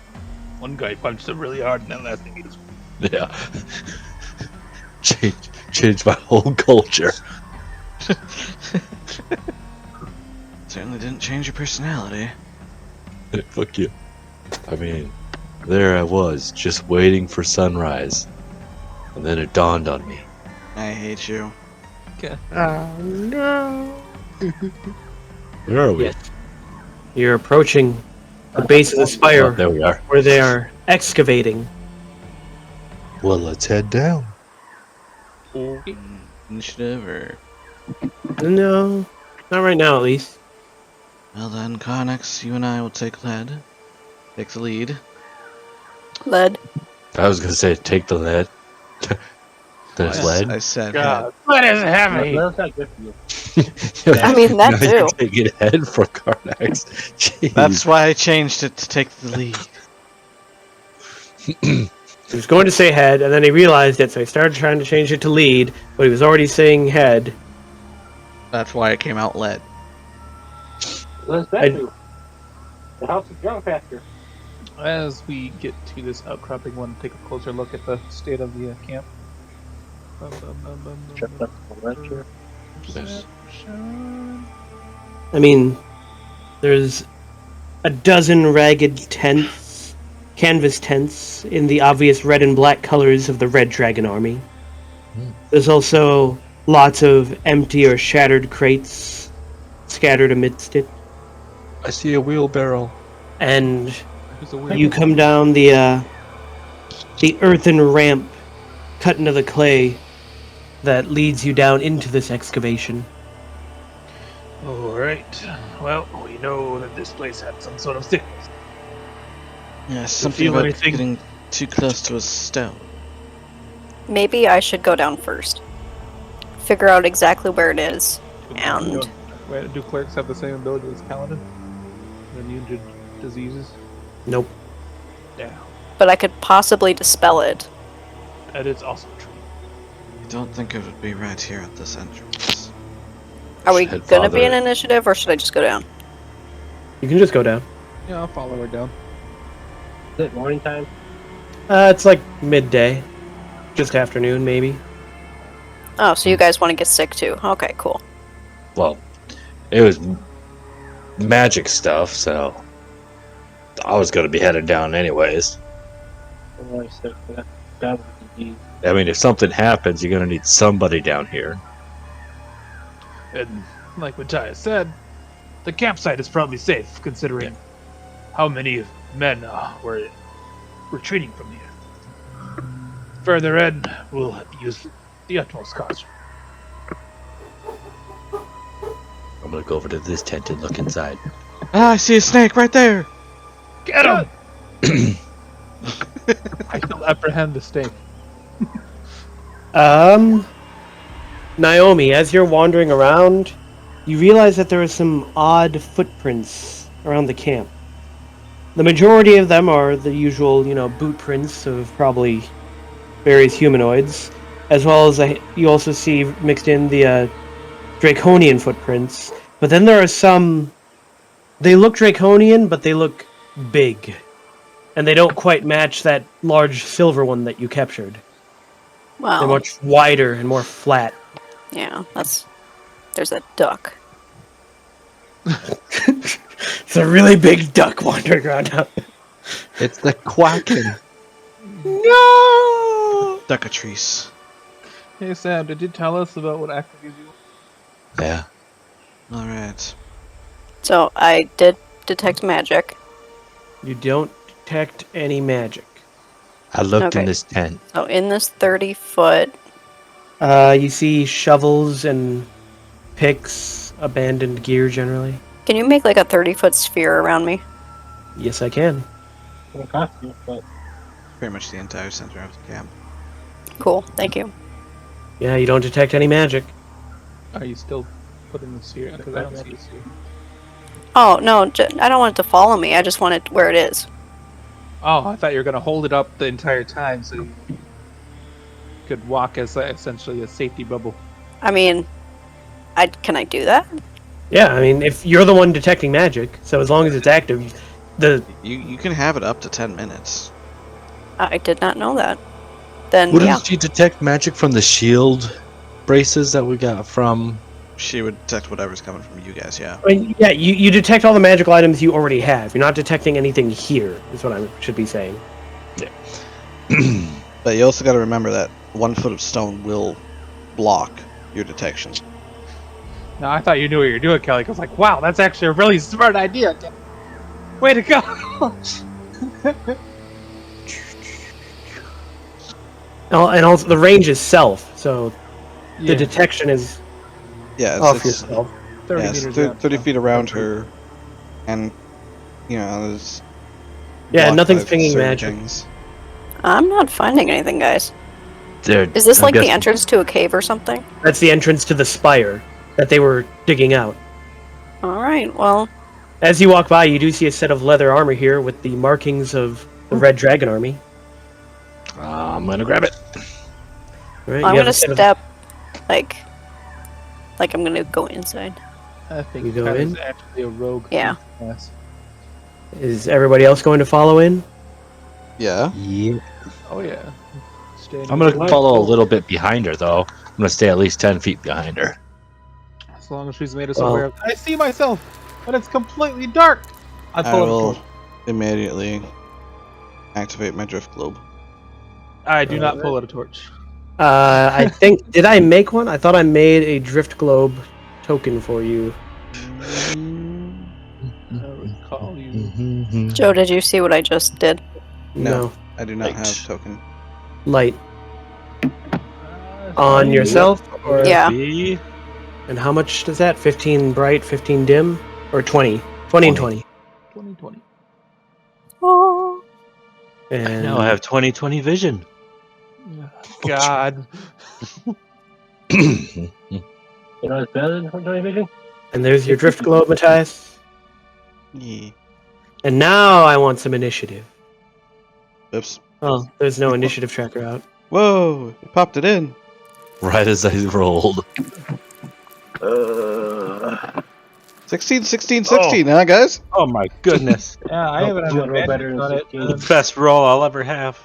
One guy punched him really hard, and that last thing he was. Yeah. Change my whole culture. Certainly didn't change your personality. Fuck you. I mean, there I was, just waiting for sunrise. And then it dawned on me. I hate you. Oh no! Where are we? Yes. You're approaching the base of the spire Oh, there we are. where they are excavating. Well, let's head down. Initiative or... No, not right now at least. Well then, Carnex, you and I will take lead. Take the lead. Lead. I was gonna say, take the lead. There's lead. I said God, what is heavy? That's not good for you. I mean, that Now too. you're taking head for Carnax. Jeez. That's why I changed it to take the lead. He was going to say head, and then he realized it, so he started trying to change it to lead, but he was already saying head. That's why it came out lead. What's that do? The house is growing faster. As we get to this outcropping, want to take a closer look at the state of the camp. Check up the lecture. Yes. I mean, there's a dozen ragged tents, canvas tents, in the obvious red and black colors of the Red Dragon Army. There's also lots of empty or shattered crates scattered amidst it. I see a wheelbarrow. And There's a weird you come down the earthen ramp cut into the clay that leads you down into this excavation. Alright. Well, we know that this place had some sort of sickness. Yeah, something feel about anything? getting too close to a stone. Maybe I should go down first. Figure out exactly where it is. And Wait, do clerics have the same ability as paladin? They're immune to diseases. Nope. Yeah, but I could possibly dispel it. that is also true. I don't think it would be right here at this entrance. Are we Head gonna be father. an initiative, or should I just go down? You can just go down. Yeah, I'll follow her down. Is it morning time? It's like midday. Just afternoon, maybe. Oh, so you guys want to get sick too? Okay, cool. Well, it was magic stuff, so I was gonna be headed down anyways. Oh, I said that would be. I mean, if something happens, you're gonna need somebody down here. And like Matthias said, the campsite is probably safe, considering how many men were retreating from here. Further in, we'll use the utmost caution. I'm gonna go over to this tent and look inside. Ah, I see a snake right there! Get him! I still apprehend the stake. Naomi, as you're wandering around, you realize that there are some odd footprints around the camp. The majority of them are the usual, boot prints of probably various humanoids, as well as you also see mixed in the draconian footprints. But then there are some. They look draconian, but they look big, and they don't quite match that large silver one that you captured. They're Well, much wider and more flat. yeah, there's a duck. It's a really big duck wandering around out there. It's the quacking. No! Ducatrice. Hey Sam, did you tell us about what activities you Yeah. Alright. So I did detect magic. You don't detect any magic. I looked in Okay. this tent. So in this 30-foot, You see shovels and picks, abandoned gear generally. can you make like a 30-foot sphere around me? Yes, I can. Okay, but Pretty much the entire center of the camp. Cool, thank you. Yeah, you don't detect any magic. Are you still putting the sphere? Because I don't see a sphere. Oh, no, I don't want it to follow me. I just want it where it is. Oh, I thought you were going to hold it up the entire time so you could walk as essentially a safety bubble. I mean, can I do that? Yeah, I mean, if you're the one detecting magic, so as long as it's active, You can have it up to 10 minutes. I did not know that. Then, Wouldn't yeah. you detect magic from the shield braces that we got from? She would detect whatever's coming from you guys, yeah. I mean, yeah, you detect all the magical items you already have. You're not detecting anything here, is what I should be saying. But you also got to remember that 1 foot of stone will block your detection. No, I thought you knew what you were doing, Kelly. I was like, wow, that's actually a really smart idea. Way to go! And also, the range is self, so the Yeah, detection is Yeah, off it's yourself. 30 yeah, it's meters out. 30 feet around her, and there's Yeah, blocked nothing's by pinging certain magic. things. I'm not finding anything, guys. There, Is this I'm like the guessing- entrance to a cave or something? That's the entrance to the spire that they were digging out. Alright, well, As you walk by, you do see a set of leather armor here with the markings of the Red Dragon Army. I'm gonna grab it. Right, I'm you have gonna a set of- step, like I'm gonna go inside. I think You go Tyler's in? actually a rogue. Yeah. Yes. Is everybody else going to follow in? Yeah. Yeah. Oh, yeah. Stay in I'm your gonna life. follow a little bit behind her, though. I'm gonna stay at least 10 feet behind her. As long as she's made us Well- aware of I see myself, but it's completely dark. I I pull out a will torch. immediately activate my drift globe. I do not pull out a torch. I think, did I make one? I thought I made a drift globe token for you. I recall you. Joe, did you see what I just did? No. I do not Right. have token. Light. On yourself? Or, Yeah. Be And how much does that? 15 bright, 15 dim? Or 20? 20 and 20. 2020. Oh. And now I have 20/20 vision. God. you know it's better than 20 vision? and there's your drift globe, Matthias. Yeah. And now I want some initiative. Oops. Oh, there's no initiative tracker out. Whoa! You popped it in. Right as I rolled. 16, 16, 16, huh, guys? Oh my goodness. Yeah, I haven't had You an roll better advantage than on it. 16. The best roll I'll ever have.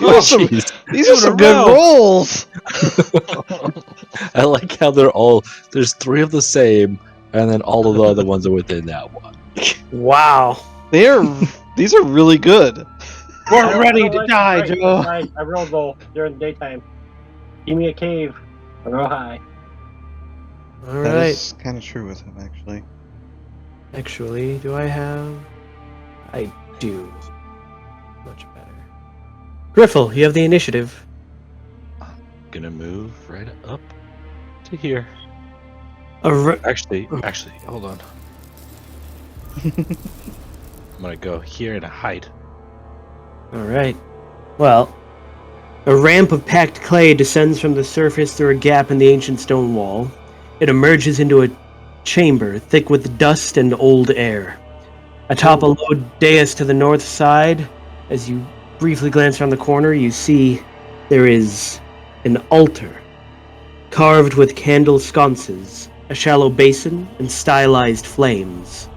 Awesome. Jeez. These are some good rolls. I like how they're all. There's 3 of the same, and then all of the other ones are within that one. Wow. These are really good. We're ready to Right, die, right, Joe. right. I roll low during the daytime. Give me a cave. I roll high. All That right. is kind of true with him, actually. Actually, do I have? I do. Much better. Griffle, you have the initiative. Gonna move right up to here. Ar- Actually, hold on. I'm gonna go here and hide. All right. Well, a ramp of packed clay descends from the surface through a gap in the ancient stone wall. It emerges into a chamber thick with dust and old air. Atop a low dais to the north side, as you briefly glance around the corner, you see there is an altar, carved with candle sconces, a shallow basin, and stylized flames.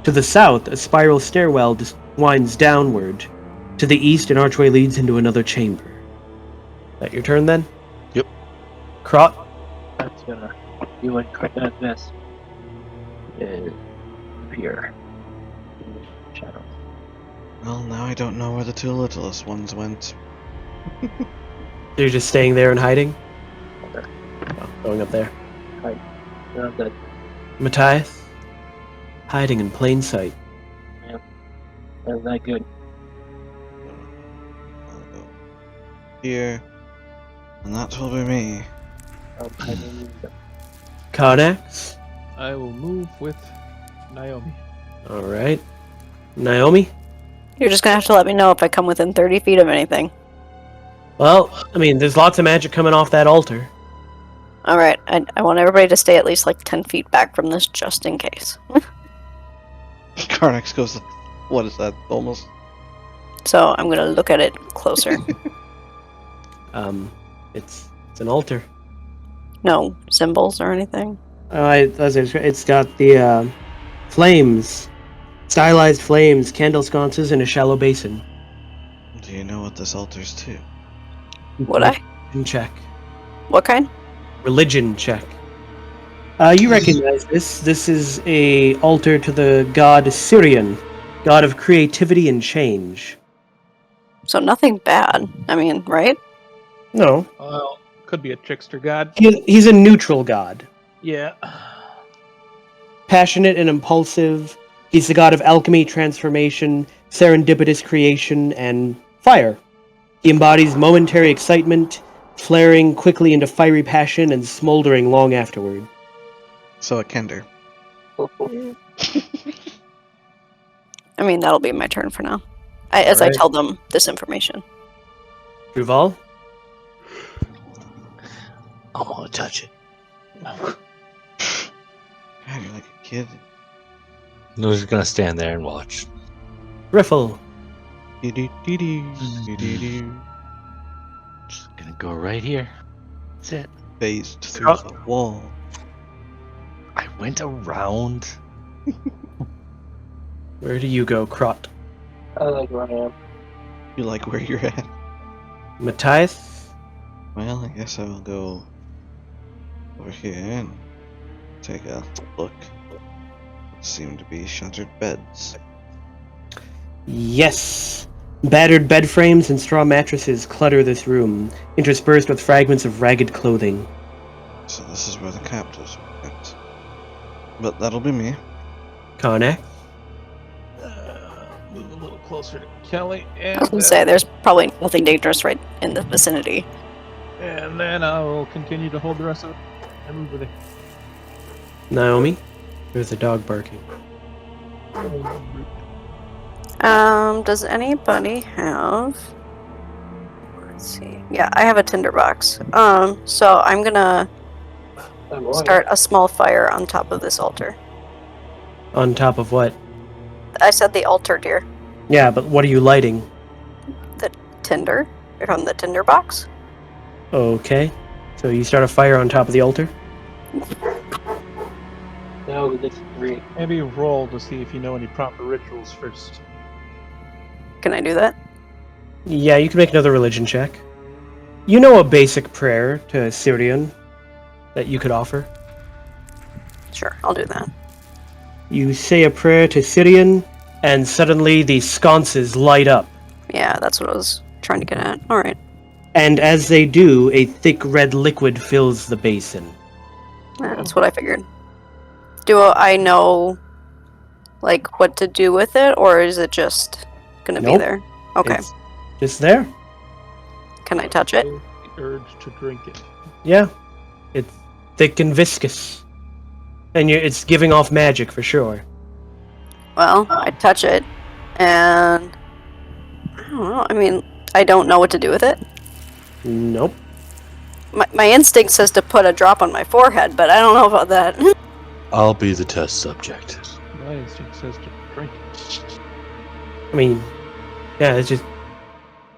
To the south, a spiral stairwell winds downward. To the east, an archway leads into another chamber. That your turn, then? Yep. Krot? That's gonna do like quick as this. And appear. Shadow. Well, now I don't know where the 2 littlest ones went. You're just staying there and hiding? Okay. Oh, going up there. Not that Matthias? Hiding in plain sight. that's not good. here, and that will be me. I mean, Connex. I will move with Naomi. All right. Naomi. You're just gonna have to let me know if I come within 30 feet of anything. Well, I mean, there's lots of magic coming off that altar. Alright, I want everybody to stay at least like 10 feet back from this just in case. Karnax goes, what is that? Almost. So I'm gonna look at it closer. It's an altar. No symbols or anything. It's got the flames, stylized flames, candle sconces, and a shallow basin. Do you know what this altar's to? Would I? Religion check. What kind? Religion check. You recognize this. This is a altar to the god Syrian, god of creativity and change. So nothing bad. I mean, right? No, Well, could be a trickster god. he's a neutral god. Yeah. Passionate and impulsive. He's the god of alchemy, transformation, serendipitous creation, and fire. He embodies momentary excitement, flaring quickly into fiery passion and smoldering long afterward. So a Kender. I mean, that'll be my turn for now. As I Alright. tell them this information. Duval? I want to touch it. God, you're like a kid. No, just gonna stand there and watch. Riffle? Just gonna go right here. That's it. Phased through the wall. I went around. Where do you go, Krot? I like where I am. You like where you're at? Matthias? Well, I guess I will go over here and take a look. What seem to be shattered beds. Yes! Battered bed frames and straw mattresses clutter this room, interspersed with fragments of ragged clothing. So this is where the captives were kept. But that'll be me. Karnak? Move a little closer to Kelly, I and was gonna say, there's probably nothing dangerous right in the vicinity. then I will continue to hold the rest of it. And move with it. Naomi? There's a dog barking. Does anybody have... Let's see. Yeah, I have a tinderbox. So I'm gonna start a small fire on top of this altar. On top of what? I said the altar, dear. Yeah, but what are you lighting? The tinder from the tinderbox. Okay. So you start a fire on top of the altar? No, this is great. Maybe roll to see if you know any proper rituals first. Can I do that? Yeah, you can make another religion check. You know a basic prayer to Syrian that you could offer? Sure, I'll do that. You say a prayer to Syrian, and suddenly the sconces light up. Yeah, that's what I was trying to get at. Alright. And as they do, a thick red liquid fills the basin. That's what I figured. Do I know, like, what to do with it, or is it just gonna be Nope. there? Okay. It's just there. Can I touch it? The urge to drink it. Yeah. It's thick and viscous. And it's giving off magic for sure. Well, I touch it, and I don't know. I mean, I don't know what to do with it. Nope. My instinct says to put a drop on my forehead, but I don't know about that. I'll be the test subject. My instinct says to drink it. I mean, yeah, it's just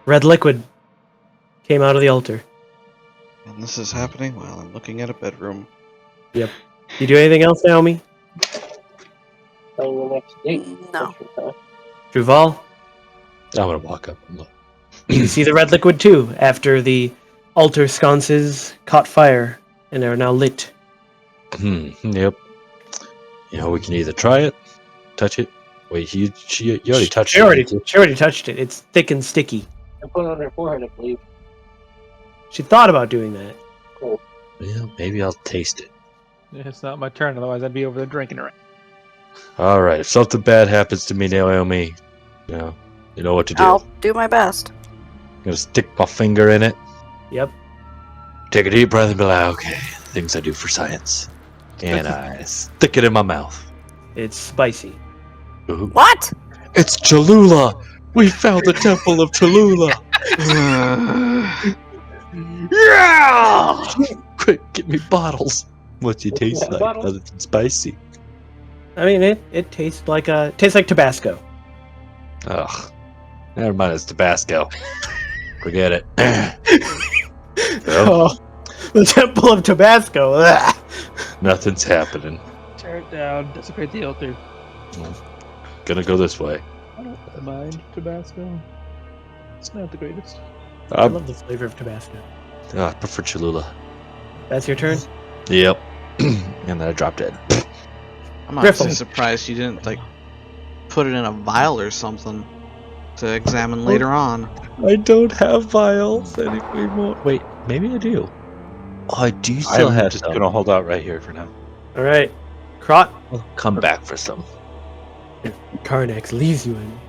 red liquid came out of the altar. And this is happening while I'm looking at a bedroom. Yep. You do anything else, Naomi? Playing the next date. No. Duval? I'm gonna walk up and look. You see the red liquid too, after the altar sconces caught fire and are now lit. Yep. You know, we can either try it, touch it. Wait, you already touched She it. already, didn't you? she already touched it. It's thick and sticky. I put it on her forehead, I believe. She thought about doing that. Yeah, maybe I'll taste it. It's not my turn, otherwise I'd be over there drinking it. All right. If something bad happens to me, Naomi, you know what to do. I'll do my best. Gonna stick my finger in it. Yep. Take a deep breath and be like, okay, things I do for science. And I stick it in my mouth. It's spicy. Ooh. What? It's Cholula! We found the Temple of Cholula! Yeah! Quick, get me bottles. What's it taste like bottles? other than spicy? I mean, it tastes like Tabasco. Ugh. Never mind, it's Tabasco. Forget it. Oh, the Temple of Tabasco. Ugh. Nothing's happening. Tear it down, desecrate the altar. Gonna go this way. I don't mind Tabasco. It's not the greatest. I love the flavor of Tabasco. I prefer Cholula. That's your turn? Yep. And then I dropped it. I'm honestly Griffin. surprised you didn't like put it in a vial or something to examine later on. I don't have vials anymore. Wait, maybe I do. Oh, I do still I'm have just some. gonna hold out right here for now. All right. Krot, I'll come back for some. Karnax leaves you in.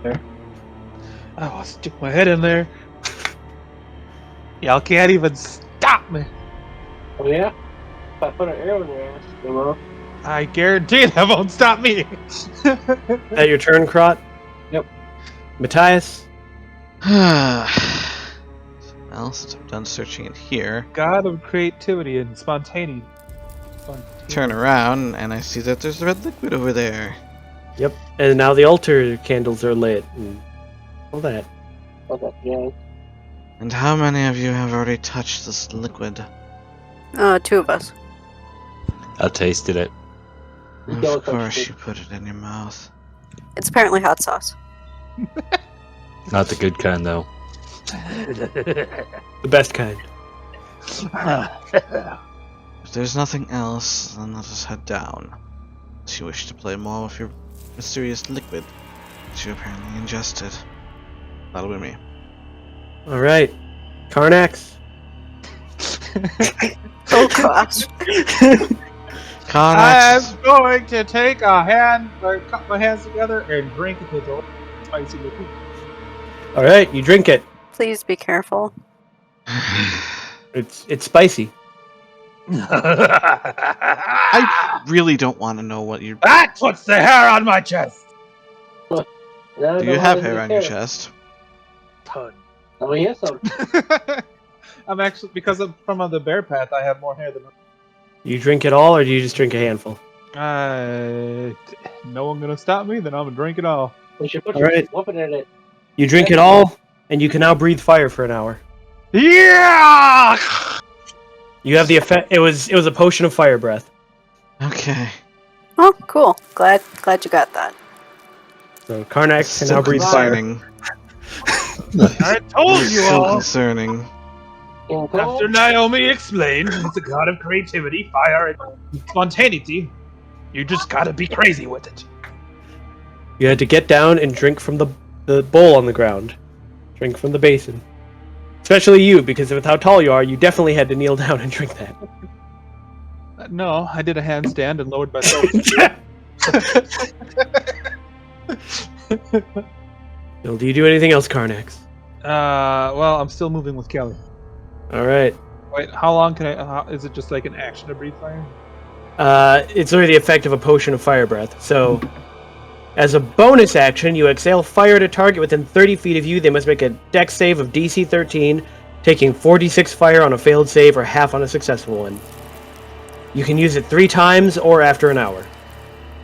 There. I'll stick my head in there. Y'all can't even stop me. Oh yeah? If I put an arrow in your ass, you will. I guarantee that won't stop me. At your turn, Krot? Yep. Matthias? Well, since I'm done searching in here, God of creativity and spontaneity. turn around and I see that there's red liquid over there. Yep. And now the altar candles are lit and all that. Okay, yeah. And how many of you have already touched this liquid? 2 of us. I tasted it. You don't Of touch course it. you put it in your mouth. It's apparently hot sauce. Not the good kind, though. The best kind. If there's nothing else, then let us head down. If you wish to play more with your mysterious liquid that you apparently ingested. That'll be me. All right. Karnax? Oh gosh. Connex, I'm going to take a hand, or cup my hands together and drink the spicy liquid. All right, you drink it. Please be careful. It's spicy. I really don't want to know what you. That puts the hair on my chest. Do you have hair on your chest? Ton. Oh, yes, some. I'm actually, because of from the bear path, I have more hair than. You drink it all, or do you just drink a handful? No one gonna stop me. Then I'm gonna drink it all. We should put All your right. weapon in it. You drink it all, and you can now breathe fire for an hour. Yeah. You have the effect. It was a potion of fire breath. Okay. Oh, cool. Glad you got that. So Karnax can So now breathe fire. concerning. I told you So all. concerning. After Naomi explained, he's a god of creativity, fire, and spontaneity. You just gotta be crazy with it. You had to get down and drink from the bowl on the ground. Drink from the basin. Especially you, because with how tall you are, you definitely had to kneel down and drink that. No, I did a handstand and lowered myself. Well, do you do anything else, Karnax? Well, I'm still moving with Kelly. All right. Wait, how long can I? Is it just like an action to breathe fire? It's literally the effect of a potion of fire breath. So, as a bonus action, you exhale fire at a target within 30 feet of you. They must make a dex save of DC 13, taking 46 fire on a failed save or half on a successful one. You can use it 3 times or after an hour.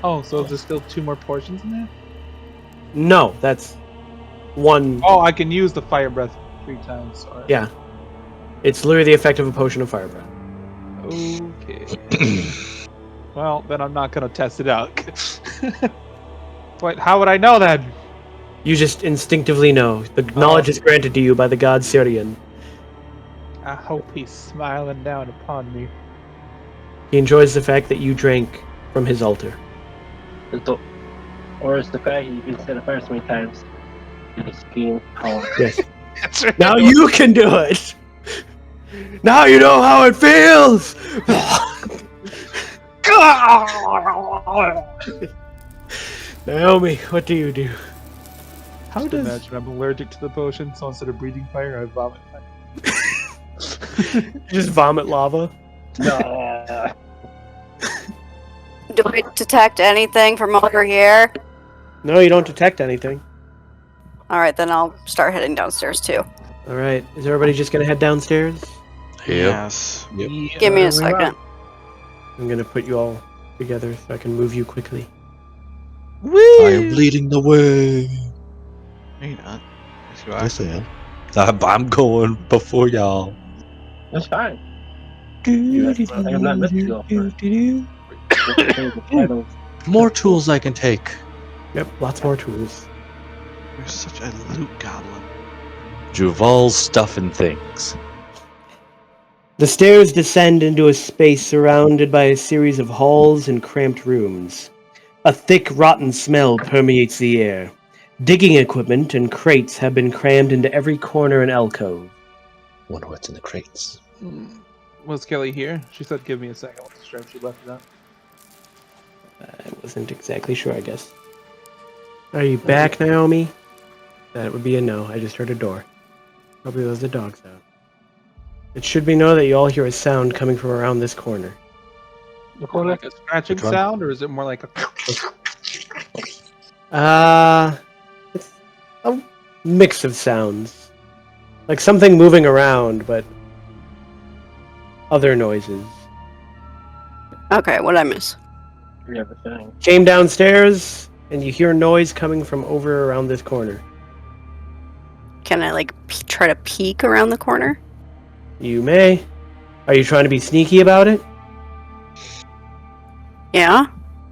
Oh, so is there still 2 more portions in there? No, that's one. Oh, I can use the fire breath 3 times. Alright. Yeah. It's literally the effect of a potion of fire breath. Okay. Well, then I'm not gonna test it out. Wait, how would I know that? You just instinctively know. The knowledge is granted to you by the god Syrian. I hope he's smiling down upon me. He enjoys the fact that you drank from his altar. Or it's the fact that you can set a fire so many times. It's being power. Yes. That's right. Now you can do it! Now you know how it feels! Naomi, what do you do? How Just does imagine I'm allergic to the potion, so instead of breathing fire, I vomit fire. just vomit lava? No. Do I detect anything from over here? No, you don't detect anything. Alright, then I'll start heading downstairs too. All right, is everybody just gonna head downstairs? Yep. Yes. Yep. Give me a second. I'm gonna put you all together so I can move you quickly. I am leading the way. No, you're not. Yes, you are. Yes, I am. I'm going before y'all. That's fine. I have not missed you all. More tools I can take. Yep, lots more tools. You're such a loot goblin. Juval's stuff and things. The stairs descend into a space surrounded by a series of halls and cramped rooms. A thick, rotten smell permeates the air. Digging equipment and crates have been crammed into every corner and alcove. Wonder what's in the crates. Was Kelly here? She said, "Give me a second." What's the strap she left it out? I wasn't exactly sure, I guess. Are you back, Naomi? That would be a no. I just heard a door. Probably those are the dogs out. It should be known that you all hear a sound coming from around this corner. Like a scratching Which one? sound, or is it more like a? It's a mix of sounds. Like something moving around, but other noises. Okay, what'd I miss? Everything. Came downstairs, and you hear noise coming from over around this corner. Can I, try to peek around the corner? You may. Are you trying to be sneaky about it? Yeah?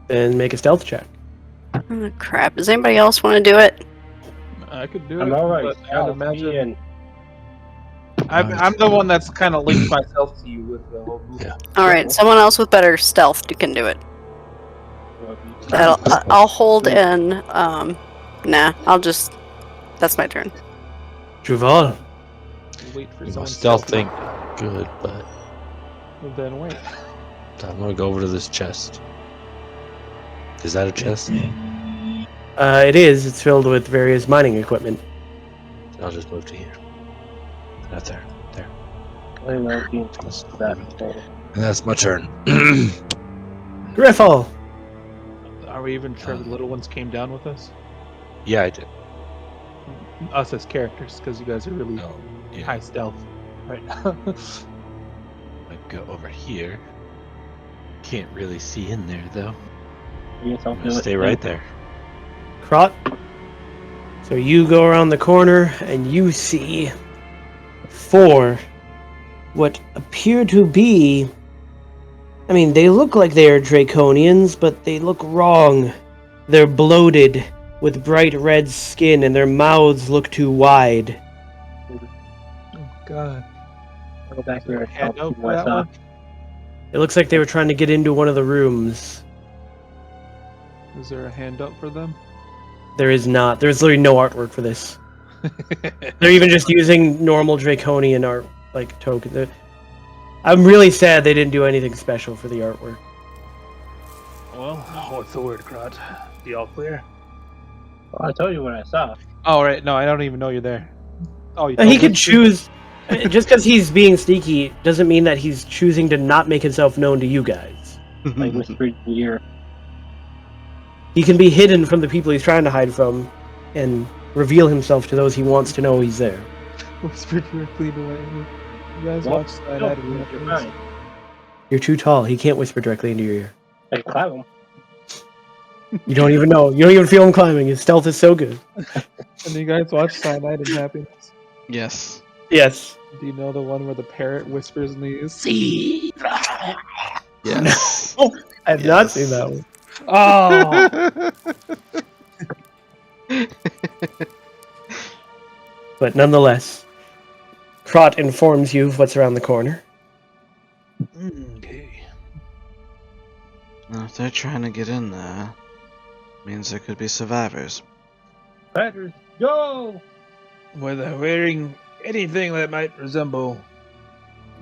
Then make a stealth check. Oh, crap. Does anybody else want to do it? I could do it. I'm alright. but I'd Me imagine and I'm the one that's kind of linked myself to you with the whole movie. Yeah. Alright, someone else with better stealth can do it. I'll hold in, nah, that's my turn. Juval. Wait for My someone stealth thing, good, but Then wait. I'm gonna go over to this chest. Is that a chest? It is. It's filled with various mining equipment. I'll just move to here. Not there. There. And that's my turn. Griffle! Are we even sure the little ones came down with us? Yeah, I did. Us as characters, because you guys are really No. Yeah. high stealth right now. I go over here. Can't really see in there though. Yes, I'll I'm do gonna it. stay right there. Krot. So you go around the corner and you see 4 what appear to be... I mean, they look like they are Draconians, but they look wrong. They're bloated, with bright red skin, and their mouths look too wide. Oh god. I'll go back there and Hand help out you for that myself. one? It looks like they were trying to get into one of the rooms. Is there a handout for them? There is not. There's literally no artwork for this. They're even just using normal Draconian art, like, token. I'm really sad they didn't do anything special for the artwork. Well, what's the word, Krot? Be all clear? Well, I'll tell you what I saw. Oh, right. No, I don't even know you're there. Oh, you He told could me? choose... Just because he's being sneaky doesn't mean that he's choosing to not make himself known to you guys. Like whispered in your ear. He can be hidden from the people he's trying to hide from and reveal himself to those he wants to know he's there. Whisper directly to you guys Well, watch Side no, Eye you're fine. You're too tall. He can't whisper directly into your ear. I can climb him. You don't even know. You don't even feel him climbing. His stealth is so good. And you guys watch Cyanide and Happiness? Yes. Yes. Do you know the one where the parrot whispers in the ears? Yes. I've not seen that one. Oh! But nonetheless, Krot informs you of what's around the corner. Okay. Now, if they're trying to get in there, means there could be survivors. Fighters, go! Were they wearing anything that might resemble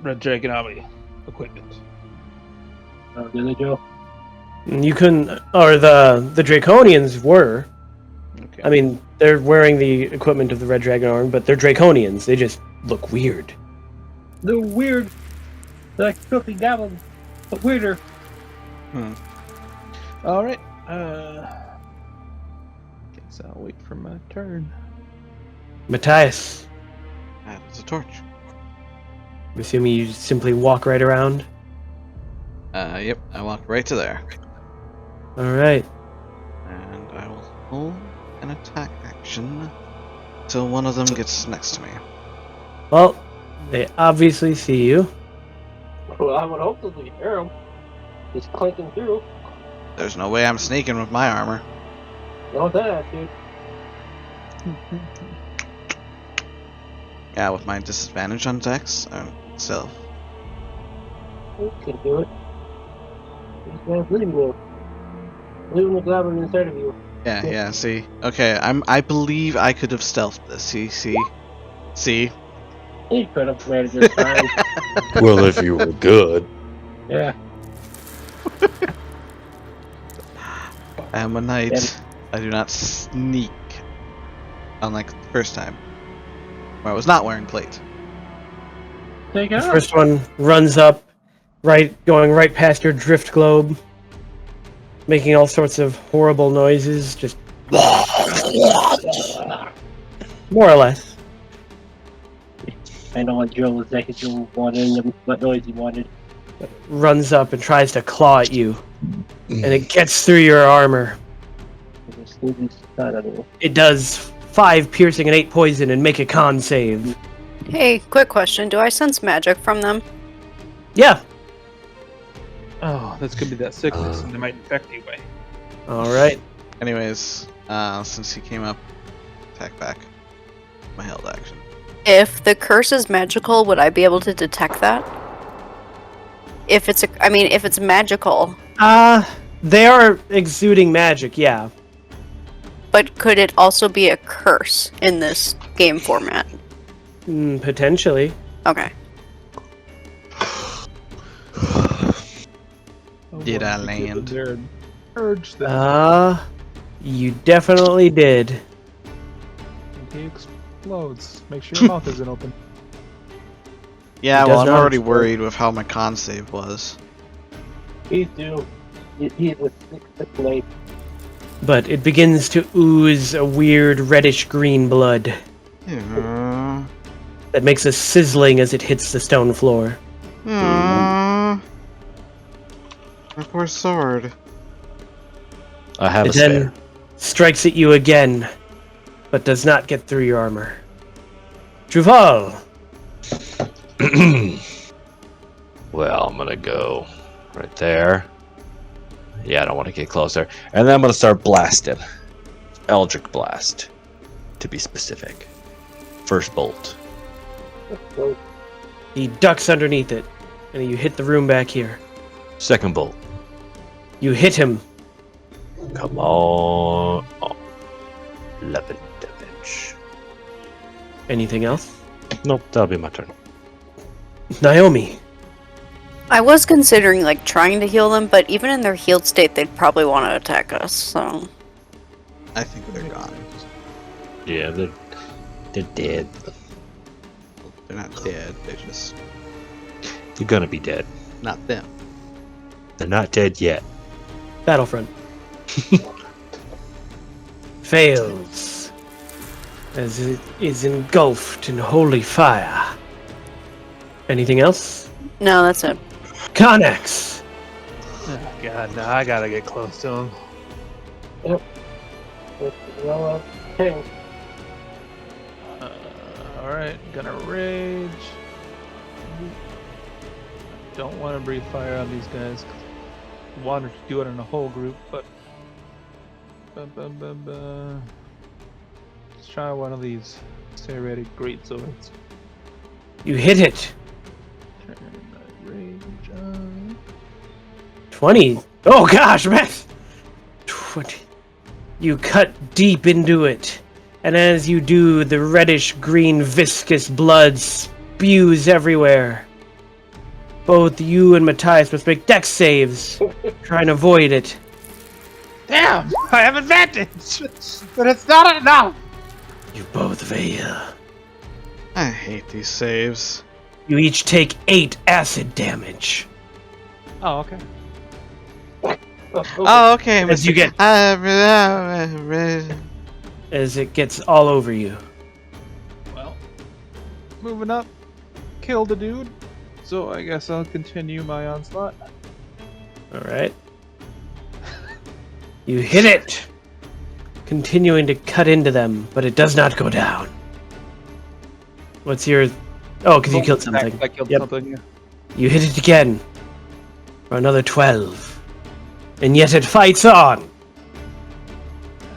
Red Dragon Army equipment? Oh, did they, Joe? You couldn't, or the Draconians were. Okay. I mean, They're wearing the equipment of the Red Dragon Arm, but they're Draconians. They just look weird. They're weird. They're like filthy goblins, but weirder. All right. Guess I'll wait for my turn. Matthias, That is a torch. I'm assuming you simply walk right around? Yep, I walked right to there. Alright. And I will hold an attack action till one of them gets next to me. Well, they obviously see you. Well, I would hope that we hear them. Just clinking through. There's no way I'm sneaking with my armor. No, that, dude. Yeah, with my disadvantage on Dex, self. You can do it. Just gotta believe in you. Believe in the goblin inside of you. Yeah, see. Okay, I believe I could have stealthed this. See? You could have made it just fine. Well, if you were good. Yeah. I am a knight. I do not sneak. Unlike the first time, where I was not wearing plate. Take it The out. first one runs up, going right past your drift globe, making all sorts of horrible noises, just more or less. I know what Joe was like. Joe wanted and what noise he wanted. Runs up and tries to claw at you, and it gets through your armor. It does 5 piercing and 8 poison, and make a con save. Hey, quick question. Do I sense magic from them? Yeah. Oh, that's gonna be that sickness, and they might infect you by. Alright. Anyways, since he came up, attack back. My held action. If the curse is magical, would I be able to detect that? If it's if it's magical, They are exuding magic, yeah. but could it also be a curse in this game format? Potentially. Okay. Did I land? Urge them. You definitely did. He explodes. Make sure your mouth isn't open. Yeah, It well, does I'm not already explode. worried with how my con save was. He's due. He's a 6 knight. But it begins to ooze a weird reddish-green blood Yeah. that makes a sizzling as it hits the stone floor. My poor sword. I have It a then spare. strikes at you again, but does not get through your armor. Druval! Well, I'm gonna go right there. Yeah, I don't want to get closer. And then I'm gonna start blasting. Eldritch Blast, to be specific. First bolt. He ducks underneath it, and you hit the room back here. Second bolt. You hit him. Come on. Oh. 11 damage. Anything else? Nope, that'll be my turn. Naomi. I was considering trying to heal them, but even in their healed state, they'd probably want to attack us. So I think they're gone. Yeah, they're dead. They're not dead. They're just They're gonna be dead. not them. They're not dead yet. Battlefront. Fails. As it is engulfed in holy fire. Anything else? no, that's it. Connex! Oh, God, now I gotta get close to him. King. Alright, gonna rage. Don't want to breathe fire on these guys. Wanted to do it in a whole group, but. Let's try one of these serrated great swords. You hit it. Turn my rage on. 20. Oh gosh, man! 20. You cut deep into it, and as you do, the reddish-green viscous blood spews everywhere. Both you and Matthias must make dex saves. Try and avoid it. Damn! I have advantage! But it's not enough! You both fail. I hate these saves. You each take 8 acid damage. Oh, okay. Oh, okay. As you get- As As it gets all over you. Well, moving up, killed a dude. So I guess I'll continue my onslaught. Alright. You hit it! Continuing to cut into them, but it does not go down. What's your... Oh, because you killed something. I killed Yep. something. Yeah. You hit it again. For another 12. And yet it fights on!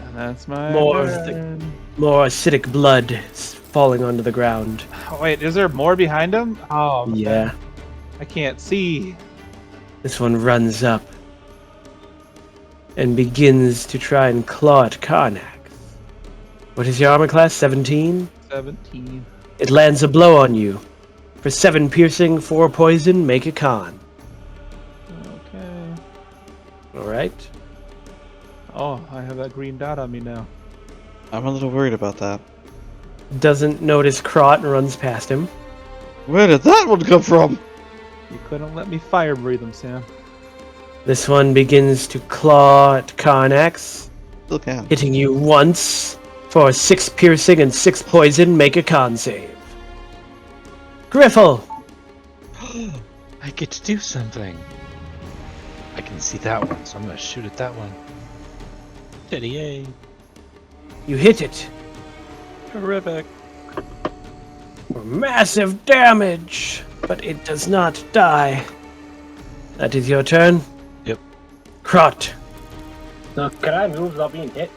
And that's my More of turn. More acidic blood is falling onto the ground. Oh, wait, is there more behind him? Oh, man. Yeah. I can't see. This one runs up and begins to try and claw at Karnak. What is your armor class? 17? 17. It lands a blow on you. For 7 piercing, 4 poison, make a con. Okay. Alright. Oh, I have that green dot on me now. I'm a little worried about that. Doesn't notice Krot and runs past him. Where did that one come from? You couldn't let me fire breathe him, Sam. This one begins to claw at Karnax, Still can. hitting you once for 6 piercing and 6 poison, make a con save. Griffle! I get to do something. I can see that one, so I'm gonna shoot at that one. Yay. You hit it Terrific. for massive damage, but it does not die. That is your turn. Yep. Krot. So can I move without being hit?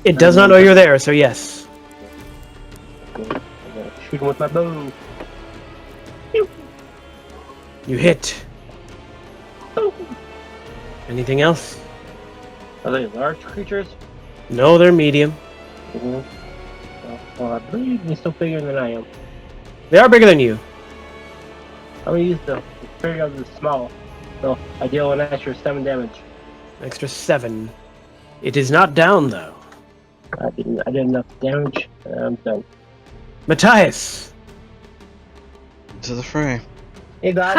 It does not know you're there, so yes. I'm gonna shoot him with my bow. You hit. Anything else? Are they large creatures? No, they're medium. Well, I believe he's still bigger than I am. They are bigger than you. I'm gonna use the figure of the small. So I deal an extra 7 damage. Extra 7. It is not down, though. I did enough damage. I'm done. Matthias. To the fray. Hey guys.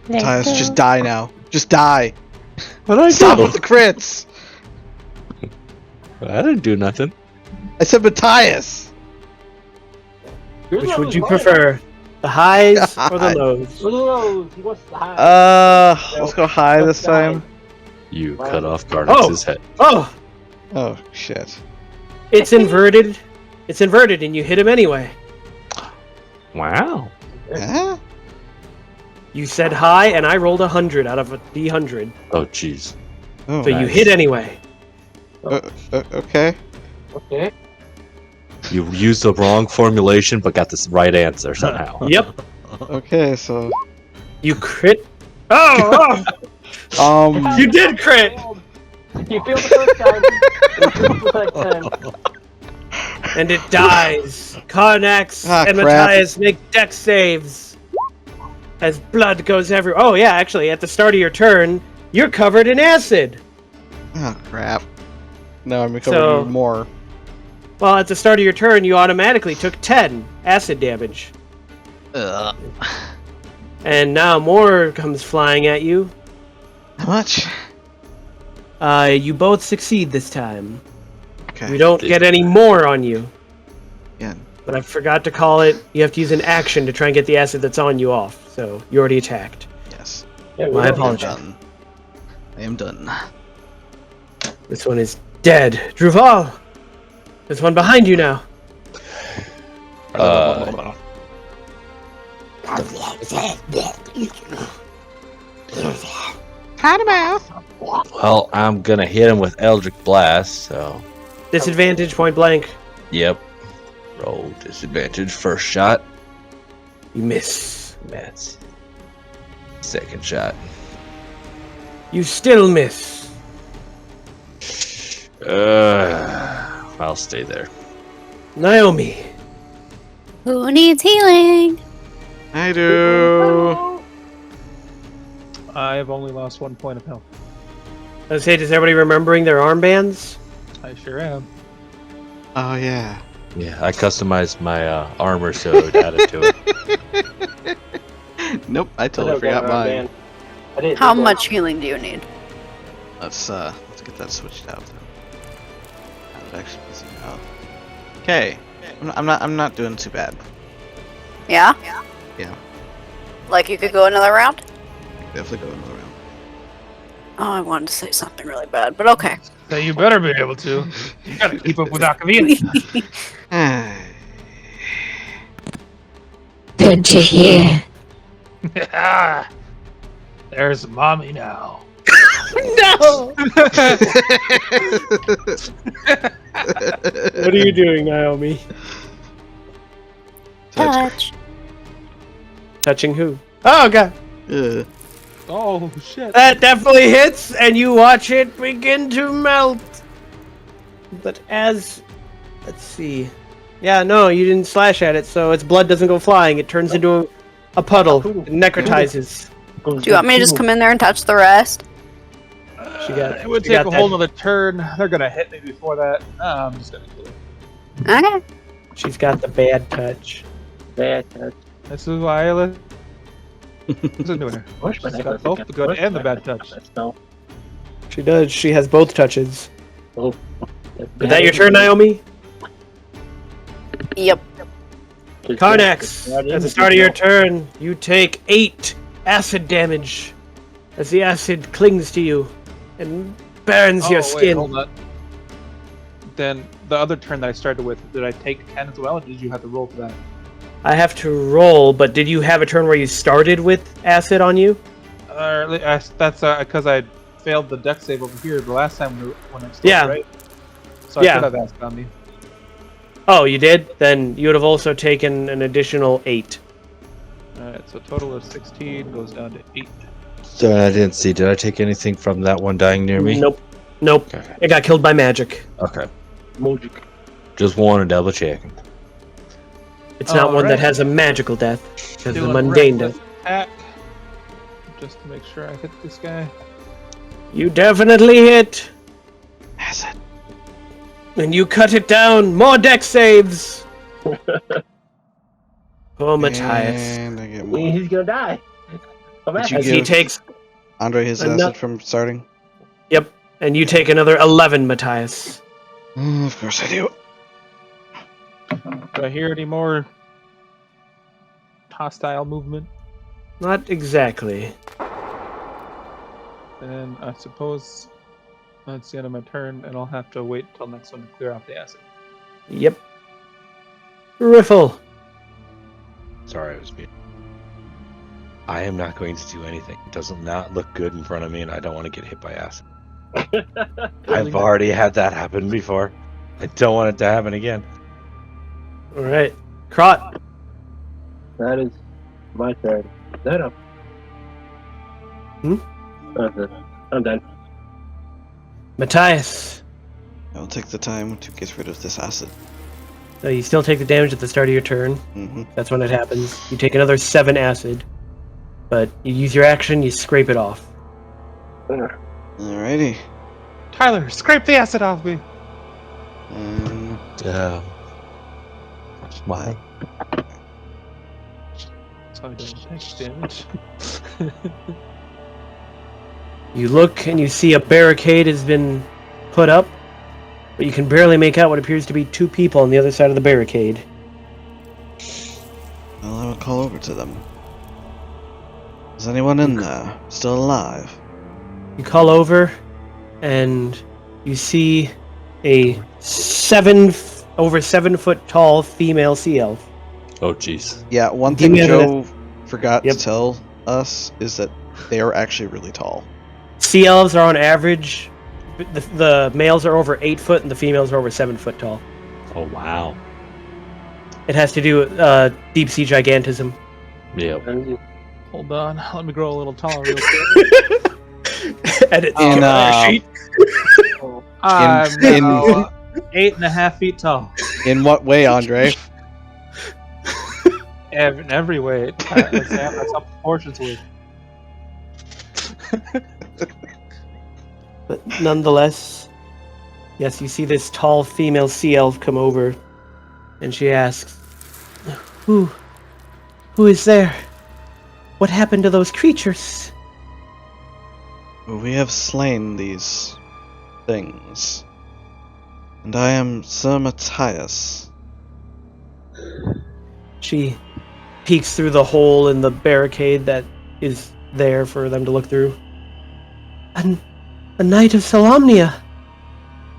Matthias, just die now. Just die. What did I Stop do? with the crits. I didn't do nothing. I said Matthias. Which would you prefer? The highs or the lows? Who knows? He wants the high. Let's go high this time. You cut off Garnix's head. Oh! Oh shit. It's inverted. It's inverted and you hit him anyway. Wow. Huh? You said high and I rolled 100 out of a D100. Oh, jeez. Oh, So you nice. hit anyway. okay. Okay. You used the wrong formulation, but got the right answer somehow. Yep. Okay, so You crit. Oh! You did crit! You feel the first time. You feel the second time. And it dies. Karnax and crap. Matthias make dex saves. As blood goes everywhere. Oh yeah, actually, at the start of your turn, you're covered in acid. oh crap. No, I'm recovering So- even more. Well, at the start of your turn, you automatically took 10 acid damage. Ugh. And now more comes flying at you. How much? You both succeed this time. Okay. We don't get any more on you. Again. But I forgot to call it. You have to use an action to try and get the acid that's on you off. So you already attacked. Yes. Yeah, we My don't- apologies. Done. I am done. This one is dead. Druval! There's one behind you now. Well, I'm gonna hit him with Eldritch Blast, so. Disadvantage, point blank. Yep. Roll disadvantage. First shot. You miss. Miss. Second shot. You still miss. I'll stay there. Naomi. Who needs healing? I do. I've only lost 1 point of health. I was say, does everybody remembering their armbands? I sure am. Oh yeah. Yeah, I customized my armor so it added to it. Nope, I totally forgot mine. How much healing do you need? Let's get that switched out. That would actually be some help. Okay, I'm not doing too bad. Yeah? Yeah. Like you could go another round? Definitely go another round. Oh, I wanted to say something really bad, but okay. So you better be able to. You gotta keep up with Akavini. Good to hear. There's mommy now. No! What are you doing, Naomi? Touch. Touching who? Oh, God. Oh shit! That definitely hits, and you watch it begin to melt. But as... Let's see. Yeah, no, you didn't slash at it, so its blood doesn't go flying. It turns into a puddle. It necrotizes. Do you want me to just come in there and touch the rest? It would take a whole nother turn. They're gonna hit me before that. I'm just gonna kill it. Okay. She's got the bad touch. Bad touch. This is why I listen to her. She's got both the good and the bad touch. She does. She has both touches. Oh. Is that your turn, Naomi? Yep. Karnax, at the start of your turn, you take 8 acid damage as the acid clings to you and burns your skin. Wait, hold on. Then the other turn that I started with, did I take 10 as well, or did you have to roll for that? I have to roll, but did you have a turn where you started with acid on you? That's because I failed the deck save over here the last time when I started, Yeah. right? So I could have asked on me. Oh, you did? Then you would have also taken an additional 8. Alright, so total of 16 goes down to 8. So I didn't see. Did I take anything from that one dying near me? Nope. Okay. It got killed by magic. Okay. Magic. Just wanted to double check. It's not one that has a magical death. It's a mundane death. Attack. Just to make sure I hit this guy. You definitely hit. Acid. And you cut it down. More deck saves. Oh, Matthias. And I get more. He's gonna die. Come back. Did you As he give takes... Andre his acid from starting? Yep. And you take another 11, Matthias. Of course I do. Do I hear any more hostile movement? Not exactly. Then I suppose that's the end of my turn, and I'll have to wait till next one to clear off the acid. Yep. Riffle. Sorry, I was being. I am not going to do anything. It does not look good in front of me, and I don't want to get hit by acid. I've already had that happen before. I don't want it to happen again. All right. Krot. That is my turn. Is that up? I'm done. Matthias. I'll take the time to get rid of this acid. So you still take the damage at the start of your turn. Mm-hmm. That's when it happens. You take another 7 acid. But you use your action, you scrape it off. Alrighty. Tyler, scrape the acid off me! Why? So I don't take damage. You look and you see a barricade has been put up, but you can barely make out what appears to be 2 people on the other side of the barricade. Well, I will call over to them. Is anyone in there still alive? You call over, and you see a over 7 foot tall female sea elf. Oh, jeez. Yeah, one thing Give me Joe forgot Yep. to tell us is that they are actually really tall. Sea elves are on average, the males are over 8 foot and the females are over 7 foot tall. Oh, wow. It has to do with deep sea gigantism. Yep. Hold on, let me grow a little taller real quick. Edit In, the sheet. I'm in- now 8.5 feet tall. In what way, Andre? In every way. That's how proportions work. But nonetheless, Yes, you see this tall female sea elf come over, and she asks, Who is there? What happened to those creatures? We have slain these things. And I am Sir Matthias. She peeks through the hole in the barricade that is there for them to look through. A knight of Solamnia.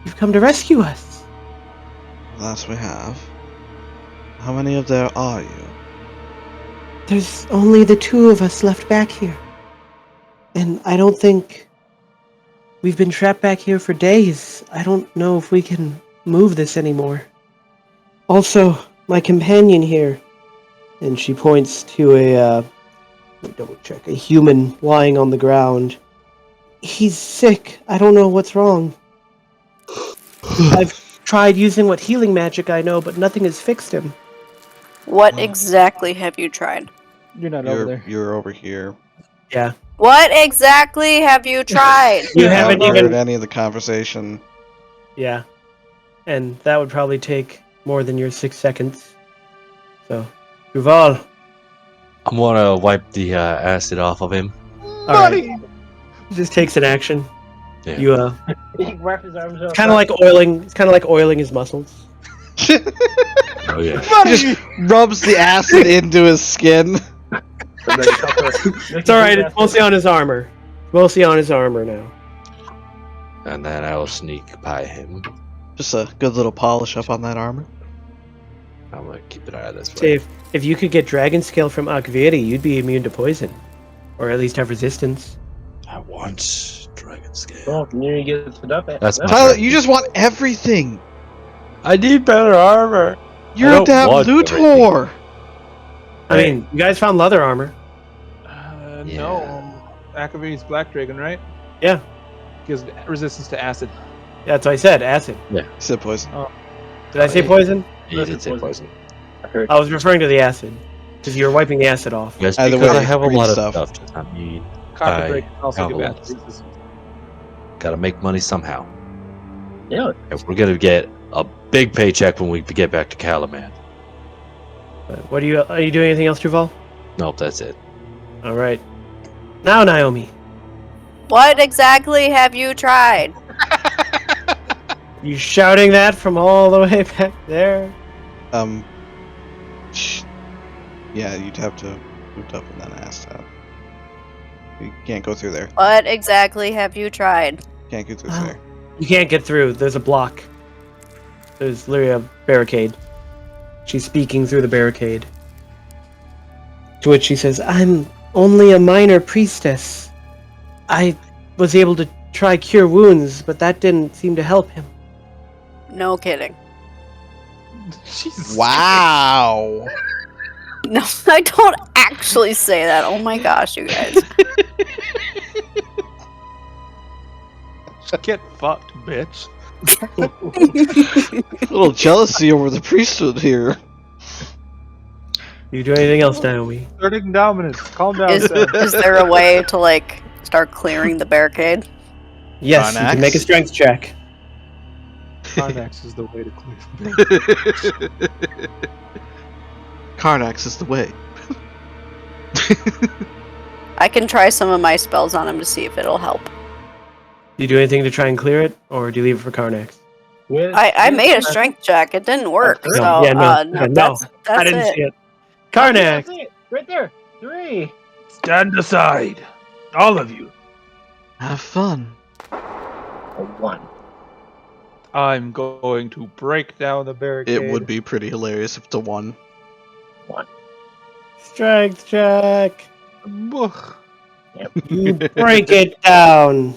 You've come to rescue us. That we have. How many of there are you? There's only the two of us left back here. And I don't think... We've been trapped back here for days. I don't know if we can move this anymore. Also, my companion here, and she points to let me double check, a human lying on the ground. He's sick. I don't know what's wrong. I've tried using what healing magic I know, but nothing has fixed him. What exactly have you tried? You're not over there. You're over here. Yeah. What exactly have you tried? You I haven't heard even... any of the conversation. Yeah. And that would probably take more than your 6 seconds. So, Duval. I'm gonna wipe the acid off of him. Alright. Just takes an action. Yeah. You He wraps his arms up. it's kinda like oiling his muscles. Oh yeah. Just rubs the acid into his skin. It's alright, it's mostly on his armor. Mostly on his armor now. And then I will sneak by him. Just a good little polish up on that armor. I'm gonna keep it out of this Say, way. if you could get dragon scale from Akviri, you'd be immune to poison. Or at least have resistance. I want dragon scale. Oh, you get it up. That's my Tyler, turn. you just want everything. I need better armor. You're I a don't damn want Luthor. I mean, you guys found leather armor. No. Akaviri's Black Dragon, right? Yeah. Gives resistance to acid. That's what I said, acid. He said poison. Did I say poison? You did say poison. I was referring to the acid. Because you were wiping the acid off. Yes, Either because way, I have a green lot of stuff. stuff. Does not mean Copper I Break can also have give a lot. acid resistance. Gotta make money somehow. Yeah. And we're gonna get a big paycheck when we get back to Kalaman. What are you doing anything else, Duval? Nope, that's it. Alright. Now, Naomi. What exactly have you tried? You shouting that from all the way back there? Yeah, you'd have to move up and then ask that. You can't go through there. What exactly have you tried? Can't go through Oh. there. You can't get through. There's a block. There's literally a barricade. She's speaking through the barricade. To which she says, I'm only a minor priestess. I was able to try cure wounds, but that didn't seem to help him. No kidding. Jesus. Wow. No, I don't actually say that. Oh my gosh, you guys. Get fucked, bitch. A little jealousy over the priesthood here. You do anything else, Naomi? Asserting dominance. Calm down, Is, Sam. is there a way to, like, start clearing the barricade? Yes, you can make a strength check. Carnax is the way to clear the barricade. Carnax is the way. I can try some of my spells on him to see if it'll help. Do you do anything to try and clear it, or do you leave it for Karnax? I made a strength check. It didn't work. No, So, yeah, no, no, no, that's I didn't it. see it. Karnax! That's it. Right there. 3. Stand aside, all of you. Have fun. A 1. I'm going to break down the barricade. It would be pretty hilarious if it's a 1. Strength check! Ugh. You break it down!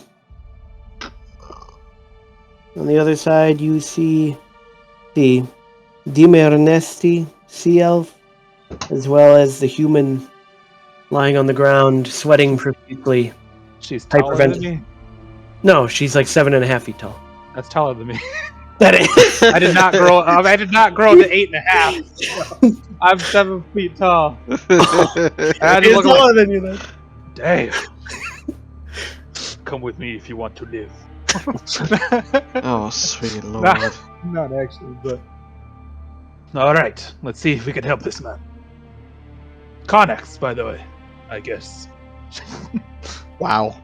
On the other side, you see the Dimernesti sea elf, as well as the human lying on the ground, sweating profusely. She's taller than me. No, she's like 7.5 feet tall. That's taller than me. That is. I did not grow. I did not grow to 8.5. I'm 7 feet tall. I had to He's look taller than you, then. Damn. Come with me if you want to live. Oh, sweet lord. Not actually, but. Alright, let's see if we can help this man. Connex, by the way, I guess. Wow.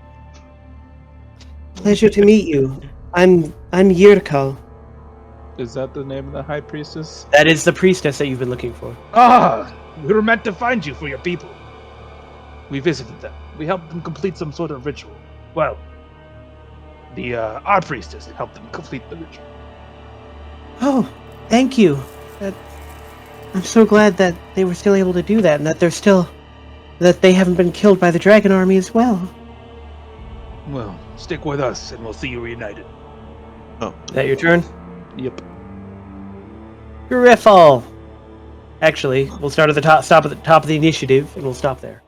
Pleasure to meet you. I'm Yirkal. Is that the name of the high priestess? That is the priestess that you've been looking for. Ah, we were meant to find you for your people. We visited them. We helped them complete some sort of ritual. Well, our priestess helped them complete the ritual. Oh, thank you. I'm so glad that they were still able to do that, and that they haven't been killed by the dragon army as well. Well, stick with us, and we'll see you reunited. Oh, Is that your turn? Yep. Griffle! Actually, we'll start at the top, stop at the top of the initiative, and we'll stop there.